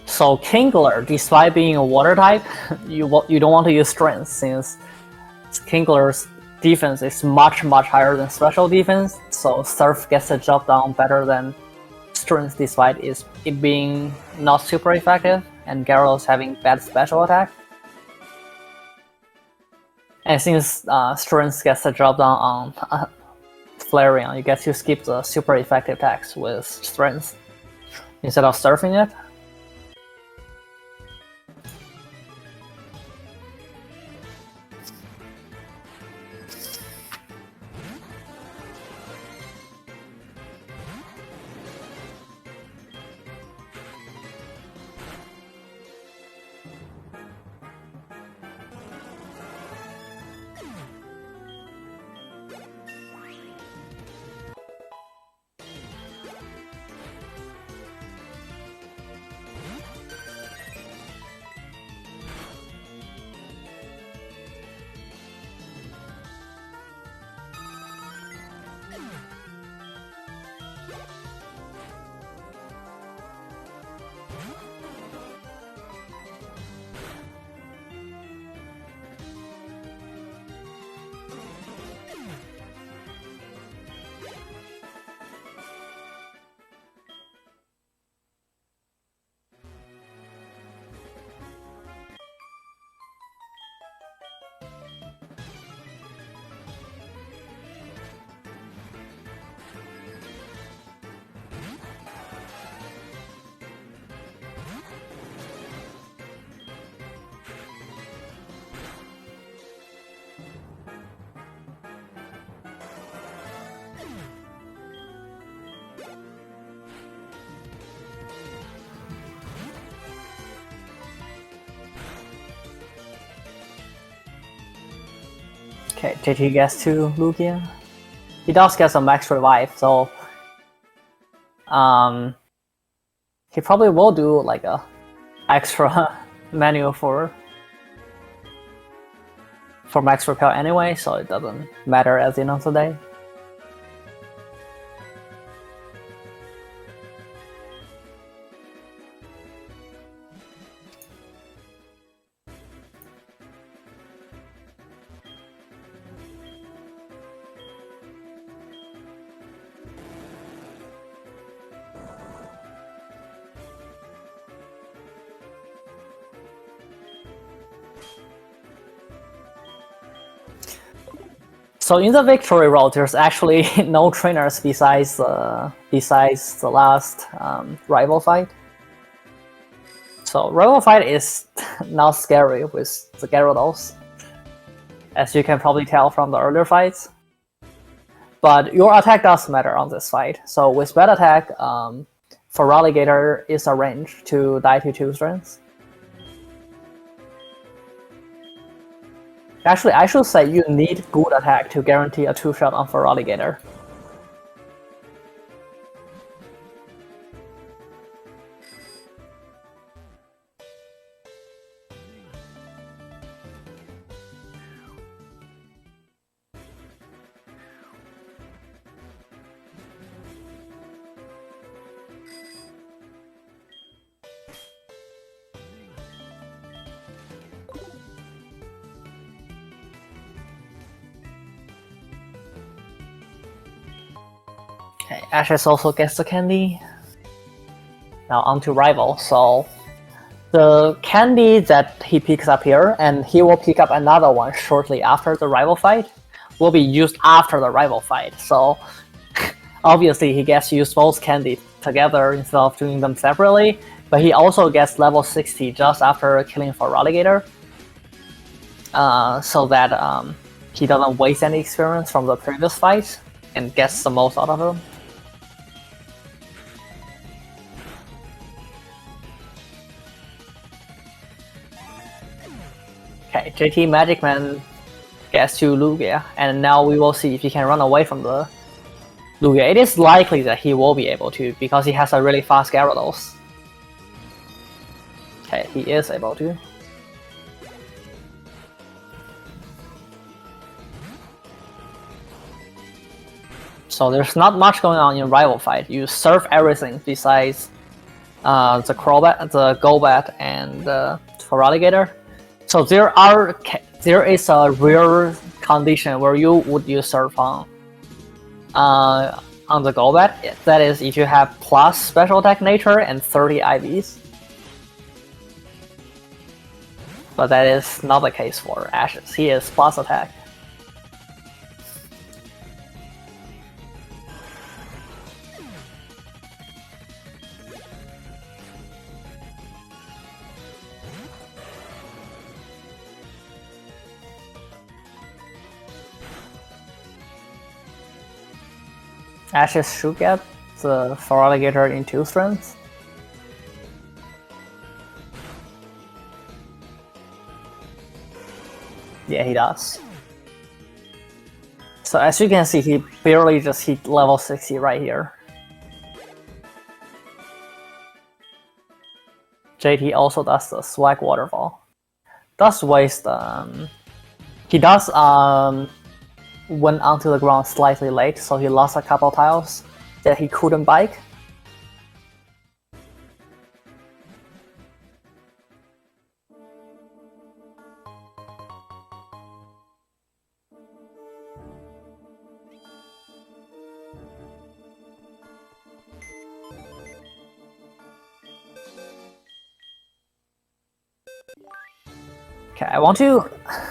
B: So Kingler, despite being a water type, you don't want to use strength since Kingler's defense is much higher than special defense. So Surf gets the job done better than strength, despite it being not super effective and Gyarados having bad special attack. And since strength gets the job done on Flareon, you get to skip the super effective attacks with strength instead of surfing it. Okay, JT gets to Lugia. He does get some max revive, so he probably will do like a extra manual for max repel anyway, so it doesn't matter at the end of the day. So in the victory road, there's actually no trainers besides the last rival fight. So rival fight is not scary with the Gyarados, as you can probably tell from the earlier fights. But your attack does matter on this fight. So with bad attack, for Alligator is a range to die to 2 strengths. Actually, I should say you need good attack to guarantee a 2-shot on Feraligatr. Okay, Ashes also gets the candy. Now on to Rival. So the candy that he picks up here, and he will pick up another one shortly after the Rival fight, will be used after the Rival fight. So obviously he gets to use both candy together instead of doing them separately, but he also gets level 60 just after killing Feraligatr, so that he doesn't waste any experience from the previous fight and gets the most out of him. Okay, JTMagicman gets to Lugia, and now we will see if he can run away from the Lugia. It is likely that he will be able to, because he has a really fast Gyarados. Okay, he is able to. So there's not much going on in Rival fight. You serve everything besides the Crobat, the Golbat, and Feraligatr. So there is a rare condition where you would use Surf on the Golbat. That is if you have plus special attack nature and 30 IVs. But that is not the case for Ashes. He is plus attack. Ashes should get the Feraligatr in 2 strengths. Yeah, he does. So as you can see, he barely just hit level 60 right here. JT also does the Swag Waterfall. Does waste, he does went onto the ground slightly late, so he lost a couple tiles that he couldn't bike. Okay, I want to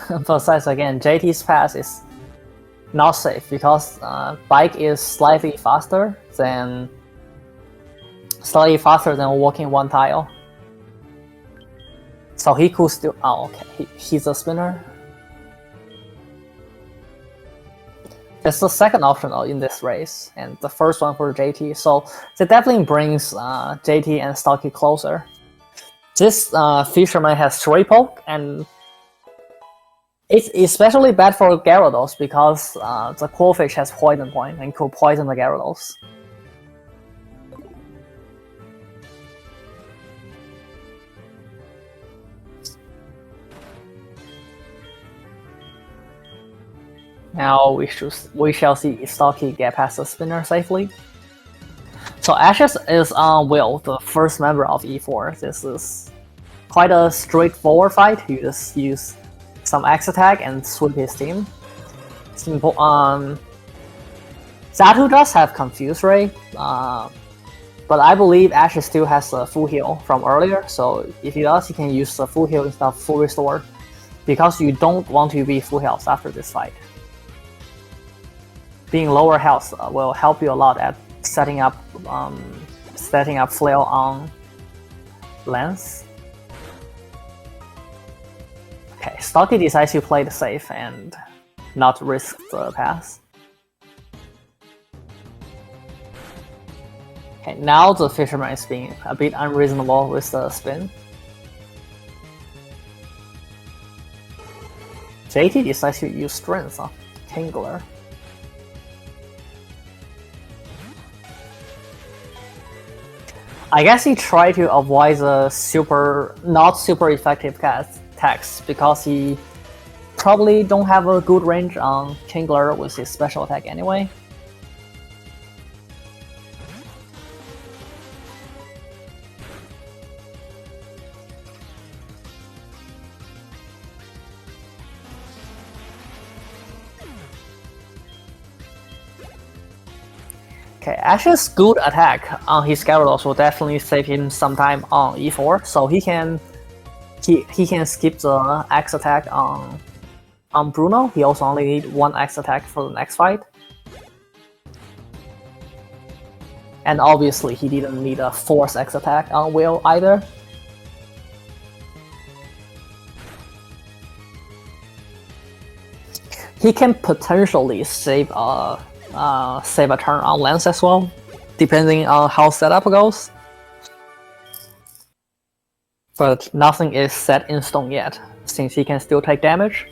B: emphasize again, JT's pass is not safe because bike is slightly faster than walking 1 tile. So he could still. Oh, okay. He's a spinner. It's the second optional in this race, and the first one for JT. So that definitely brings JT and Stocchi closer. This fisherman has 3 poke, and it's especially bad for Gyarados because the Quillfish has Poison Point and could poison the Gyarados. Now we shall see if Stocchi get past the spinner safely. So Ashes is on Will, the first member of E4. This is quite a straightforward fight. You just use some X attack and sweep his team. Simple. Zatu does have Confuse Ray, but I believe Ashes still has a full heal from earlier. So if he does, he can use the full heal instead of full restore, because you don't want to be full health after this fight. being lower health will help you a lot at setting up flail on lens. Okay, Stocchi decides to play the safe and not risk the pass. Okay, now the fisherman is being a bit unreasonable with the spin. JT decides to use strength on Tingler. I guess he tried to avoid the not super effective attacks because he probably don't have a good range on Tingler with his special attack anyway. Okay, Ash's good attack on his Gyarados will definitely save him some time on E4, so he can skip the X attack on Bruno. He also only need one X attack for the next fight. And obviously he didn't need a Force X attack on Will either. He can potentially save a turn on Lance as well, depending on how setup goes. But nothing is set in stone yet, since he can still take damage.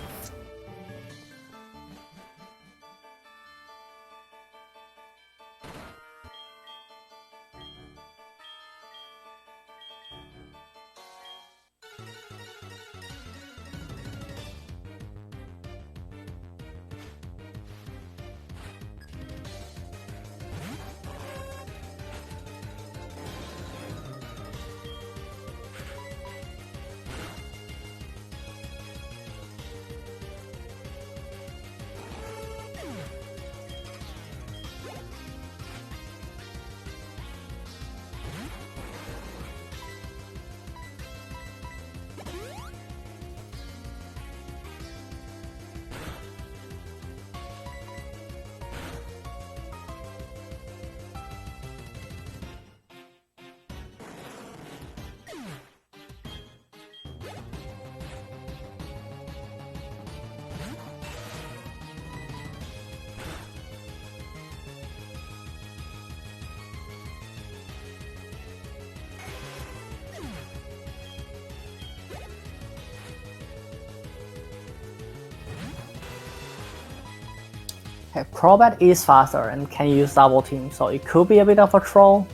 B: Okay, Probat is faster and can use double team, so it could be a bit of a troll.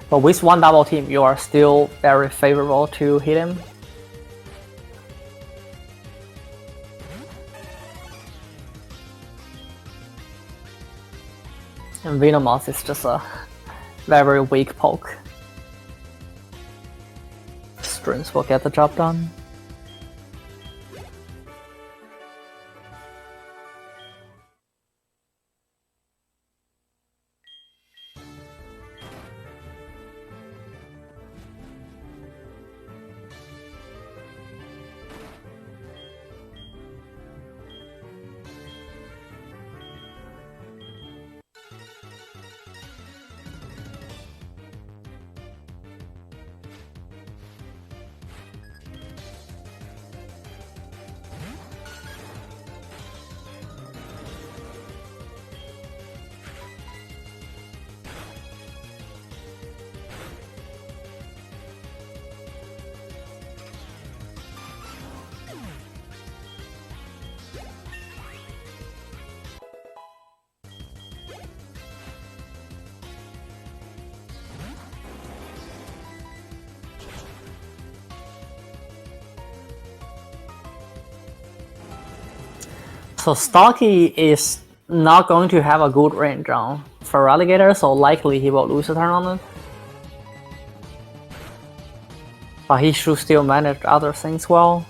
B: But with one double team, you are still very favorable to hit him. And Venomoth is just a very weak poke. Strings will get the job done. So Stocchi is not going to have a good range on Feraligatr, so likely he will lose a turn on it. But he should still manage other things well.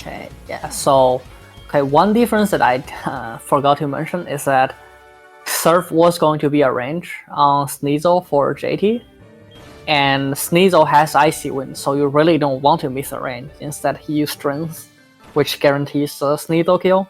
B: Okay, yeah, so one difference that I forgot to mention is that Surf was going to be a range on Sneasel for JT, and Sneasel has Icy Wind, so you really don't want to miss a range. Instead, he used Strength, which guarantees a Sneasel kill.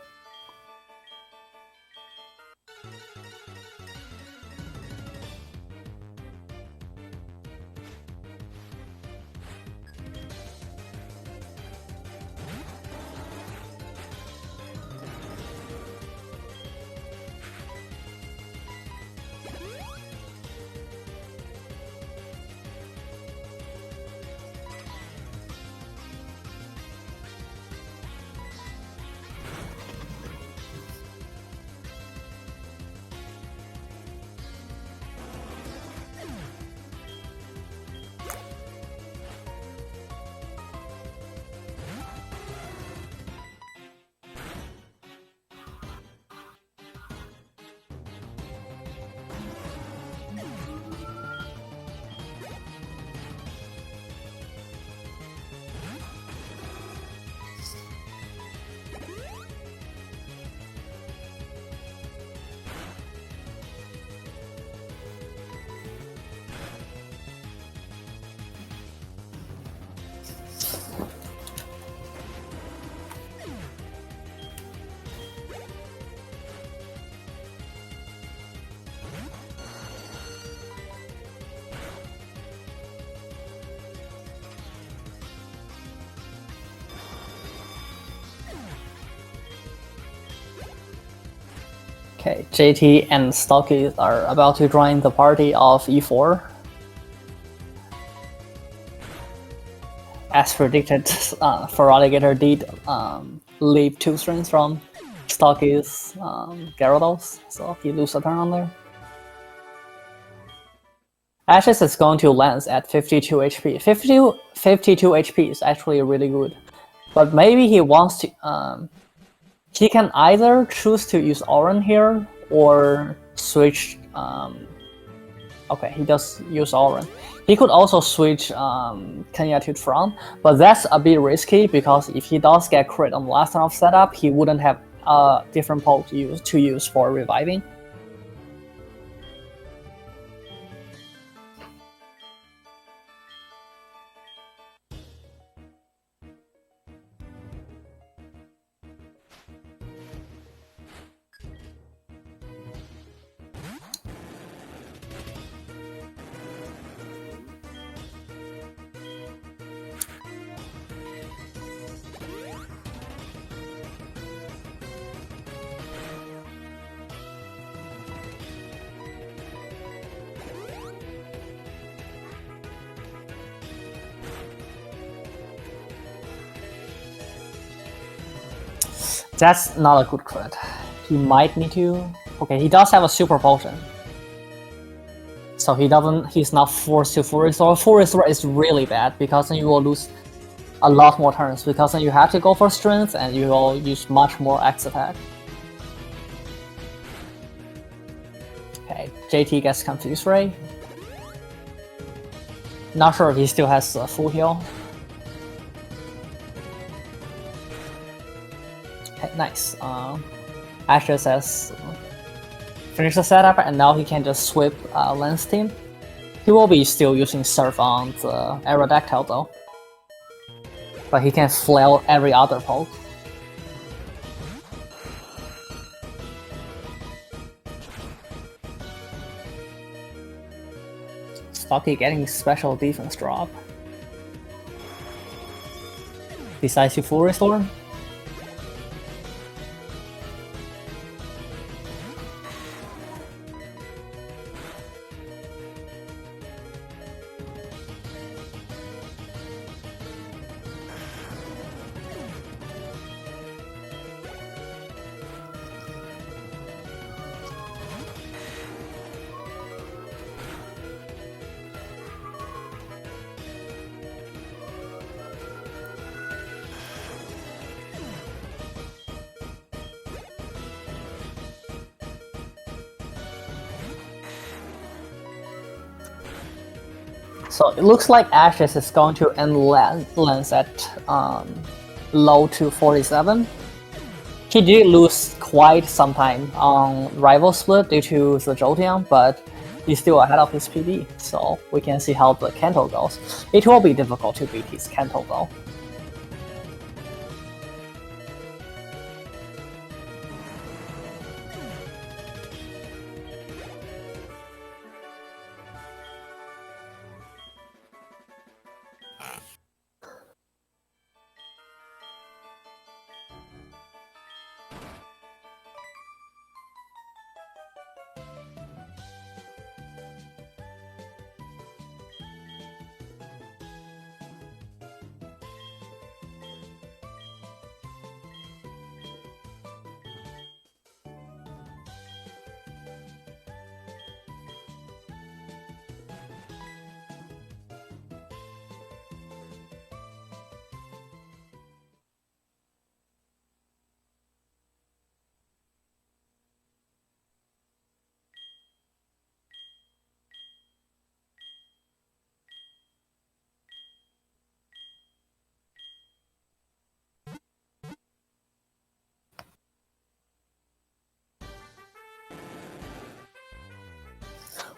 B: Okay, JT and stocchi are about to join the party of E4. As predicted, Feraligatr did leave 2 strings from stocchi's Gyarados, so he loses a turn on there. Ashes is going to lance at 52 HP. 52 HP is actually really good, but maybe he wants to. He can either choose to use Auron here or switch. Okay, he does use Auron. He could also switch Kenya to Frown, but that's a bit risky because if he does get crit on the last turn of setup, he wouldn't have a different poke to use for reviving. That's not a good crit. He might need to. Okay, he does have a super potion, so he's not forced to full restore. Full restore is really bad because then you will lose a lot more turns because then you have to go for strength and you will use much more X attack. Okay, JT gets confused Ray. Not sure if he still has a full heal. Okay, nice. Ashes has finished the setup and now he can just sweep Lance team. He will be still using Surf on the Aerodactyl though. But he can flail every other poke. Stocchi getting special defense drop. Decisive full restore. So it looks like Ashes is going to end Lance at low to 47. He did lose quite some time on rival split due to the Jolteon, but he's still ahead of his PD, so we can see how the Kanto goes. It will be difficult to beat his Kanto though.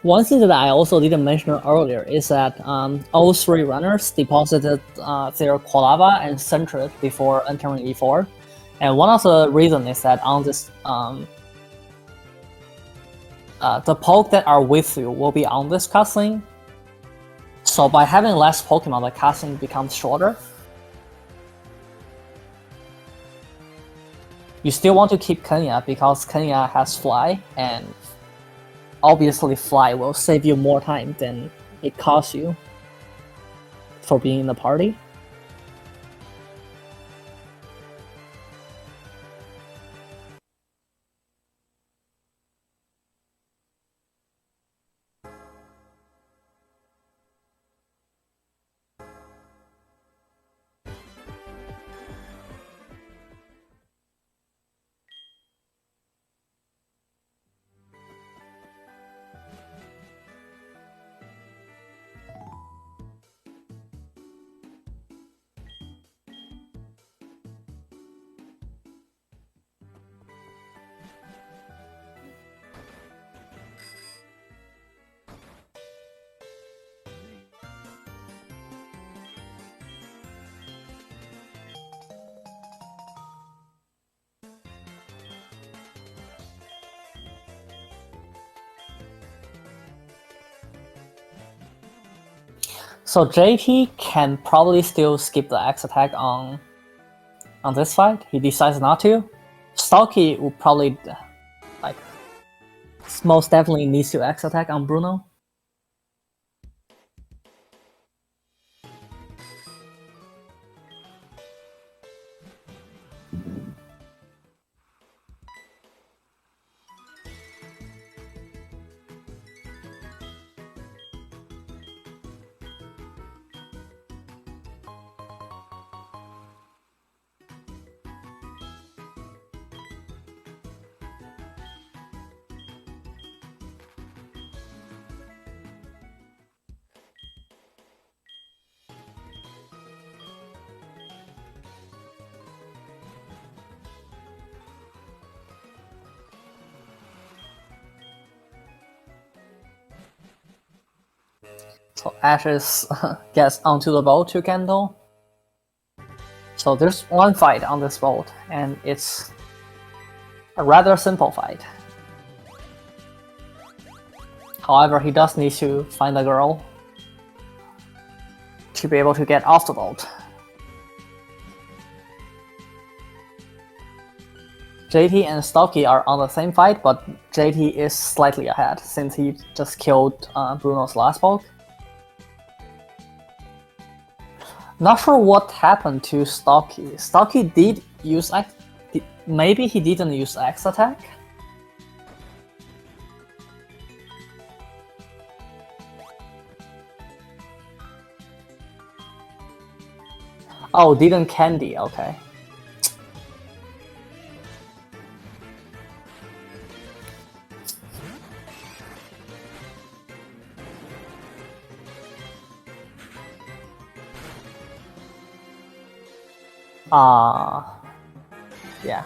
B: One thing that I also didn't mention earlier is that all three runners deposited their Quilava and Sentret before entering E4. And one of the reasons is that on this, the poke that are with you will be on this cutscene. So by having less Pokemon, the cutscene becomes shorter. You still want to keep Kenya because Kenya has Fly, and obviously Fly will save you more time than it costs you for being in the party. So JT can probably still skip the X attack on this fight. He decides not to. Stocchi will probably like most definitely needs to X attack on Bruno. So Ashes gets onto the boat to Kanto. So there's one fight on this boat, and it's a rather simple fight. However, he does need to find a girl to be able to get off the boat. JT and Stocchi are on the same fight, but JT is slightly ahead since he just killed Bruno's last poke. Not sure what happened to Stocchi. Stocchi did use X. Maybe he didn't use X attack. Oh, didn't Candy, okay. Yeah.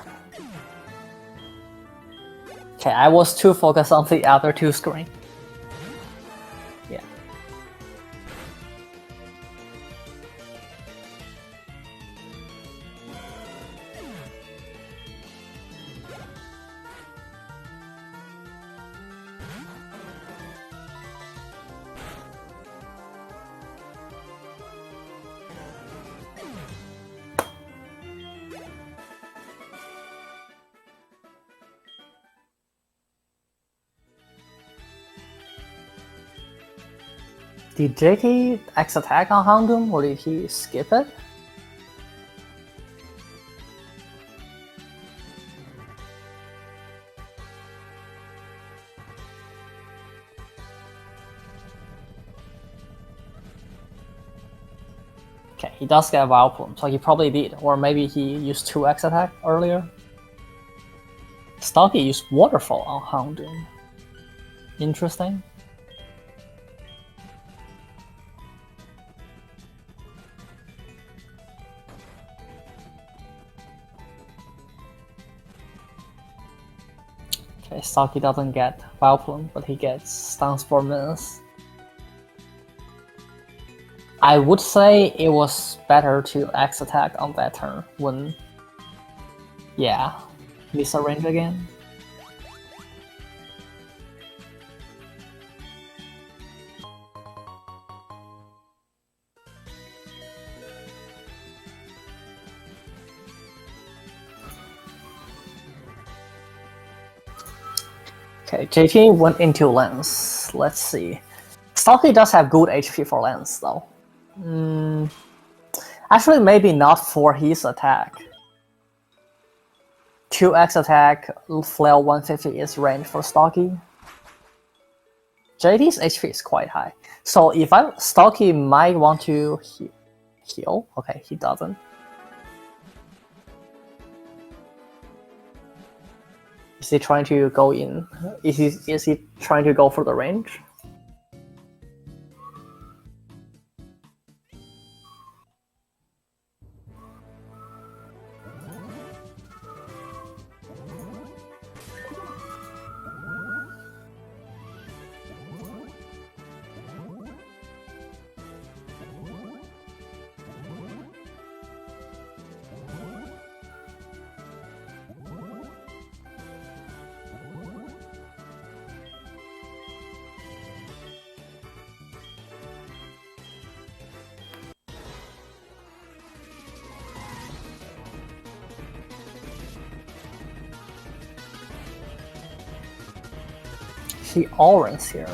B: Okay, I was too focused on the other two screen. Yeah. Did JT X attack on Houndoom, or did he skip it? Okay, he does get a Wild Plume, so he probably did, or maybe he used 2x attack earlier. Stocchi used Waterfall on Houndoom. Interesting. Okay, Stocchi doesn't get Wild Plume, but he gets stuns for minutes. I would say it was better to X attack on that turn when, yeah, miss a range again. Okay, JT went into Lens. Let's see. Stocchi does have good HP for Lens though. Actually, maybe not for his attack. 2x attack, flail 150 is range for Stocchi. JT's HP is quite high. So if Stocchi might want to heal. Okay, he doesn't. Is he trying to go in? Is he trying to go for the range? He Orange here.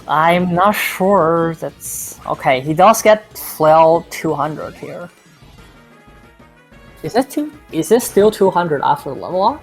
B: I'm not sure that's okay. He does get flail 200 here. Is it still 200 after level up?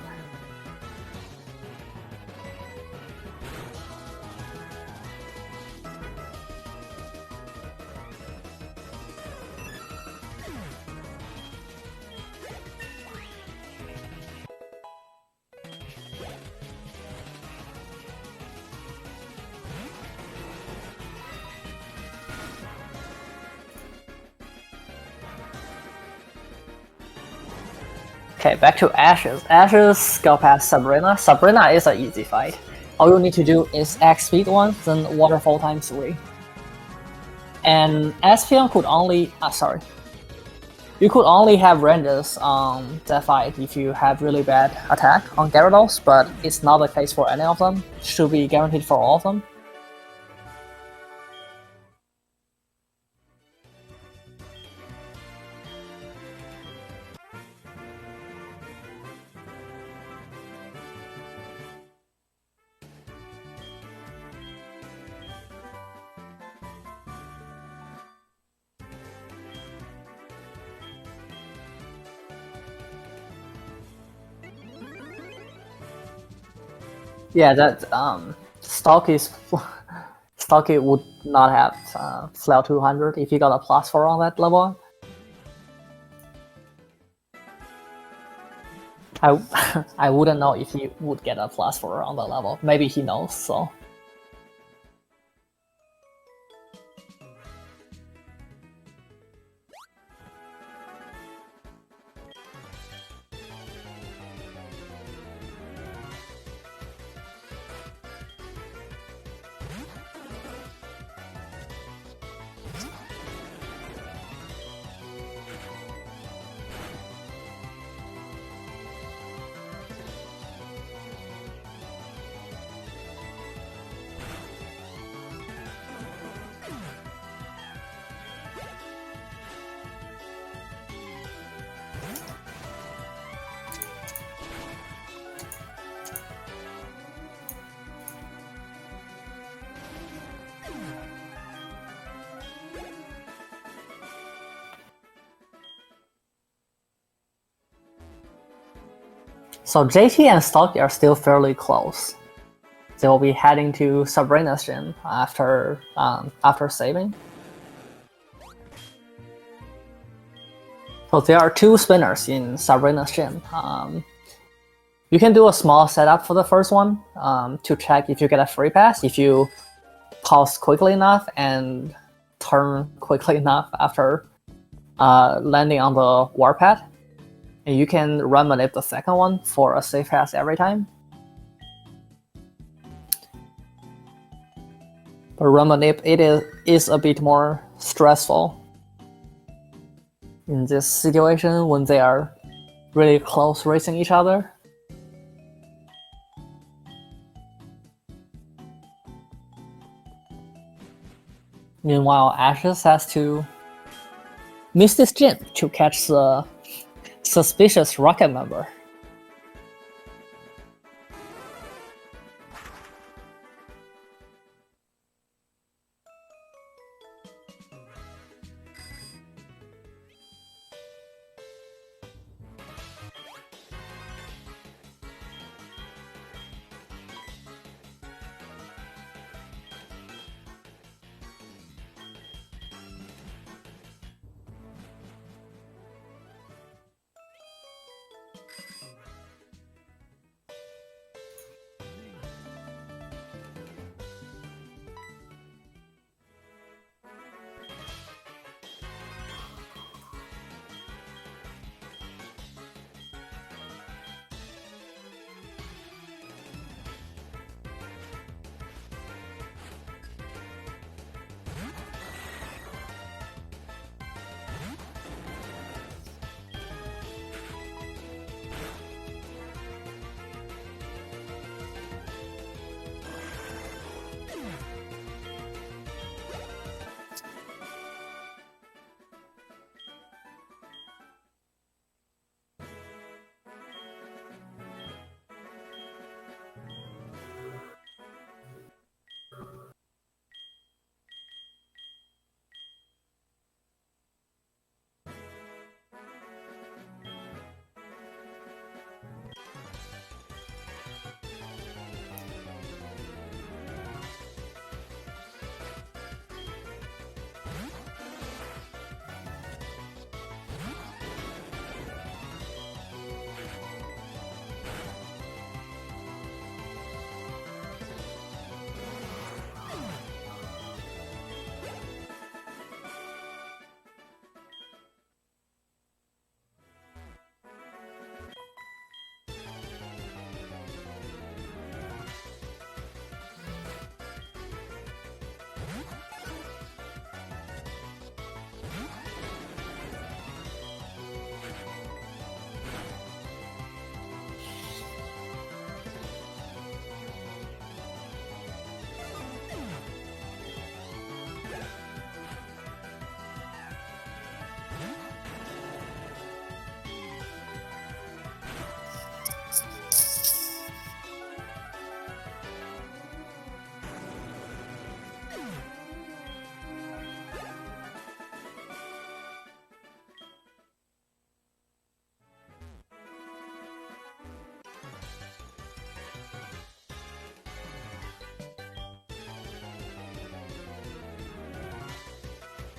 B: Okay, back to Ashes. Ashes go past Sabrina. Sabrina is an easy fight. All you need to do is X speed once, then waterfall times 3. And SPM could only you could only have ranges on that fight if you have really bad attack on Gyarados, but it's not the case for any of them. It should be guaranteed for all of them. Yeah, that Stocchi would not have flail 200 if he got a +4 on that level. I wouldn't know if he would get a +4 on that level. Maybe he knows, so. So JT and Stocchi are still fairly close. They will be heading to Sabrina's gym after saving. So there are 2 spinners in Sabrina's gym. You can do a small setup for the first one to check if you get a free pass, if you pause quickly enough and turn quickly enough after landing on the warpad. And you can run manip the second one for a safe pass every time. But run manip, it is a bit more stressful in this situation when they are really close racing each other. Meanwhile, Ashes has to miss this gym to catch the suspicious rocket member.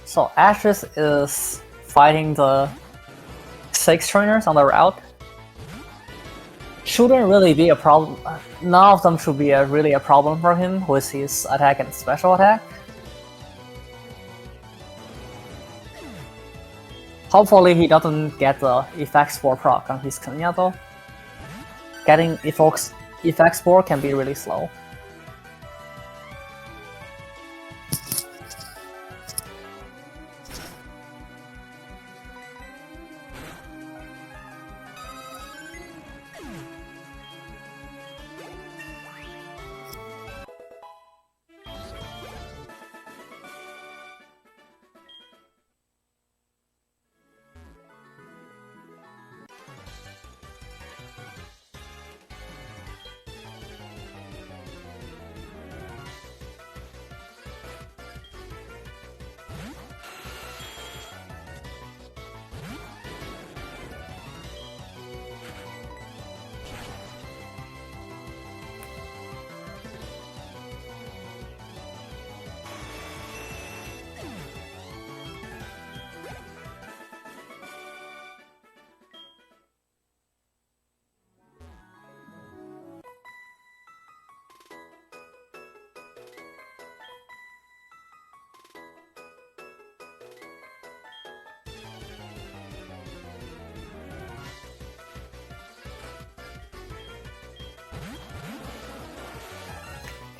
B: So Ashes is fighting the 6 trainers on the route. Shouldn't really be a problem. None of them should be really a problem for him with his attack and special attack. Hopefully he doesn't get the effect spore proc on his Kenya though. Getting effect spore can be really slow.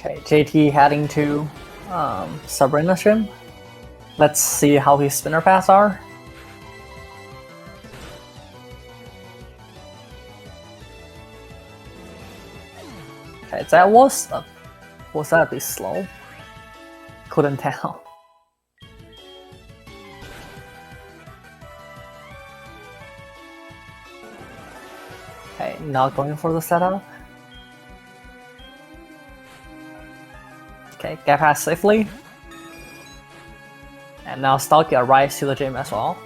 B: Okay, JT heading to Sabrina Shim. Let's see how his spinner paths are. Okay, that was that a bit slow? Couldn't tell. Okay, not going for the setup. Okay, get past safely. And now Stocchi arrives to the gym as well.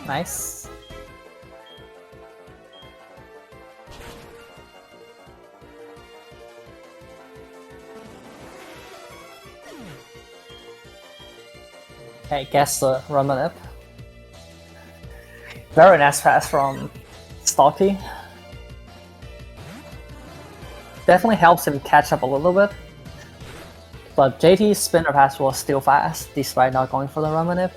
B: Nice. Okay, gets the run manip. Very nice pass from Stocchi. Definitely helps him catch up a little bit. But JT's spinner pass was still fast, despite not going for the run manip.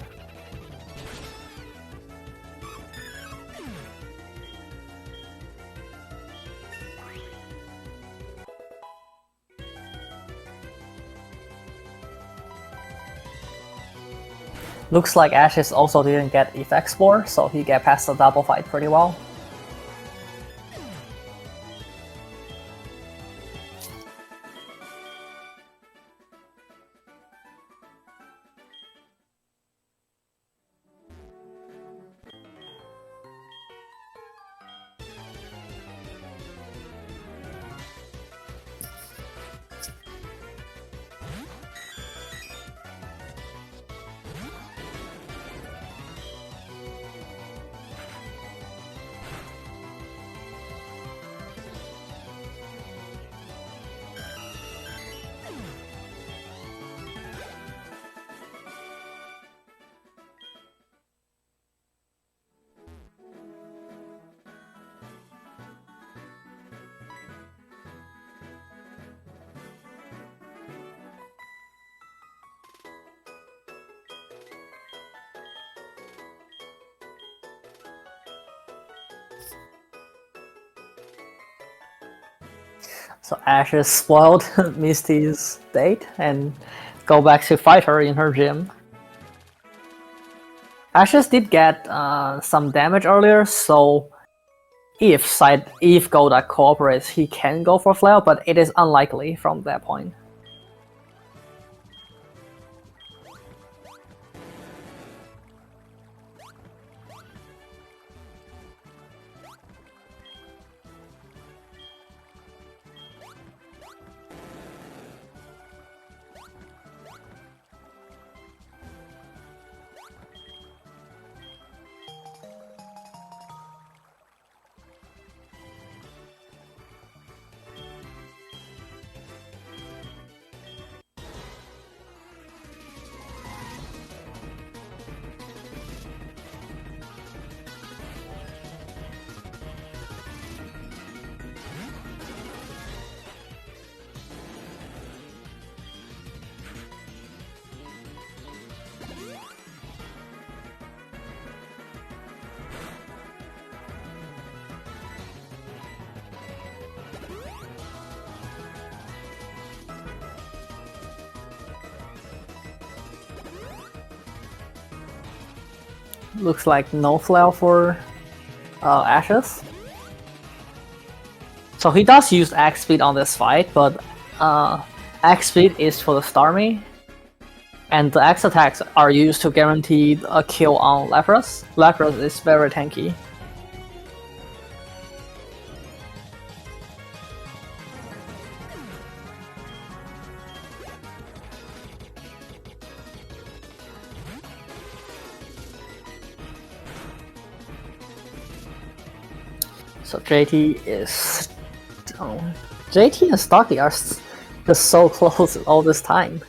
B: Looks like Ashes also didn't get effect spore, so he get past the double fight pretty well. So Ashes spoiled Misty's date and go back to fight her in her gym. Ashes did get some damage earlier, so if Golda cooperates, he can go for flail, but it is unlikely from that point. Looks like no flail for Ashes. So he does use Axe Speed on this fight, but Axe Speed is for the Starmie, and the Axe attacks are used to guarantee a kill on Lapras. Lapras is very tanky. So JT is... JT and Stocchi are just so close all this time.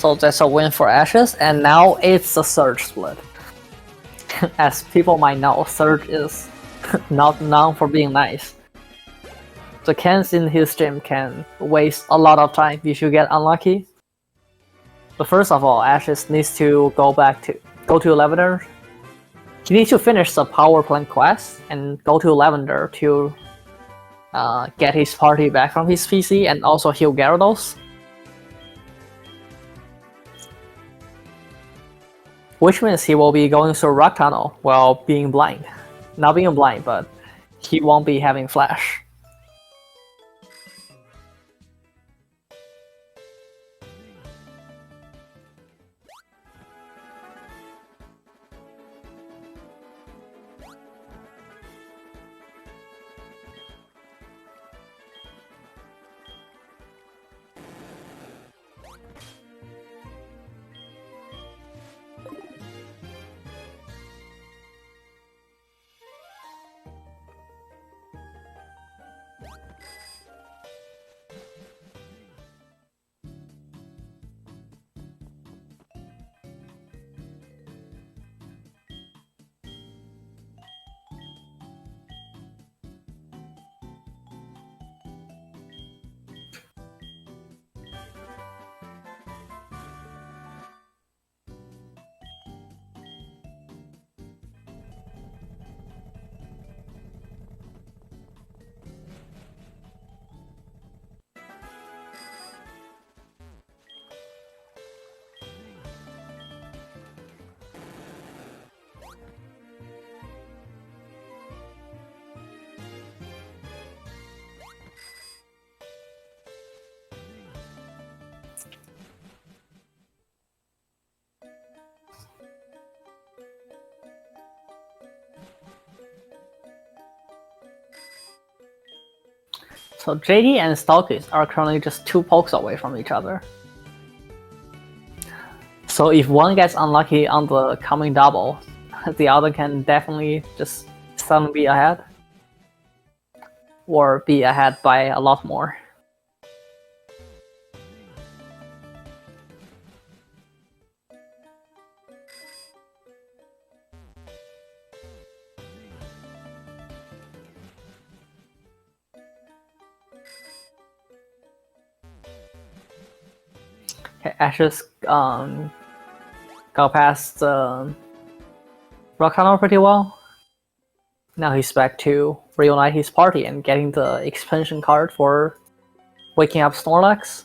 B: So that's a win for Ashes, and now it's a Surge split. As people might know, Surge is not known for being nice. The cans in his gym can waste a lot of time if you get unlucky. But first of all, Ashes needs to go to Lavender. He needs to finish the power plant quest and go to Lavender to get his party back from his PC and also heal Gyarados. Which means he will be going through Rock Tunnel while being blind. Not being blind, but he won't be having Flash. So JD and Stocchi are currently just 2 pokes away from each other. So if one gets unlucky on the coming double, the other can definitely just suddenly be ahead. Or be ahead by a lot more. Okay, Ashes got past Rock Tunnel pretty well. Now he's back to reunite his party and getting the expansion card for waking up Snorlax.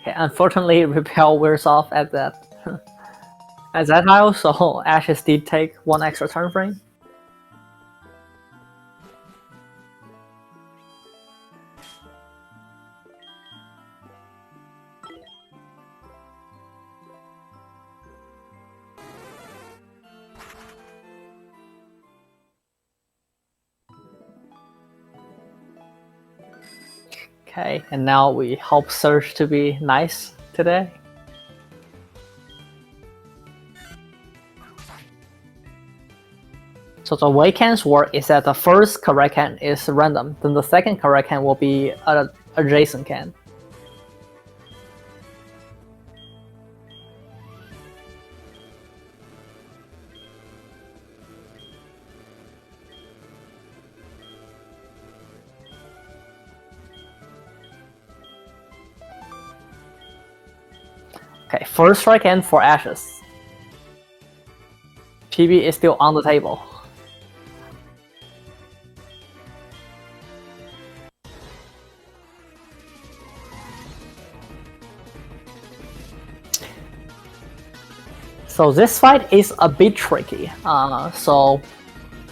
B: Okay, unfortunately, Repel wears off at that tile, so Ashes did take 1 extra turn frame. Okay, and now we hope Surge to be nice today. So the way cans work is that the first correct can is random, then the second correct can will be an adjacent can. Okay, first strike end for Ashes. PB is still on the table. So this fight is a bit tricky. So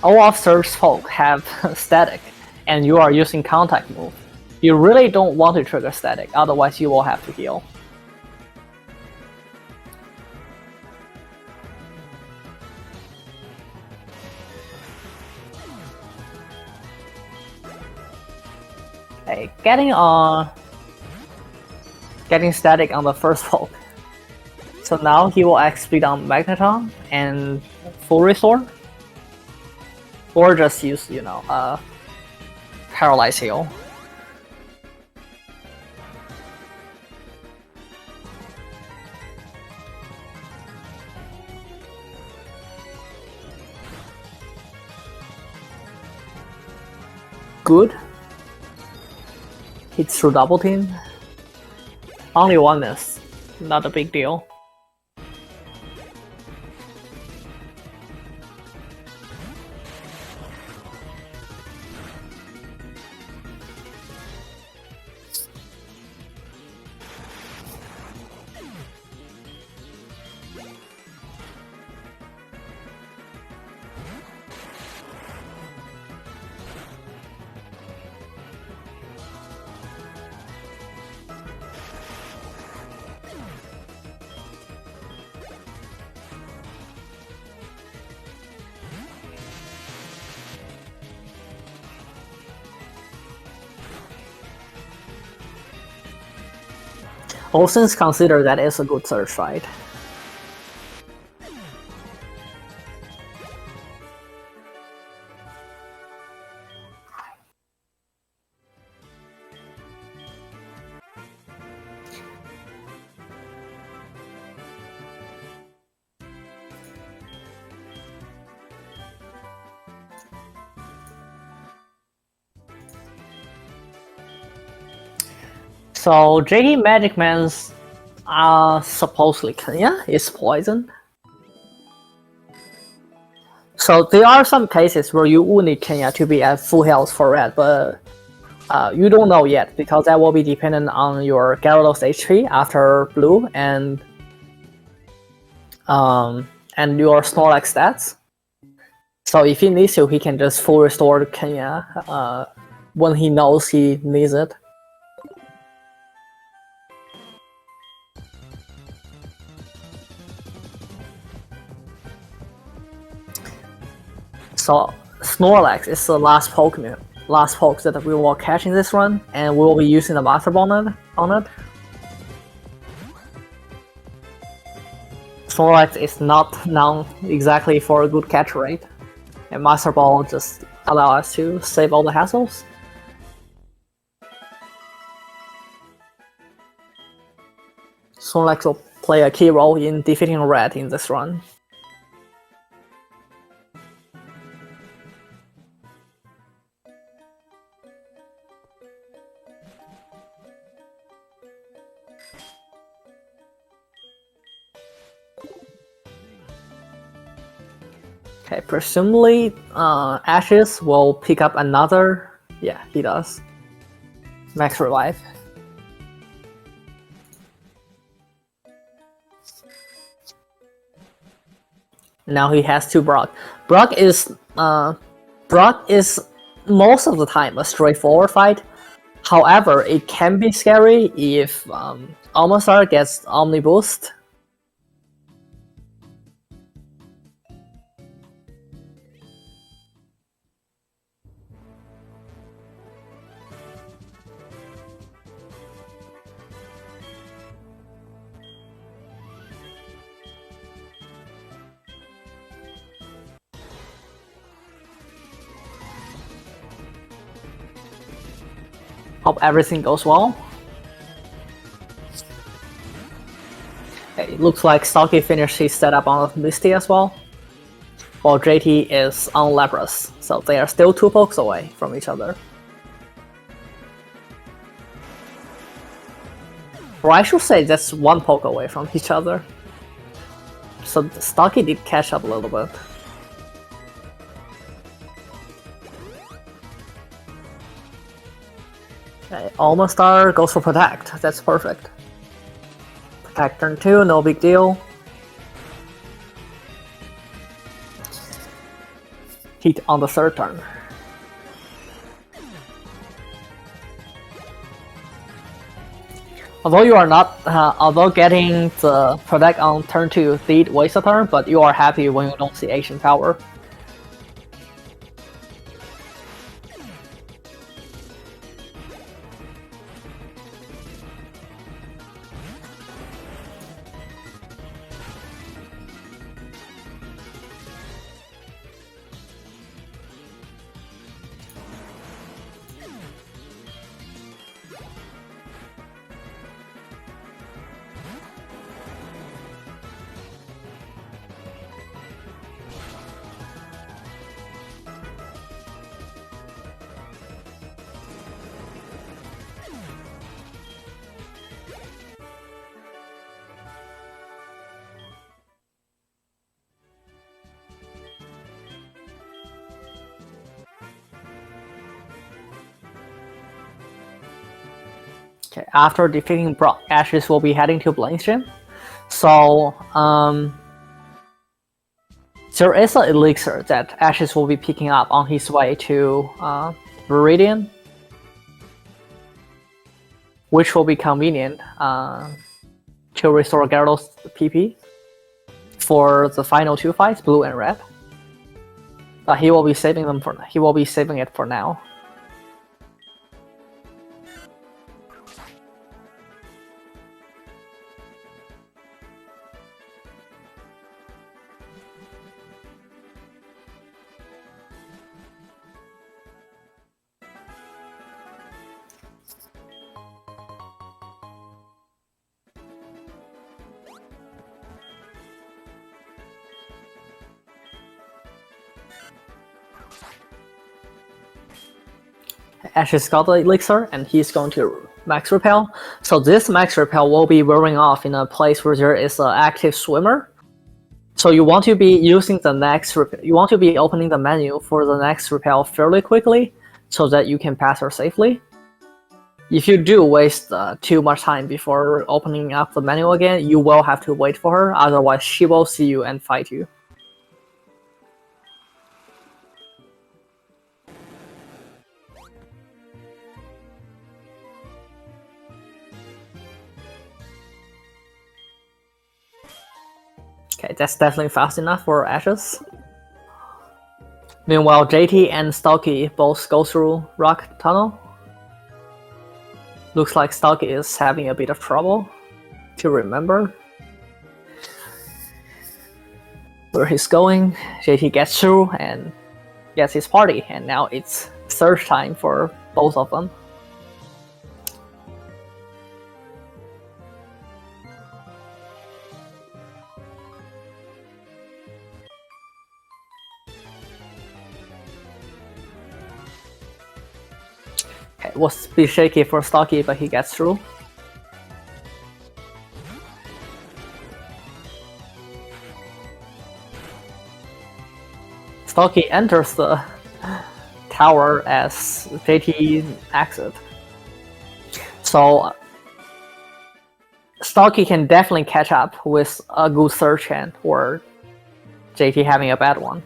B: all of Surge's folk have static, and you are using contact move. You really don't want to trigger static, otherwise you will have to heal. Okay, getting static on the first folk So now he will XP on Magneton and full restore, or just use paralyze heal. Good. Hits through double team. Only one miss. Not a big deal. All things considered, that is a good search fight. So JTMagicman's supposedly Kenya is poisoned. So there are some cases where you would need Kenya to be at full health for red, but you don't know yet because that will be dependent on your Gyarados HP after blue and your Snorlax stats. So if he needs to, he can just full restore Kenya when he knows he needs it. So Snorlax is the last poke that we will catch in this run, and we will be using the Master Ball on it. Snorlax is not known exactly for a good catch rate, and Master Ball just allow us to save all the hassles. Snorlax will play a key role in defeating red in this run. Okay, presumably Ashes will pick up another. Yeah, he does. Max revive. Now he has two Brock. Brock is most of the time a straightforward fight. However, it can be scary if Almastar gets Omni Boost. Hope everything goes well. Okay, it looks like Stocchi finished his setup on Misty as well, while JT is on Lapras, so they are still 2 pokes away from each other. Or I should say just 1 poke away from each other. So Stocchi did catch up a little bit. Okay, Almastar goes for Protect. That's perfect. Protect turn 2, no big deal. Heat on the 3rd turn. Although you are not, although getting the Protect on turn 2 did waste a turn, but you are happy when you don't see Ancient Power. Okay, after defeating Brock, Ashes will be heading to Blainsgym. So, there is an elixir that Ashes will be picking up on his way to Viridian, which will be convenient to restore Gyarados PP for the final 2 fights, Blue and Red. But he will be saving it for now. Ashes got the elixir and he's going to max repel. So this max repel will be wearing off in a place where there is an active swimmer. So you want to be using the next you want to be opening the menu for the next repel fairly quickly so that you can pass her safely. If you do waste too much time before opening up the menu again, you will have to wait for her, otherwise she will see you and fight you. Okay, that's definitely fast enough for Ashes. Meanwhile, JT and Stocchi both go through Rock Tunnel. Looks like Stocchi is having a bit of trouble to remember where he's going. JT gets through and gets his party, and now it's search time for both of them. Okay, it was a bit shaky for Stocchi, but he gets through. Stocchi enters the tower as JT exits. So Stocchi can definitely catch up with a good search hand, or JT having a bad one.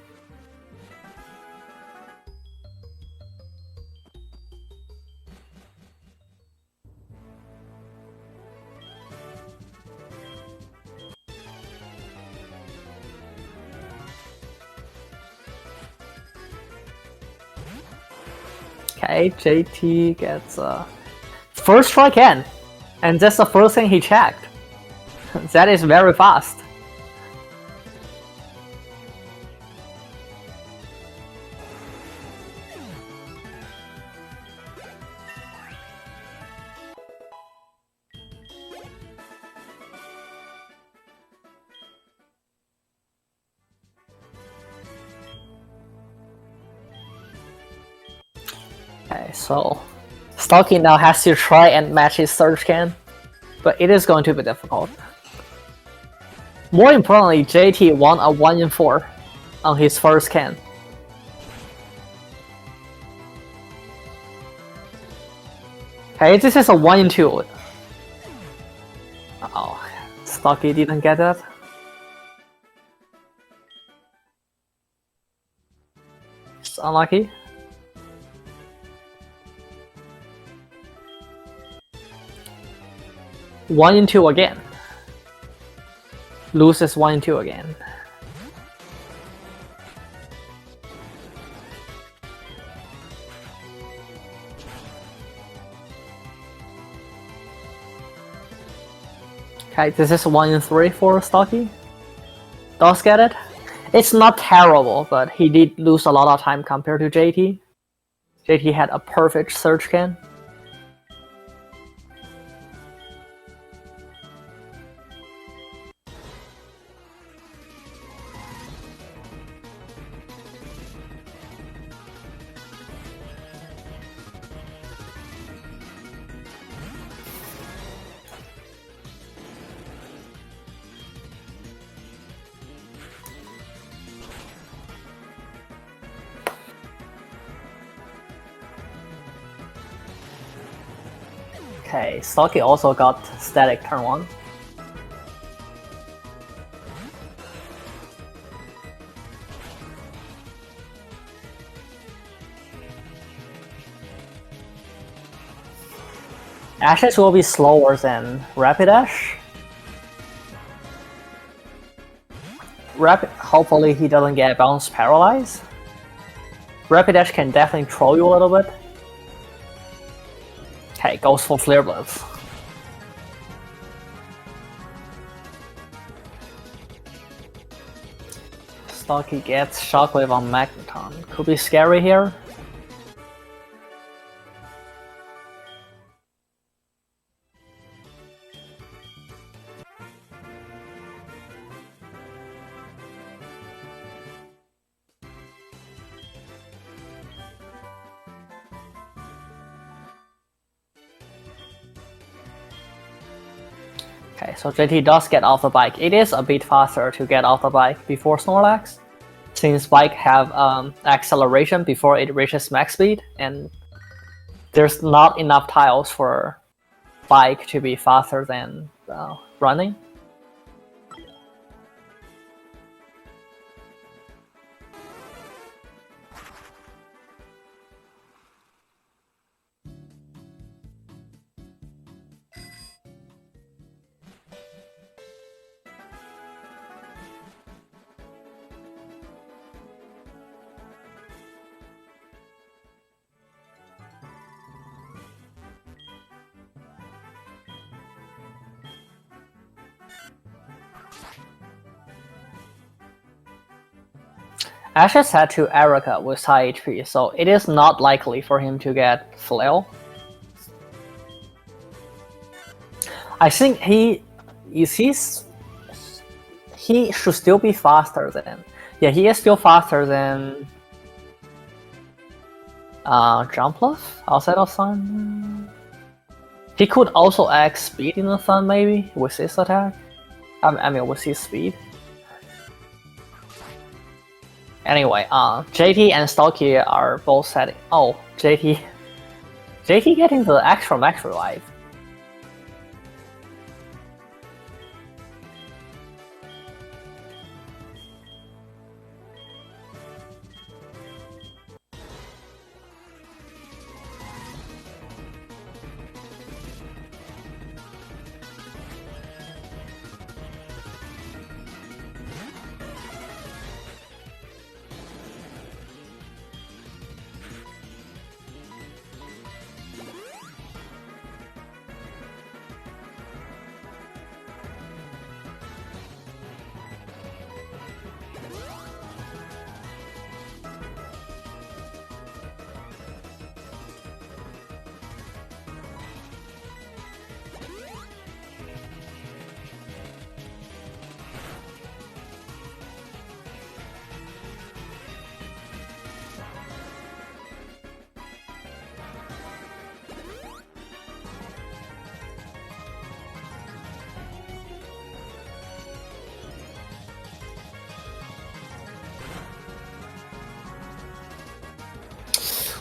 B: Okay, JT gets first strike in, and that's the first thing he checked. That is very fast. Okay, so Stocchi now has to try and match his surge can, but it is going to be difficult. More importantly, JT won a 1-in-4 on his first can. Okay, this is a 1-in-2. Oh, Stocchi didn't get that. It's unlucky. One in two again. Loses 1-in-2 again. Okay, this is 1-in-3 for Stocchi. Does get it. It's not terrible, but he did lose a lot of time compared to JT. JT had a perfect surge can. Okay, stocchi also got static turn 1. Ashes will be slower than Rapid Ash. Hopefully he doesn't get bounce paralyzed. Rapid Ash can definitely troll you a little bit. Okay, goes for Flare Blitz. Stocchi gets Shockwave on Magneton. Could be scary here. Okay, so JT does get off the bike. It is a bit faster to get off the bike before Snorlax, since bike have acceleration before it reaches max speed, and there's not enough tiles for bike to be faster than running. Ashes had to Erica with high HP, so it is not likely for him to get Flail. I think he should still be faster than. Yeah, he is still faster than Jumpluff outside of Sun. He could also add speed in the Sun maybe with his attack. I mean with his speed. Anyway, JT and stocchi are both setting. Oh, JT getting the extra max revive.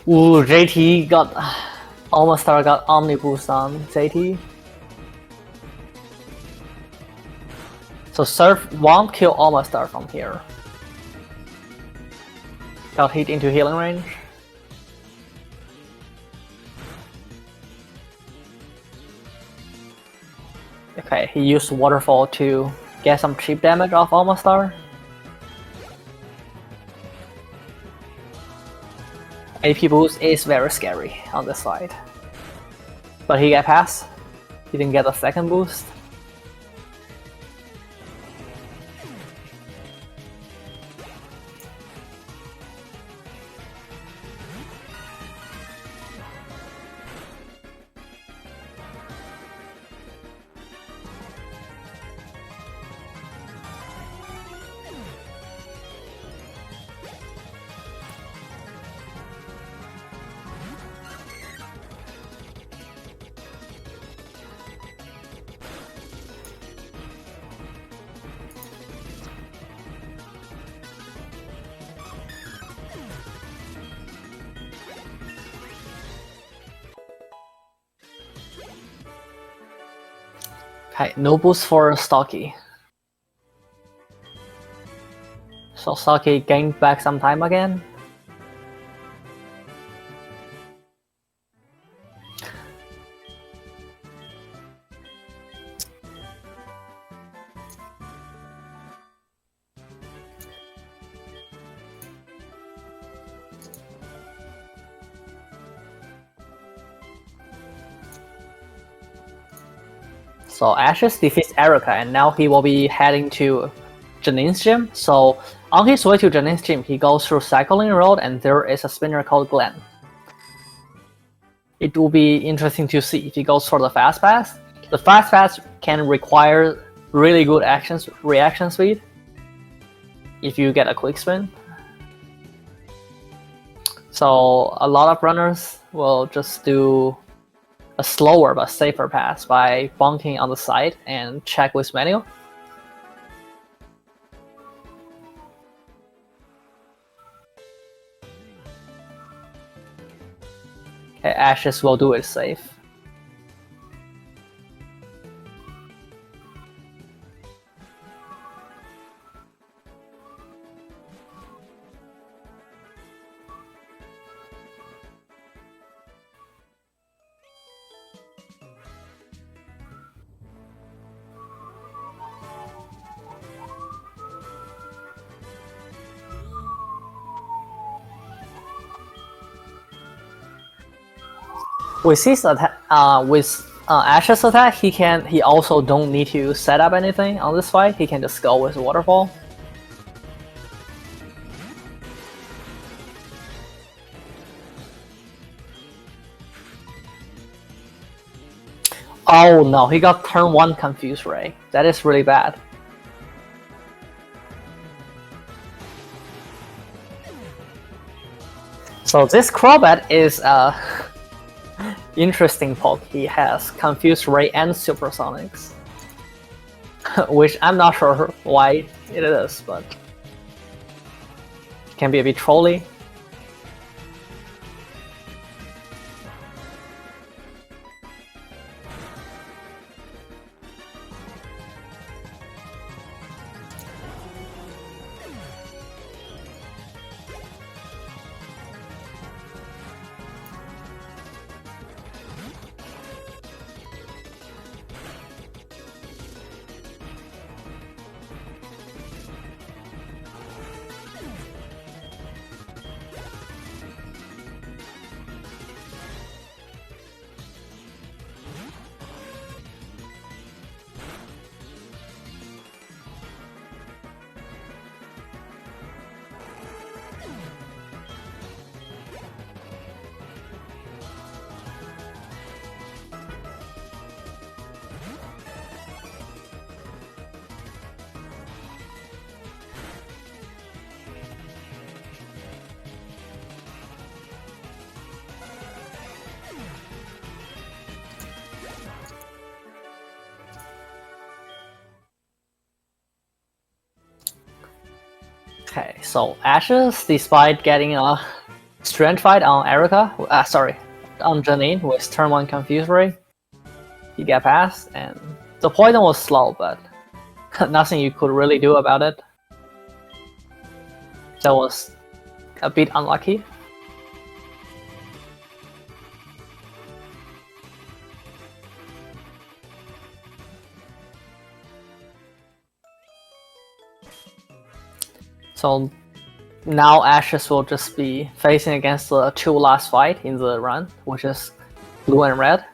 B: Ooh, JT got Almastar got Omni Boost on JT. So Surf won't kill Almastar from here. Got hit into healing range. Okay, he used Waterfall to get some cheap damage off Almastar. AP boost is very scary on this side. But he got pass. He didn't get a second boost. Okay, no boost for stocchi. So stocchi gained back some time again. So Ashes defeats Erica, and now he will be heading to Janine's gym. So on his way to Janine's gym, he goes through Cycling Road, and there is a spinner called Glenn. It will be interesting to see if he goes for the fast pass. The fast pass can require really good reaction speed if you get a quick spin. So a lot of runners will just do a slower but safer pass by bonking on the side and check with menu. Okay, Ashes will do it safe. With his attack, Ash's attack, he also don't need to set up anything on this fight. He can just go with waterfall. Oh no, he got turn 1 Confuse Ray. That is really bad. So this Crobat is interesting poke. He has Confuse Ray and Supersonics, which I'm not sure why it is, but it can be a bit trolly. Okay, so Ashes, despite getting a strength fight on Erica, on Janine with turn 1 Confuse Ray, he got past, and the poison was slow, but nothing you could really do about it. That was a bit unlucky. So now Ashes will just be facing against the 2 last fight in the run, which is Blue and Red.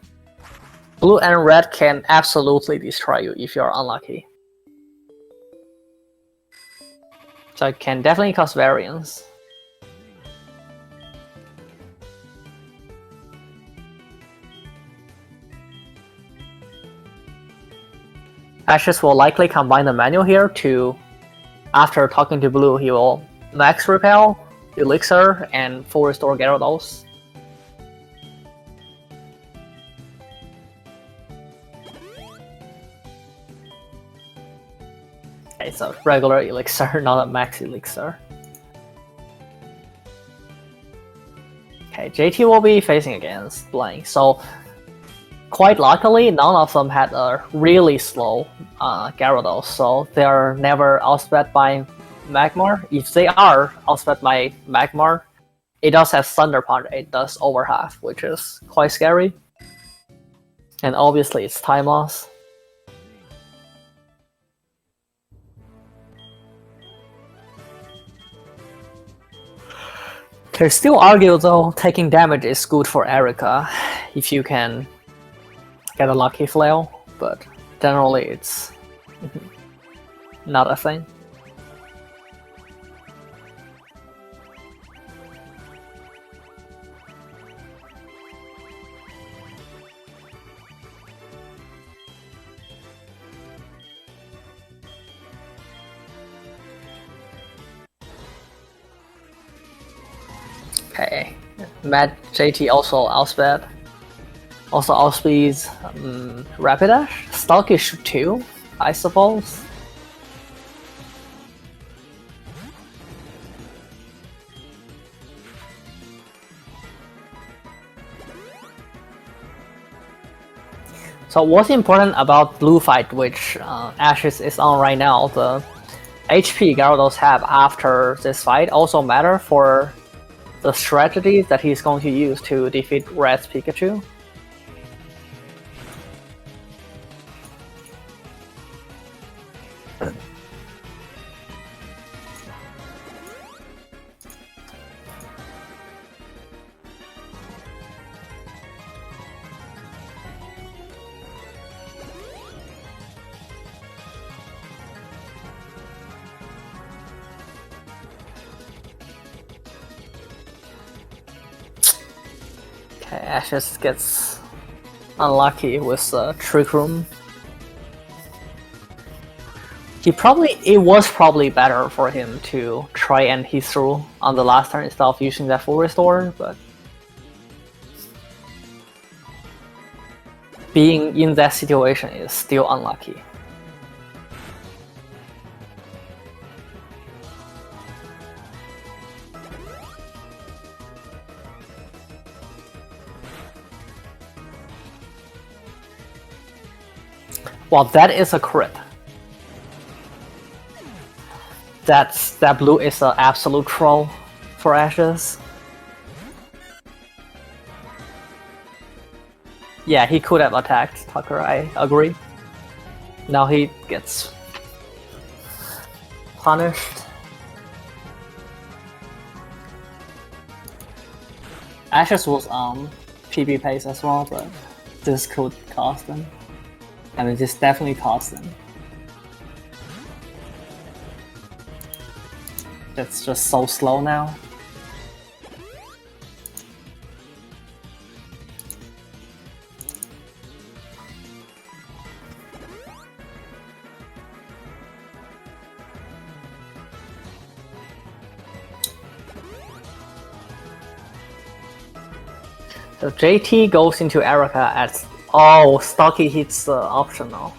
B: Blue and Red can absolutely destroy you if you're unlucky. So it can definitely cause variance. Ashes will likely combine the manual here to, after talking to Blue, he will Max Repel, Elixir, and Full Restore Gyarados. Okay, so regular Elixir, not a Max Elixir. Okay, JT will be facing against Blank. So quite luckily, none of them had a really slow Gyarados, so they are never outsped by Magmar. If they are outsped by Magmar, it does have Thunder Punch, it does over half, which is quite scary. And obviously it's time loss. Can still argue though, taking damage is good for Erica if you can get a lucky flail, but generally it's not a thing. Okay, Mad JT also outsped. Also outspeeds Rapidash. Stocchi should too, I suppose. So what's important about blue fight, which Ashes is on right now, the HP Gyarados have after this fight also matter for the strategies that he's going to use to defeat Red's Pikachu. Okay, Ashes gets unlucky with Trick Room. It was probably better for him to try and hit through on the last turn instead of using that full restore, but being in that situation is still unlucky. Well, that is a crit. That blue is an absolute troll for Ashes. Yeah, he could have attacked Tucker, I agree. Now he gets punished. Ashes was on PB pace as well, but this could cost him. I mean, this definitely cost him. It's just so slow now. So JT goes into Erica at Stocchi hits optional.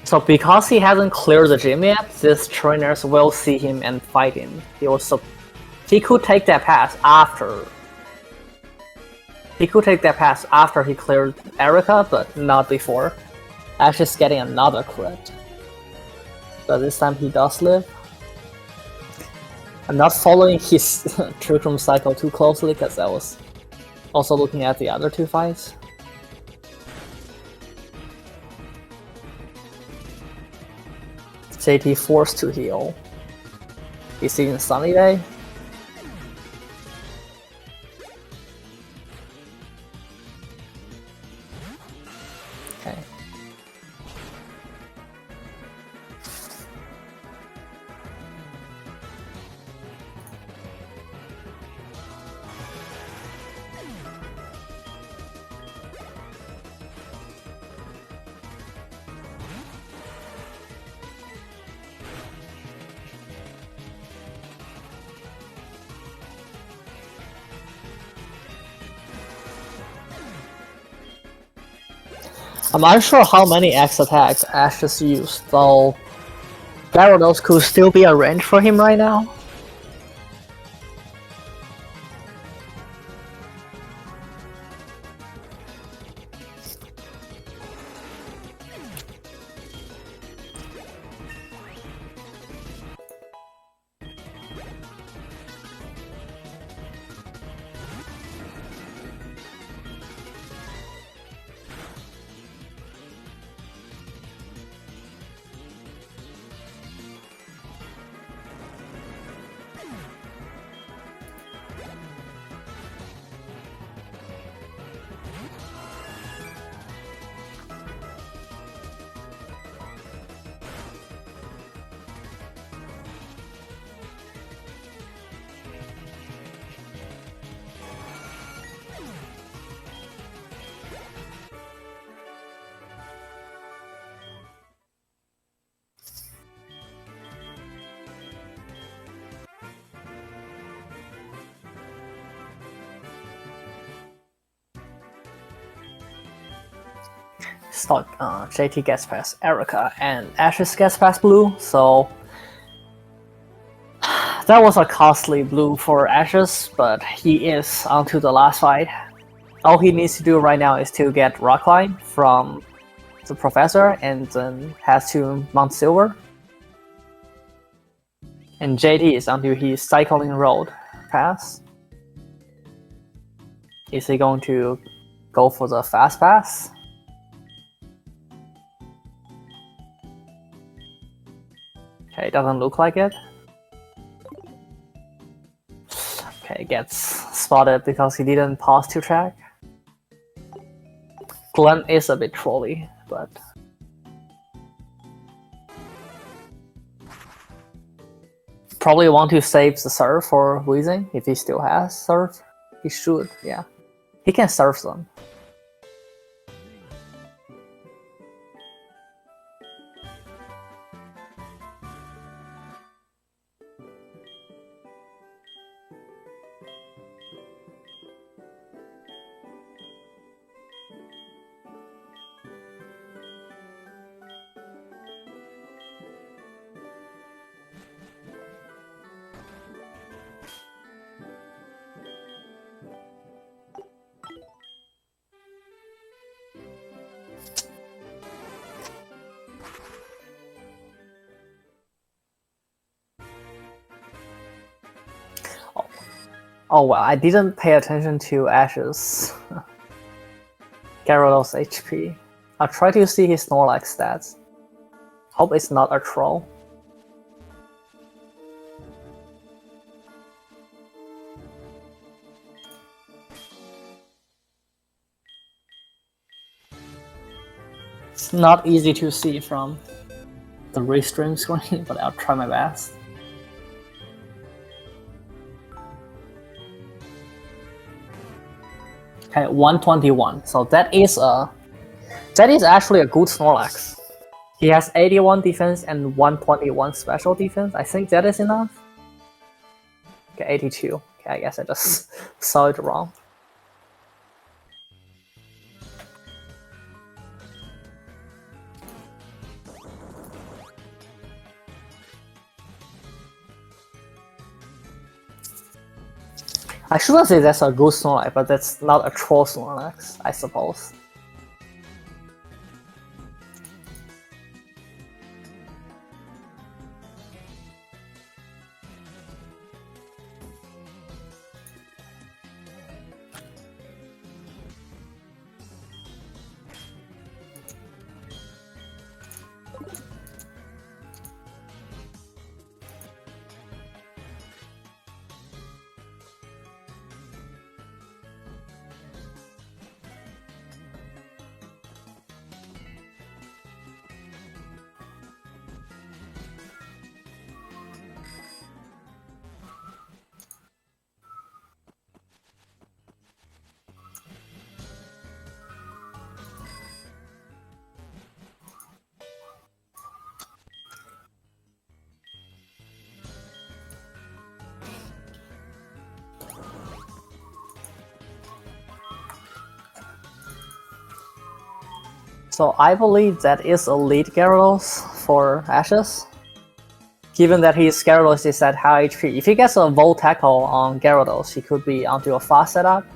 B: So because he hasn't cleared the gym yet, these trainers will see him and fight him. He could take that pass after. He could take that pass after he cleared Erica, but not before. Ashes getting another crit. But this time he does live. I'm not following his Trick Room cycle too closely because I was also looking at the other two fights. JT forced to heal. Is he in Sunny Day? Okay. I'm unsure how many X attacks Ashes used, though Gyarados could still be a range for him right now. JT gets past Erica, and Ashes gets past Blue, so that was a costly blue for Ashes, but he is onto the last fight. All he needs to do right now is to get Rockline from the Professor, and then has to mount Silver. And JT is onto his Cycling Road pass. Is he going to go for the fast pass? Okay, it doesn't look like it. Okay, gets spotted because he didn't pause to track. Glenn is a bit trolly, but probably want to save the serve for Weezing if he still has serve. He should, yeah. He can serve them. Oh well, I didn't pay attention to Ashes. Gyarados HP. I'll try to see his Snorlax stats. Hope it's not a troll. It's not easy to see from the restream screen, but I'll try my best. Okay, 121. So that is actually a good Snorlax. He has 81 defense and 121 special defense. I think that is enough. Okay, 82. Okay, I guess I just saw it wrong. I shouldn't say that's a good Snorlax, but that's not a troll Snorlax, I suppose. So I believe that is a lead Gyarados for Ashes. Given that his Gyarados is at high HP, if he gets a Volt Tackle on Gyarados, he could be onto a fast setup.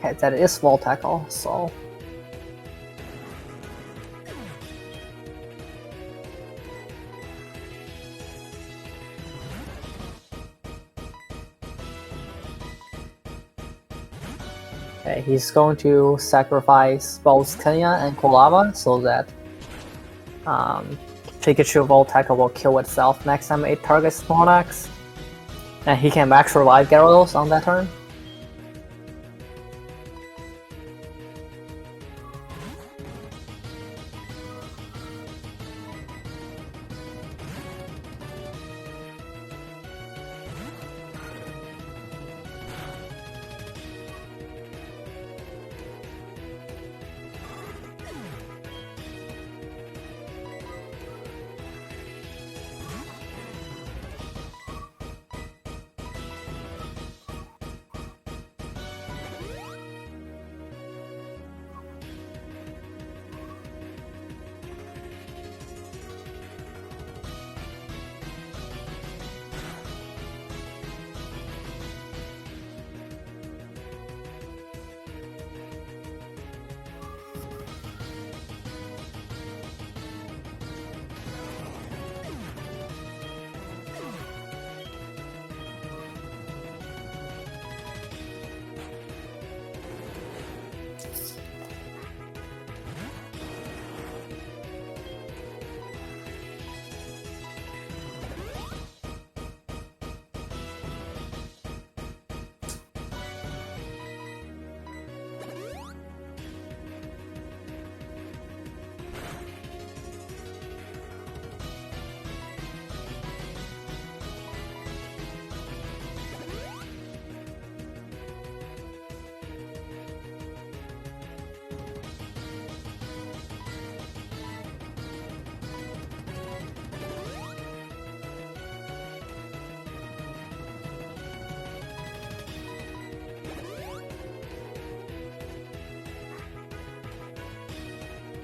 B: Okay, that is wall tackle, so... Okay, he's going to sacrifice both Kenya and Kolava so that Pikachu Volt Tackle will kill itself next time it targets Snorlax. And he can max revive Gyarados on that turn.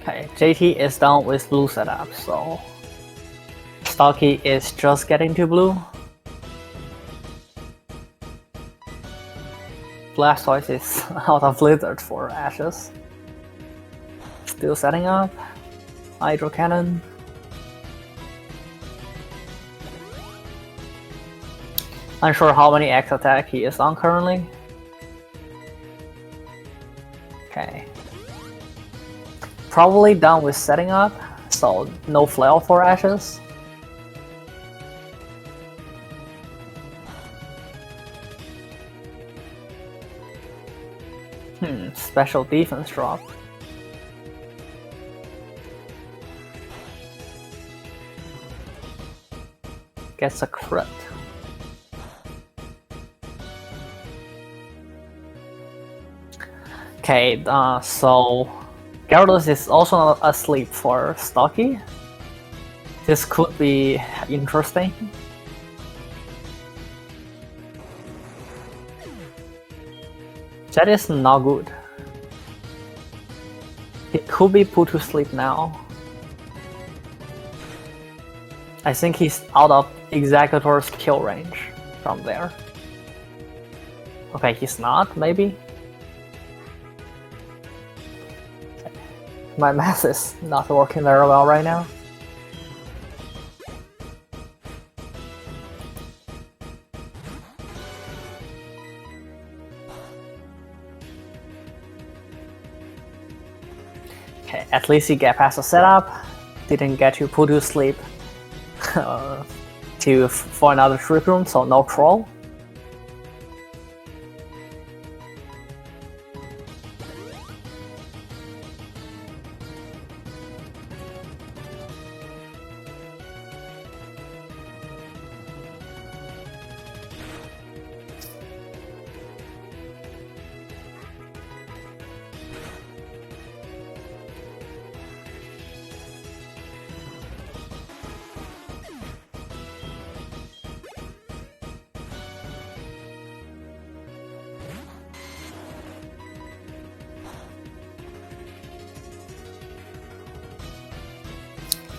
B: Okay, JT is done with blue setup, so Stocchi is just getting to blue. Blastoise is out of Blizzard for Ashes. Still setting up. Hydro Cannon. Unsure how many X attack he is on currently. Okay. Probably done with setting up, so no flail for Ashes. Special defense drop. Gets a crit. Okay, so Gyarados is also not asleep for Stocchi. This could be interesting. That is not good. He could be put to sleep now. I think he's out of Executor's kill range from there. Okay, he's not, maybe? My math is not working very well right now. Okay, at least he get past the setup. Didn't get to put to sleep for another trick room, so no troll.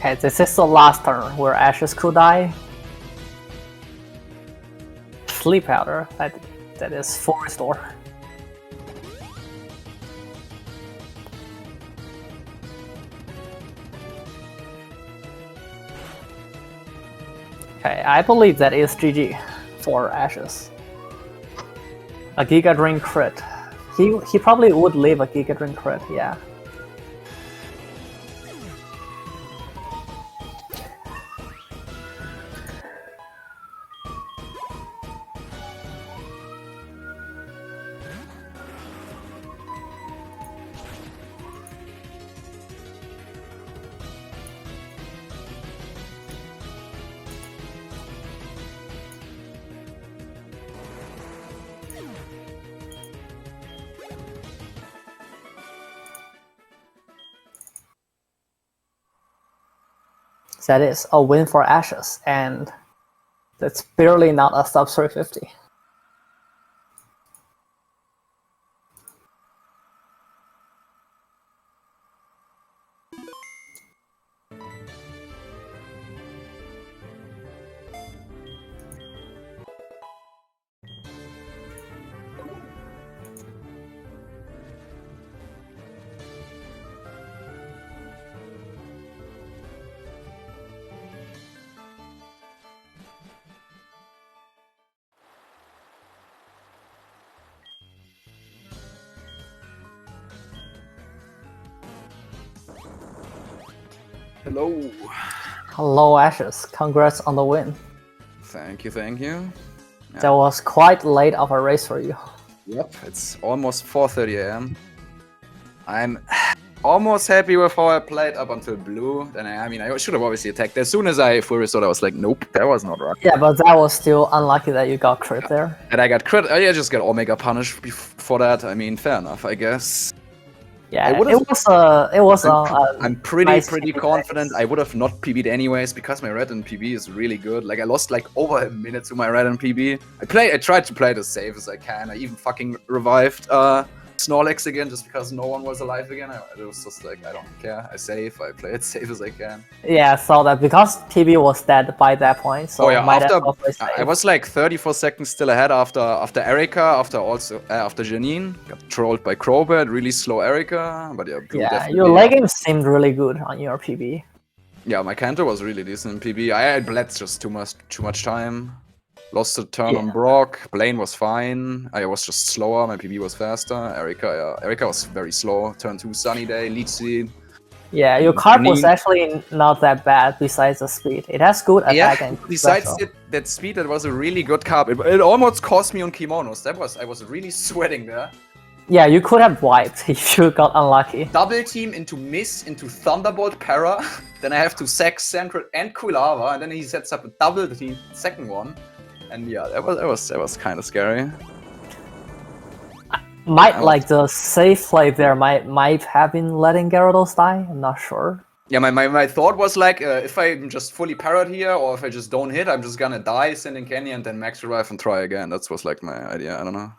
B: Okay, this is the last turn where Ashes could die. Sleep Powder, that is full restore. Okay, I believe that is GG for Ashes. A Giga Drain crit. He probably would leave a Giga Drain crit, yeah. That is a win for Ashes, and that's barely not a sub 350.
C: Hello.
B: Hello, Ashes. Congrats on the win.
C: Thank you, thank you.
B: Yeah. That was quite late of a race for you.
C: Yep, it's almost 4:30 AM. I'm almost happy with how I played up until blue. Then I mean, I should have obviously attacked. As soon as I fully saw, I was like, nope, that was not right.
B: Yeah, but that was still unlucky that you got crit there.
C: And I got crit. I just got Omega punished for that. I mean, fair enough, I guess.
B: Yeah, it was.
C: I'm pretty confident I would have not PB'd anyways because my red and PB is really good. Like I lost like over a minute to my red and PB. I tried to play it as safe as I can. I even fucking revived Snorlax again just because no one was alive again. It was just like I don't care. I play it safe as I can.
B: Yeah, I saw that because PB was dead by that point. So
C: oh yeah, I was like 34 seconds still ahead after Erika, after Janine got trolled by Crowbird, really slow Erika, but yeah.
B: Yeah, your late game seemed really good on your PB.
C: Yeah, my counter was really decent in PB. I had bled just too much time. Lost a turn on Brock. Blaine was fine. I was just slower. My PB was faster. Erika was very slow. Turn 2 Sunny Day, Leech Seed.
B: Yeah, your carp was actually not that bad besides the speed. It has good attack and
C: besides that speed, that was a really good carp. It almost cost me on kimonos. I was really sweating there.
B: Yeah, you could have wiped if you got unlucky.
C: Double team into Miss, into Thunderbolt Para. Then I have to sack Central and Kulava, and then he sets up a double team second one. And yeah, that was kind of scary.
B: Like the safe play there might have been letting Gyarados die. I'm not sure.
C: Yeah, my thought was like, if I'm just fully parried here, or if I just don't hit, I'm just gonna die, send in Kenny, and then max revive and try again. That was like my idea. I don't know.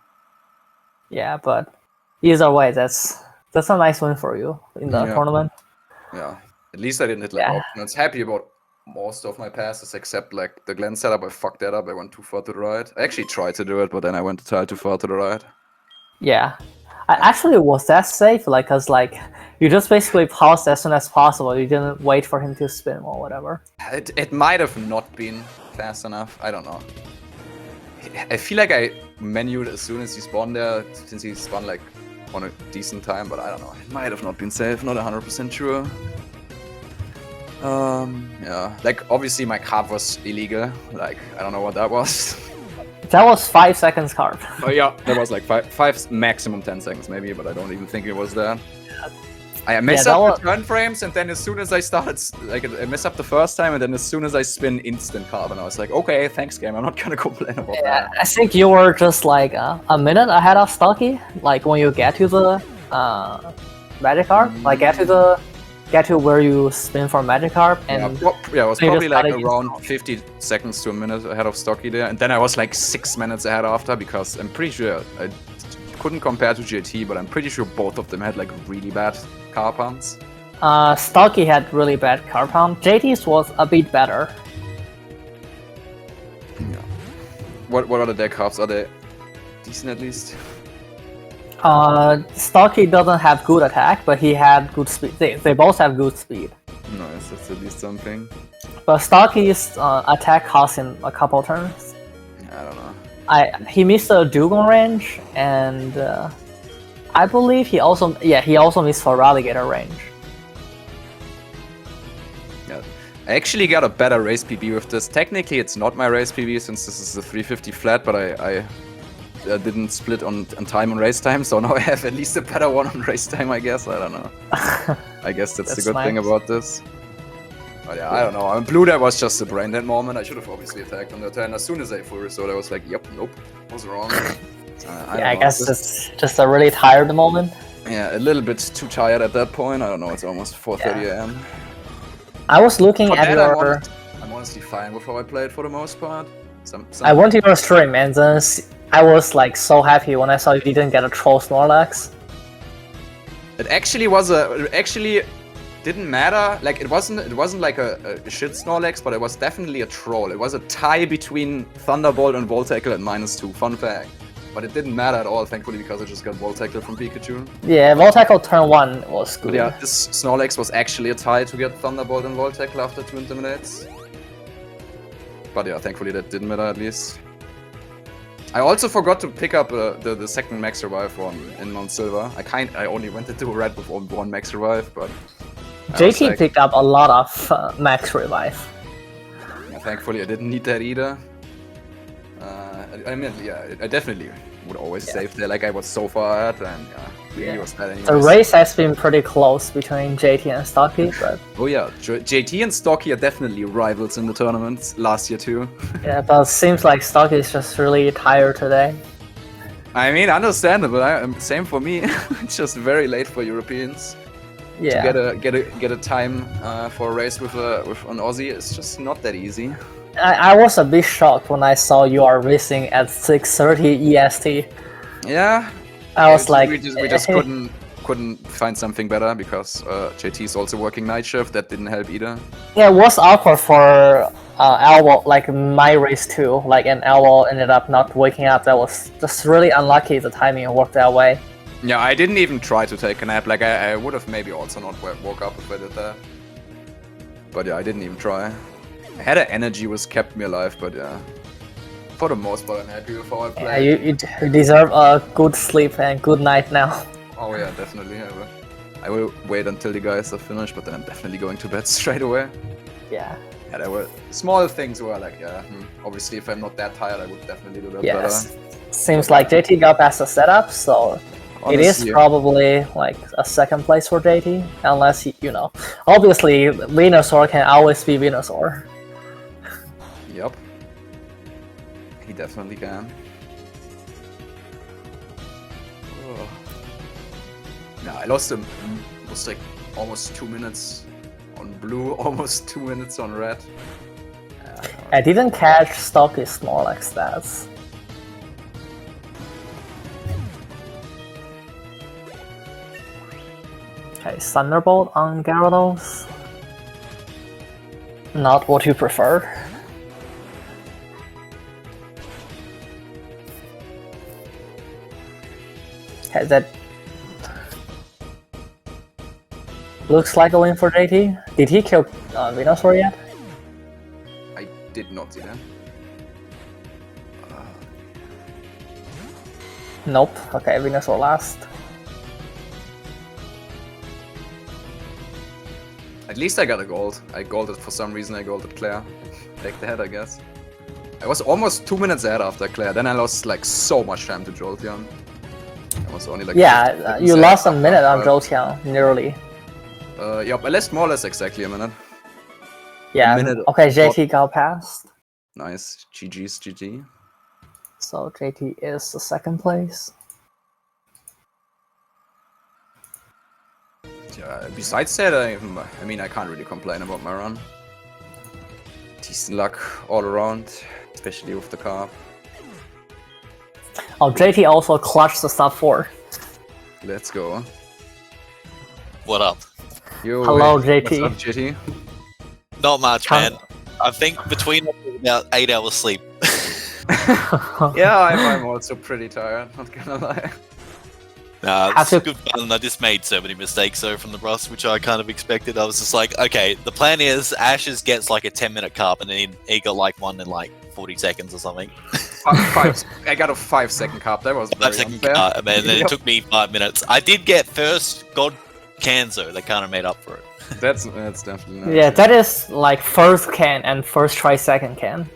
B: Yeah, but either way, that's a nice win for you in the tournament.
C: Yeah, at least I didn't hit like opponents. Happy about most of my passes except like the Glen setup. I fucked that up. I went too far to the right. I actually tried to do it, but then I went too far to the right.
B: Yeah, I actually was that safe, like, cause like you just basically paused as soon as possible. You didn't wait for him to spin or whatever.
C: It might have not been fast enough. I don't know. I feel like I menued as soon as he spawned there, since he spawned like on a decent time, but I don't know. It might have not been safe. Not 100% sure. Yeah, like obviously my carp was illegal. Like I don't know what that was.
B: That was 5 seconds carp.
C: Oh yeah, that was like five maximum 10 seconds maybe, but I don't even think it was that. I messed up the turn frames, and then as soon as I started, like I messed up the first time, and then as soon as I spin, instant carp, and I was like, okay, thanks game, I'm not gonna complain about that.
B: I think you were just like a minute ahead of Stocchi, like when you get to the Magikarp, like get to where you spin for Magikarp, and
C: yeah, it was probably like around 50 seconds to a minute ahead of Stocchi there, and then I was like 6 minutes ahead after, because I'm pretty sure I couldn't compare to JT, but I'm pretty sure both of them had like really bad carp hunts.
B: Stocchi had really bad carp hunt. JT's was a bit better.
C: Yeah. What are the deck carps? Are they decent at least?
B: Stocchi doesn't have good attack, but he had good speed. They both have good speed.
C: Nice, that's at least something.
B: But Stocky's attack cost him a couple turns.
C: I don't know.
B: He missed the Dugong range, and I believe he also missed for Relegator range.
C: Yeah. I actually got a better race PB with this. Technically, it's not my race PB since this is the 350 flat, but I didn't split on time on race time, so now I have at least a better one on race time, I guess. I don't know. I guess that's the good thing about this. But yeah, I don't know. On blue, that was just a brain dead moment. I should have obviously attacked on the turn. As soon as I full restored, I was like, yep, nope, was wrong.
B: I guess it's just a really tired moment.
C: Yeah, a little bit too tired at that point. I don't know, it's almost 4:30 AM.
B: I was looking at your...
C: I'm honestly fine with how I played for the most part.
B: I went to your stream and then I was like so happy when I saw you didn't get a troll Snorlax.
C: It actually was it actually didn't matter. Like it wasn't like a shit Snorlax, but it was definitely a troll. It was a tie between Thunderbolt and Volt Tackle at -2. Fun fact. But it didn't matter at all, thankfully, because I just got Volt Tackle from Pikachu.
B: Yeah, Volt Tackle turn 1 was good.
C: But yeah, this Snorlax was actually a tie to get Thunderbolt and Volt Tackle after 2 Intimidates. But yeah, thankfully that didn't matter at least. I also forgot to pick up the second Max Revive one in Mount Silver. I only went into red with one Max Revive, but...
B: JT picked up a lot of Max Revive.
C: Yeah, thankfully I didn't need that either. I mean, yeah, I definitely would always save there, like I was so far ahead, and really was bad anyways.
B: The race has been pretty close between JT and Stocchi, but...
C: Oh yeah, JT and Stocchi are definitely rivals in the tournament, last year too.
B: Yeah, but it seems like Stocchi is just really tired today.
C: I mean, understandable, same for me. It's just very late for Europeans.
B: Yeah.
C: To get a time for a race with an Aussie, it's just not that easy.
B: I was a bit shocked when I saw you are racing at 6:30 EST.
C: Yeah,
B: I was like,
C: we just couldn't find something better because JT's also working night shift. That didn't help either.
B: Yeah, it was awkward for Alvo, like my race too. Like, and Alvo ended up not waking up. That was just really unlucky. The timing worked that way.
C: Yeah, I didn't even try to take a nap. Like I would have maybe also not woke up if I did that. But yeah, I didn't even try. I had an energy was kept me alive, but yeah, for the most part I'm happy with how I played.
B: Yeah, you deserve a good sleep and good night now.
C: Oh yeah, definitely. I will wait until the guys are finished, but then I'm definitely going to bed straight away.
B: Yeah.
C: Yeah, there were small things where like, obviously if I'm not that tired, I would definitely do that better.
B: Seems like JT got past the setup, so honestly, it is probably like a second place for JT, unless you know. Obviously, Venusaur can always be Venusaur.
C: Yep. He definitely can. Oh. No, I lost him. It was like almost 2 minutes on blue, almost 2 minutes on red.
B: I didn't catch Stocky's Snorlax stats. Okay, Thunderbolt on Gyarados. Not what you prefer. Okay, that looks like a win for JT. Did he kill Venusaur yet?
C: I did not see that.
B: Nope. Okay, Venusaur last.
C: At least I got a gold. I golded for some reason. I golded Claire. Take the head, I guess. I was almost 2 minutes ahead after Claire. Then I lost like so much time to Jolteon. I was only like
B: you lost a minute on Jolteon, nearly.
C: Yep, I lost more or less exactly a minute.
B: Yeah. Okay, JT got past.
C: Nice. GG's GG.
B: So JT is the second place.
C: Yeah, besides that, I mean, I can't really complain about my run. Decent luck all around, especially with the car.
B: Oh, JT also clutched the sub 4.
C: Let's go.
D: What up?
C: Yo,
B: hello,
C: wait.
B: JT.
C: What's up, JT?
D: Not much, man. I think between about 8 hours sleep.
C: Yeah, I'm also pretty tired, not gonna lie.
B: Have
D: It's
B: to-
D: good fun. I just made so many mistakes though from the boss, which I kind of expected. I was just like, okay, the plan is Ashes gets like a 10-minute cup, and then he got like one in like 40 seconds or something.
C: I got a 5-second cup. That was very
D: 5-second
C: unfair.
D: cup, and then
C: Yep.
D: it took me 5 minutes. I did get first God Kanzo. That kind of made up for it.
C: That's definitely nice.
B: Yeah, that is like first can and first try second can.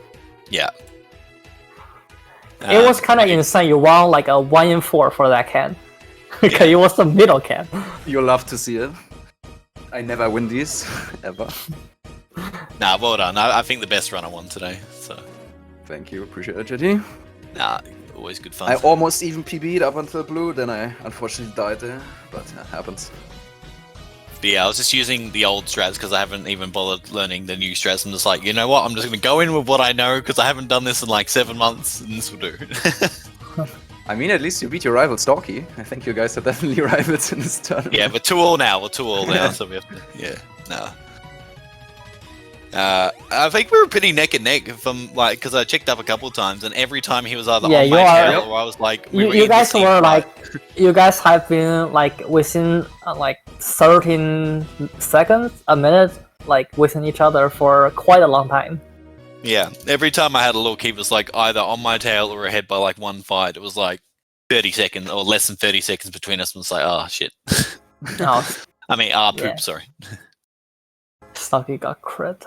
D: Yeah.
B: It was kind of insane. You won like a 1 in 4 for that can. Because it was the middle can.
C: You'll love to see it. I never win these, ever.
D: Nah, well done. I think the best run I won today. So,
C: Thank you, appreciate it, JT.
D: nah, always good fun.
C: I almost even PB'd up until blue, then I unfortunately died there, but it happens.
D: But yeah, I was just using the old strats because I haven't even bothered learning the new strats. I'm just like, you know what? I'm just going to go in with what I know because I haven't done this in like 7 months, and this will do.
C: I mean, at least you beat your rival Stocchi. I think you guys are definitely rivals in this tournament.
D: Yeah, we're 2-all now. We're 2-all now, so we have to. Yeah, no. I think we were pretty neck and neck from like because I checked up a couple of times, and every time he was either
B: Yeah,
D: on
B: you
D: my
B: are-
D: tail or I was like,
B: You guys were like, you guys have been like within like 13 seconds, a minute, like within each other for quite a long time.
D: Yeah, every time I had a look, he was like either on my tail or ahead by like one fight. It was like 30 seconds or less than 30 seconds between us. And it's like, oh shit.
B: Oh,
D: I mean, poop.
B: Yeah.
D: Sorry.
B: Stocchi got crit.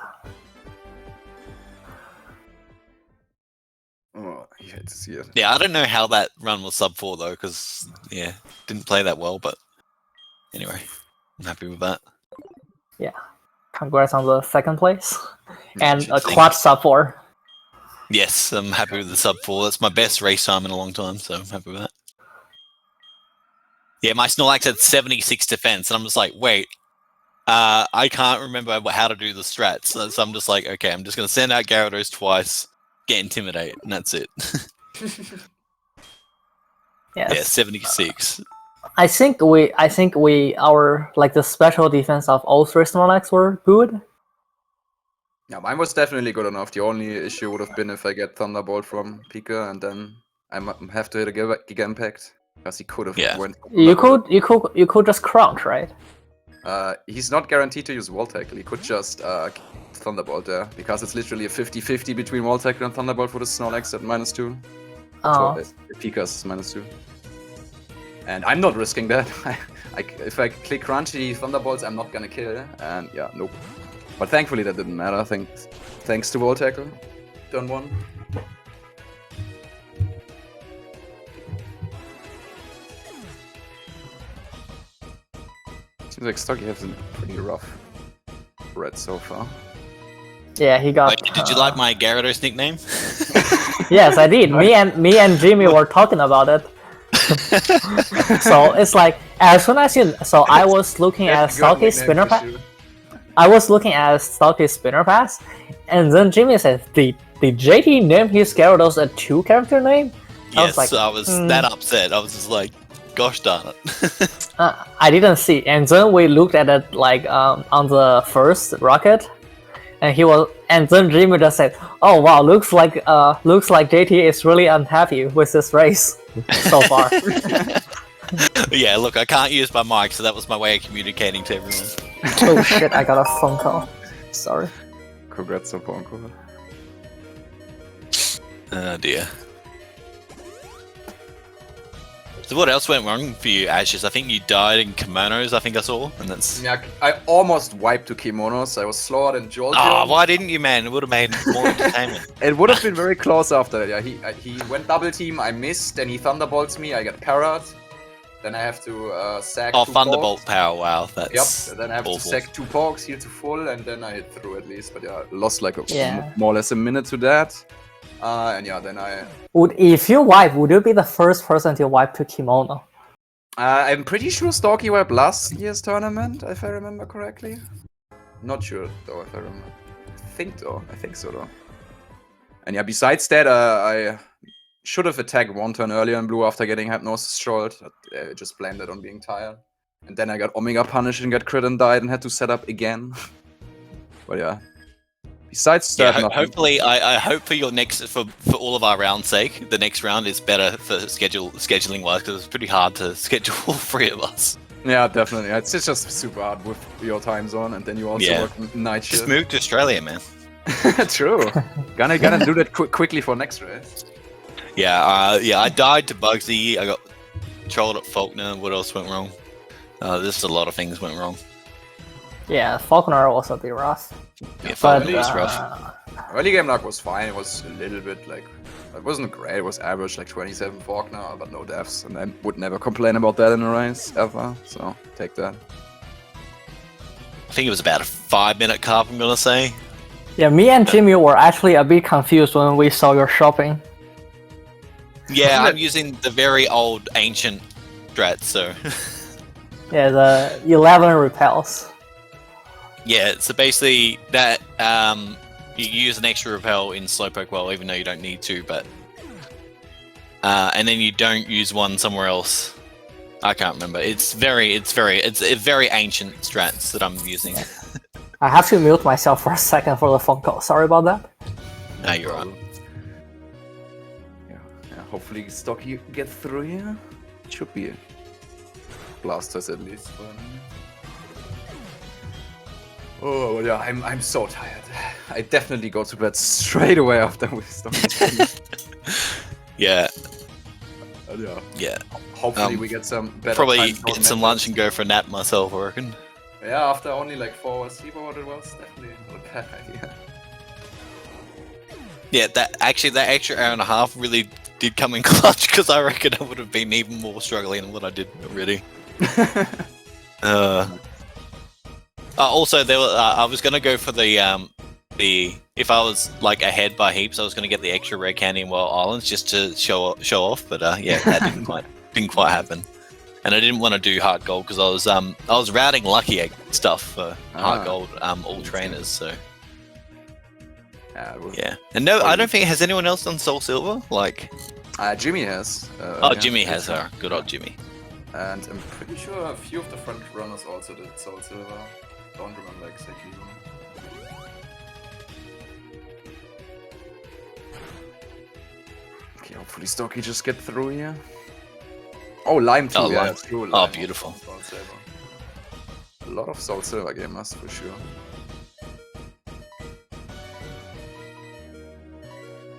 C: Oh, you hate to see it.
D: Yeah, I don't know how that run was sub 4 though, because yeah, didn't play that well. But anyway, I'm happy with that.
B: Congrats on the second place. And a
D: Thank
B: quad sub 4.
D: Yes, I'm happy with the sub 4. That's my best race time in a long time, so I'm happy with that. Yeah, my Snorlax had 76 defense, and I'm just like, wait, I can't remember how to do the strats. So I'm just like, okay, I'm just going to send out Gyarados twice, get Intimidate, and that's it.
B: Yes.
D: Yeah, 76.
B: I think our like the special defense of all 3 Snorlax were good.
C: Yeah, mine was definitely good enough. The only issue would have been if I get Thunderbolt from Pika, and then I have to hit a Giga Impact, because he could have went.
B: You could just crouch, right?
C: He's not guaranteed to use Wall Tackle. He could just Thunderbolt there, because it's literally a 50-50 between Wall Tackle and Thunderbolt for the Snorlax at -2.
B: Oh.
C: So Pika's -2. And I'm not risking that. If I click Crunchy Thunderbolts, I'm not gonna kill. And yeah, nope. But thankfully that didn't matter. Thanks to Wall Tackle. Turn 1. Seems like Stocchi has a pretty rough red so far.
B: Yeah, he got.
D: Wait, did you like my Gyarados nickname?
B: Yes, I did. Me and Jimmy were talking about it. So it's like as soon as you. So I was looking at Stocchi's spinner pass. I was looking at Stocchi's spinner pass, and then Jimmy said, "Did JT name his Gyarados a 2-character name?"
D: Yes,
B: like,
D: I was that upset. I was just like, gosh darn it.
B: I didn't see. And then we looked at it like on the first rocket, and then Jimmy just said, "Oh wow, looks like JT is really unhappy with this race so far."
D: Yeah, look, I can't use my mic, so that was my way of communicating to everyone.
B: Oh shit! I got a phone call. Sorry.
C: Congrats on phone call.
D: Oh dear. So what else went wrong for you, Ashes? I think you died in kimonos, I think I saw, and that's...
C: Yeah, I almost wiped to kimonos. I was slower than Jolteon.
D: Oh, why didn't you, man? It would have made more entertainment.
C: It would have been very close after that. Yeah, he went double team, I missed, then he thunderbolts me, I get parried. Then I have to sack
D: Oh,
C: 2
D: Thunderbolt
C: Pogs.
D: power, wow, that's
C: Yep, then I have
D: awful.
C: to sack 2 Pogs, heal to full, and then I hit through at least. But yeah, lost like
B: Yeah.
C: more or less a minute to that. And yeah, then I...
B: If you wipe, would you be the first person to wipe to kimono?
C: I'm pretty sure Stocchi wiped last year's tournament, if I remember correctly. Not sure though, if I remember. I think so though. And yeah, besides that, I should have attacked 1 turn earlier in blue after getting Hypnosis Strolled. I just blamed it on being tired. And then I got Omega punished and got crit and died and had to set up again. But yeah. Besides
D: Yeah,
C: that, nothing.
D: hopefully, I hope for your next for all of our round's sake, the next round is better for scheduling wise because it's pretty hard to schedule all 3 of us.
C: Yeah, definitely. It's just super hard with your time zone, and then you also work night shift.
D: Just move to Australia, man.
C: True. Gonna do that quickly for next race.
D: Yeah, I died to Bugsy. I got trolled at Faulkner. What else went wrong? There's a lot of things went wrong.
B: Yeah, Faulkner was a bit rough.
D: Yeah, Faulkner was rough.
C: Early game luck was fine. It was a little bit like, it wasn't great. It was average, like 27 Faulkner, but no deaths. And I would never complain about that in a race ever. So take that.
D: I think it was about a 5-minute carp, I'm gonna say.
B: Yeah, me and Jimmy were actually a bit confused when we saw your shopping.
D: Yeah, I'm using the very old ancient strat, so.
B: Yeah, the 11 repels.
D: Yeah, so basically that you use an extra repel in Slowpoke well, even though you don't need to, but and then you don't use one somewhere else. I can't remember. It's a very ancient strats that I'm using.
B: I have to mute myself for a second for the phone call. Sorry about that.
D: No, you're right.
C: Yeah, hopefully Stocchi gets through here. It should be a blasters at least. Oh yeah, I'm so tired. I definitely go to bed straight away after we stop.
D: Yeah.
C: Yeah. Hopefully we get some better.
D: Probably get some lunch and go for a nap myself, I reckon.
C: Yeah, after only like 4 hours sleep or what it was, definitely not a bad idea.
D: Yeah, that extra hour and a half really did come in clutch because I reckon I would have been even more struggling than what I did already. Also, there I was gonna go for the if I was like ahead by heaps, I was gonna get the extra rare candy in Wild Islands just to show off. But yeah, that didn't quite happen. And I didn't want to do Heart Gold because I was routing Lucky Egg stuff for Heart Gold all trainers. So yeah, and no, I don't think has anyone else done Soul Silver like.
C: Jimmy has.
D: Yeah, Jimmy has her. Good old Jimmy.
C: And I'm pretty sure a few of the front runners also did Soul Silver. Don't remember exactly who. Okay, hopefully Stocchi just get through here. Oh, Lime too, yeah, it's true.
D: Oh, beautiful.
C: A lot of Soul Silver gamers for sure.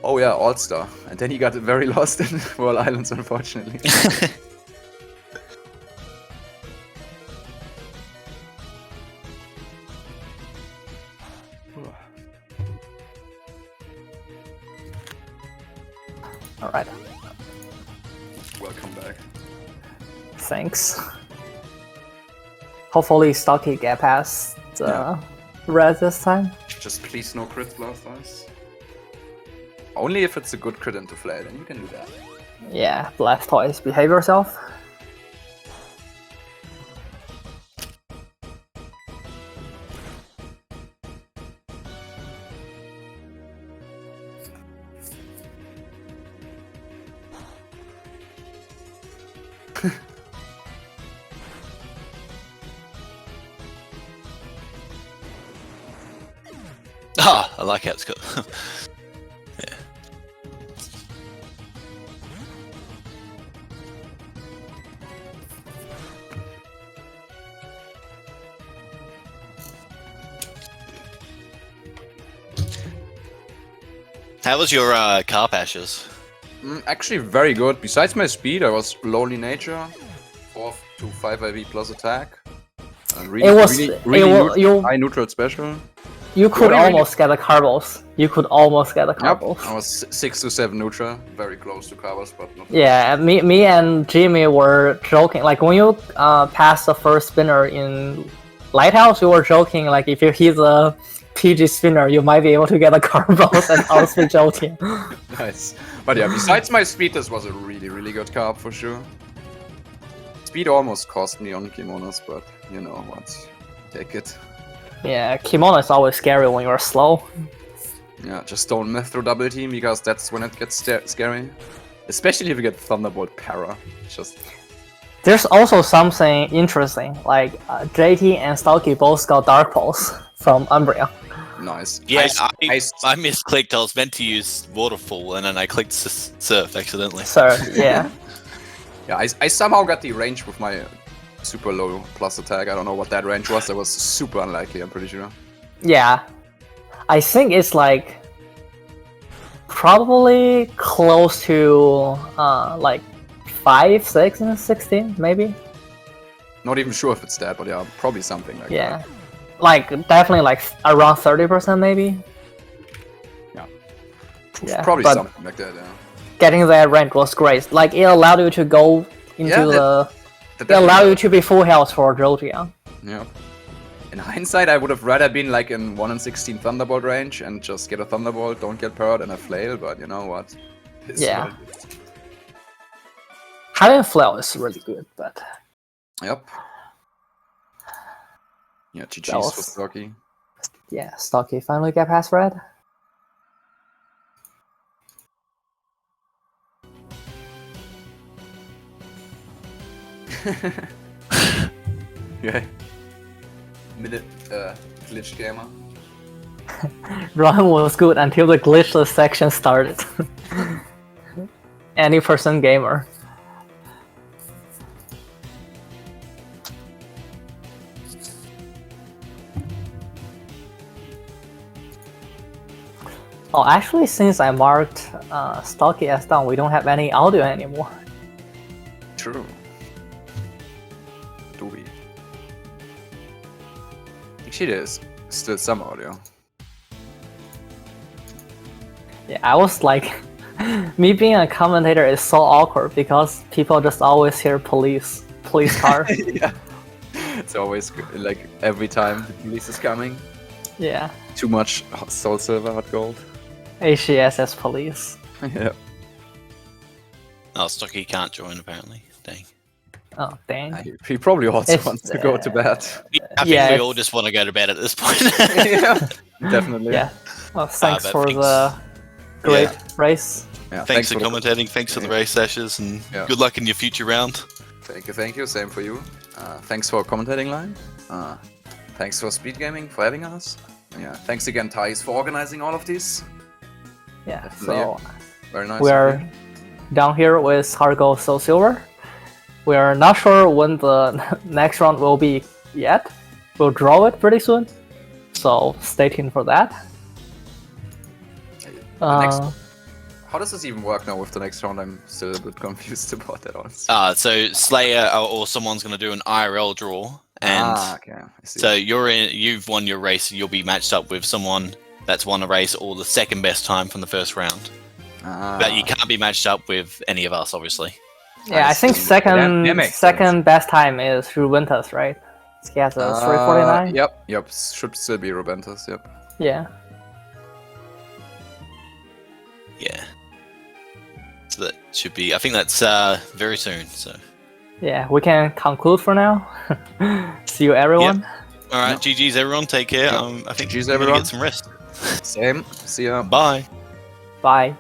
C: Oh yeah, All-Star. And then he got very lost in World Islands, unfortunately.
B: Alright.
C: Welcome back.
B: Thanks. Hopefully Stocchi get past red this time.
C: Just please no crit blast us. Only if it's a good crit into flare, then you can do that.
B: Yeah, Blastoise, behave yourself.
D: Ah, I like how it's got. Yeah. How was your carp ashes?
C: Actually very good. Besides my speed, I was lowly nature, 4 to 5 IV plus attack. Really high neutral special.
B: You could almost get a Carbos. You could almost get a Carbos.
C: Yep, I was 6 to 7 neutral, very close to Carbos, but not.
B: Yeah, me and Jimmy were joking. Like when you passed the first spinner in Lighthouse, we were joking. Like if you hit the PG spinner, you might be able to get a Carbos and outspin joking.
C: Nice. But yeah, besides my speed, this was a really good carp for sure. Speed almost cost me on kimonos, but you know what, take it.
B: Yeah, kimono is always scary when you're slow.
C: Yeah, just don't mess through double team because that's when it gets scary. Especially if you get Thunderbolt Para.
B: There's also something interesting, like JT and Stocchi both got Dark Pulse from Umbria.
C: Nice.
D: Yeah, I misclicked. I was meant to use waterfall, and then I clicked surf accidentally.
B: Surf, yeah.
C: Yeah, I somehow got the range with my super low plus attack. I don't know what that range was. That was super unlikely, I'm pretty sure.
B: Yeah. I think it's like probably close to like 5, 6, and 16, maybe.
C: Not even sure if it's that, but yeah, probably something like that.
B: Yeah. Like definitely like around 30% maybe.
C: Yeah. Probably something like that, yeah.
B: Getting that rank was great. Like it allowed you to go into it allowed you to be full health for Jotia.
C: Yeah. In hindsight, I would have rather been like in 1 in 16 Thunderbolt range and just get a Thunderbolt, don't get Pearl and a Flail, but you know what?
B: Yeah. Having Flail is really good, but...
C: Yep. Yeah, GG's for Stocchi.
B: Yeah, Stocchi finally got past red.
C: Yeah. Glitch gamer.
B: Run was good until the glitchless section started. Any person gamer. Oh, actually, since I marked Stocchi as done, we don't have any audio anymore.
C: True. Do we? Actually, there's still some audio.
B: Yeah, I was like, me being a commentator is so awkward because people just always hear police car.
C: Yeah. It's always like every time the police is coming.
B: Yeah.
C: Too much Soul Silver, Hot Gold.
B: ACSS police.
C: Yeah.
D: Oh, Stocchi can't join apparently. Dang.
B: Oh, dang.
C: He probably also wants to go to bed.
D: I think we all just want to go to bed at this point.
C: Yeah, definitely.
B: Yeah. Well, thanks for
D: thanks.
B: the great race.
C: Yeah,
D: thanks for commentating. Thanks for the race, Ashes, and good luck in your future round.
C: Thank you. Same for you. Thanks for commentating line. Thanks for SpeedGaming for having us. Yeah, thanks again, Thais, for organizing all of this.
B: Yeah,
C: Definitely.
B: so
C: Very nice.
B: we're down here with Hard Gold Soul Silver. We are not sure when the next round will be yet. We'll draw it pretty soon, so stay tuned for that.
C: How does this even work now with the next round? I'm still a bit confused about that, honestly.
D: So Slayer or someone's going to do an IRL draw, and
C: okay. I see.
D: so you've won your race. You'll be matched up with someone that's won a race or the second best time from the first round. But you can't be matched up with any of us, obviously.
B: Yeah, I think second best time is Rubentus, right? He has a 349.
C: Yep. Should still be Rubentus. Yep.
B: Yeah.
D: Yeah. So that should be. I think that's very soon. So.
B: Yeah, we can conclude for now. See you, everyone.
D: Yep. All right, GG's everyone. Take care. I think
C: GG's
D: we're gonna
C: everyone.
D: get some rest.
C: Same. See ya.
D: Bye.
B: Bye.